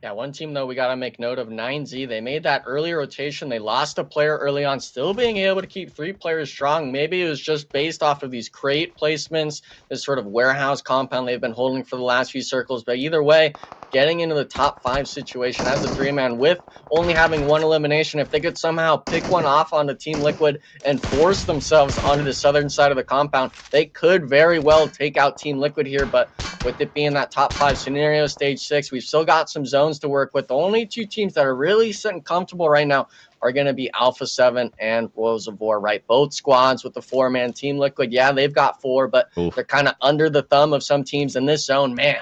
Yeah, one team, though, we got to make note of, 9Z. They made that early rotation. They lost a player early on, still being able to keep 3 players strong. Maybe it was just based off of these crate placements, this sort of warehouse compound they've been holding for the last few circles. But either way, getting into the top 5 situation as a 3-man with only having 1 elimination, if they could somehow pick one off onto Team Liquid and force themselves onto the southern side of the compound, they could very well take out Team Liquid here. But with it being that top 5 scenario, stage 6, we've still got some zones to work with. The only 2 teams that are really sitting comfortable right now are going to be Alpha 7 and Royals of War, right? Both squads with the 4-man. Team Liquid, yeah, they've got 4, but they're kind of under the thumb of some teams in this zone. Man,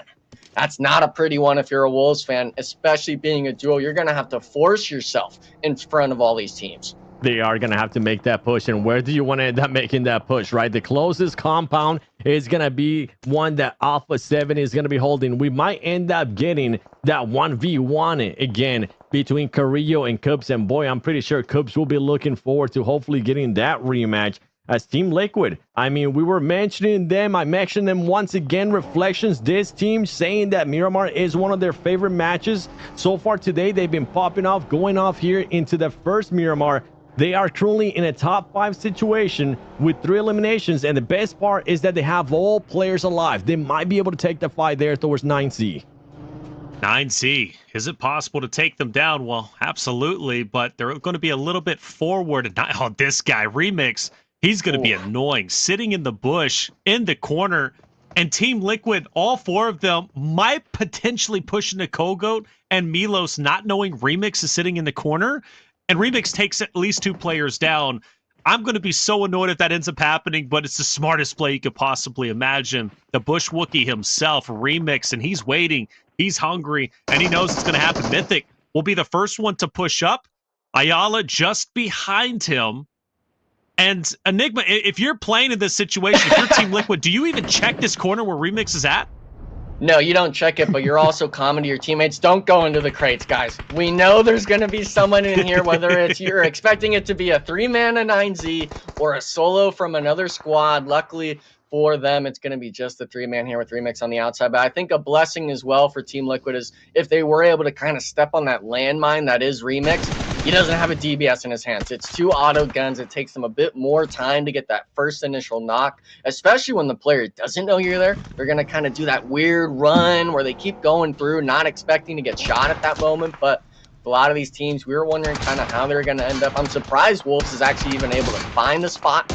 that's not a pretty one if you're a Wolves fan, especially being a duo. You're going to have to force yourself in front of all these teams. They are going to have to make that push. And where do you want to end up making that push, right? The closest compound is going to be one that Alpha 7 is going to be holding. We might end up getting that 1v1 again between Carrillo and Coops. And boy, I'm pretty sure Coops will be looking forward to hopefully getting that rematch as Team Liquid. I mean, we were mentioning them. I mentioned them once again. Reflections, this team saying that Miramar is one of their favorite matches. So far today, they've been popping off, going off here into the first Miramar. They are currently in a top 5 situation with 3 eliminations, and the best part is that they have all players alive. They might be able to take the fight there towards 9C. 9Z, is it possible to take them down? Well, absolutely, but they're going to be a little bit forward. And oh, this guy, Remix, he's going to be annoying. Sitting in the bush, in the corner, and Team Liquid, all four of them, might potentially push into Kogoat and Milos, not knowing Remix is sitting in the corner. And Remix takes at least 2 players down. I'm going to be so annoyed if that ends up happening, but it's the smartest play you could possibly imagine. The Bush Wookiee himself, Remix, and he's waiting. He's hungry, and he knows it's going to happen. Mythic will be the first one to push up. Ayala just behind him. And Enigma, if you're playing in this situation, if you're Team Liquid, do you even check this corner where Remix is at? No, you don't check it, but you're also common to your teammates. Don't go into the crates, guys. We know there's going to be someone in here, whether it's you're expecting it to be a 3-mana 9Z or a solo from another squad. Luckily for them, it's going to be just the 3-man here with Remix on the outside. But I think a blessing as well for Team Liquid is if they were able to kind of step on that landmine that is Remix. He doesn't have a DBS in his hands. It's 2 auto guns. It takes them a bit more time to get that first initial knock, especially when the player doesn't know you're there. They're going to kind of do that weird run where they keep going through, not expecting to get shot at that moment. But a lot of these teams, we were wondering kind of how they're going to end up. I'm surprised Wolves is actually even able to find the spot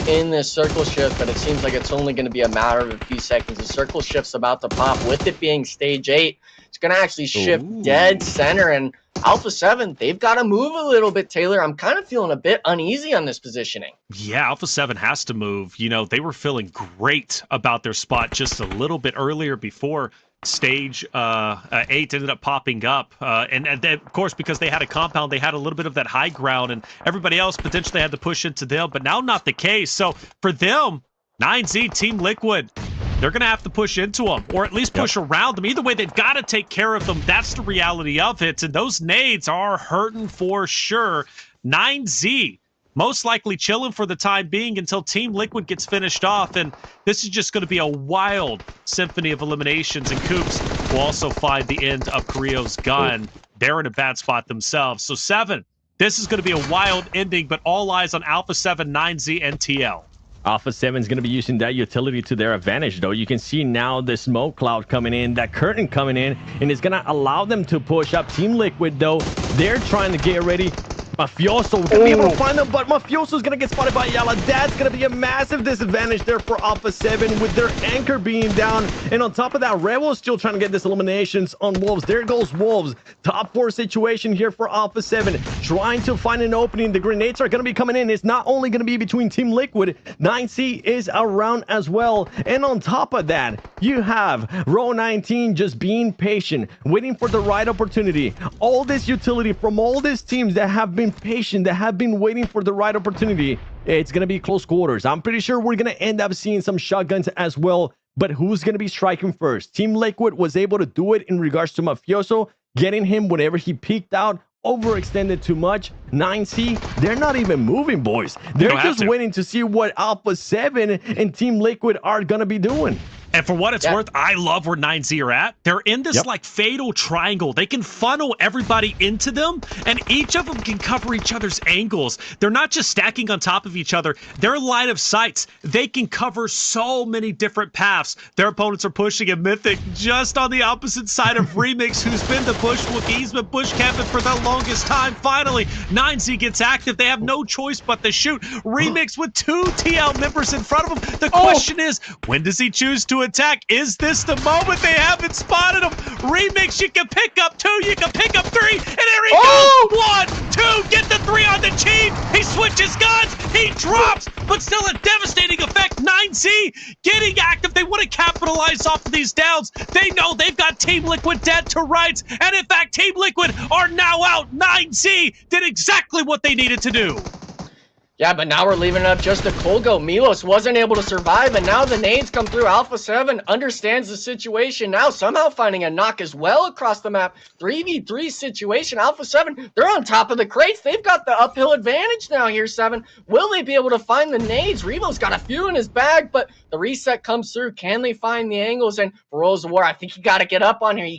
in this circle shift, but it seems like it's only going to be a matter of a few seconds. The circle shift's about to pop. With it being stage 8, it's going to actually shift dead center, and Alpha 7, they've got to move a little bit, Taylor. I'm kind of feeling a bit uneasy on this positioning. Yeah, Alpha 7 has to move. You know, they were feeling great about their spot just a little bit earlier before stage 8 ended up popping up. And then, of course, because they had a compound, they had a little bit of that high ground, and everybody else potentially had to push into them, but now not the case. So for them, 9Z, Team Liquid, they're going to have to push into them, or at least push around them. Either way, they've got to take care of them. That's the reality of it. And those nades are hurting for sure. 9Z, most likely chilling for the time being until Team Liquid gets finished off. And this is just going to be a wild symphony of eliminations. And Coops will also find the end of Carrillo's gun. They're in a bad spot themselves. So 7, this is going to be a wild ending, but all eyes on Alpha 7, 9Z, and TL. Alpha 7 is going to be using that utility to their advantage, though. You can see now the smoke cloud coming in, that curtain coming in, and it's going to allow them to push up. Team Liquid, though, they're trying to get ready. Mafioso gonna be able to find them, but Mafioso's gonna get spotted by Ayala. That's gonna be a massive disadvantage there for Alpha 7 with their anchor being down. And on top of that, Rebel's still trying to get this eliminations on Wolves. There goes Wolves. Top 4 situation here for Alpha 7, trying to find an opening. The grenades are gonna be coming in. It's not only gonna be between Team Liquid, 9C is around as well. And on top of that, you have Row 19 just being patient, waiting for the right opportunity. All this utility from all these teams that have been patient, that have been waiting for the right opportunity. It's going to be close quarters. I'm pretty sure we're going to end up seeing some shotguns as well, but who's going to be striking first? Team Liquid was able to do it in regards to Mafioso, getting him whenever he peeked out, overextended too much. 9C, they're not even moving, boys. They're just waiting to see what Alpha 7 and Team Liquid are going to be doing. And for what it's worth, I love where 9Z are at. They're in this like fatal triangle. They can funnel everybody into them, and each of them can cover each other's angles. They're not just stacking on top of each other. Their line of sights, they can cover so many different paths. Their opponents are pushing a Mythic just on the opposite side of Remix, who's been the Bush Wookiee. He's been bush camping for the longest time. Finally, 9Z gets active. They have no choice but to shoot. Remix with 2 TL members in front of him. The question is, when does he choose to attack? Is this the moment? They haven't spotted him. Remix, you can pick up 2, you can pick up 3, and there he goes. 1, 2, get the 3 on the cheap. He switches guns, he drops, but still a devastating effect. 9Z getting active. They want to capitalize off of these downs. They know they've got Team Liquid dead to rights, and in fact, Team Liquid are now out. 9Z did exactly what they needed to do. Yeah, but now we're leaving it up just to Kolgo. Milos wasn't able to survive, and now the nades come through. Alpha 7 understands the situation now, somehow finding a knock as well across the map. 3v3 situation. Alpha 7, they're on top of the crates. They've got the uphill advantage now here, 7. Will they be able to find the nades? Revo's got a few in his bag, but the reset comes through. Can they find the angles? And for Rose of War, I think you got to get up on here. You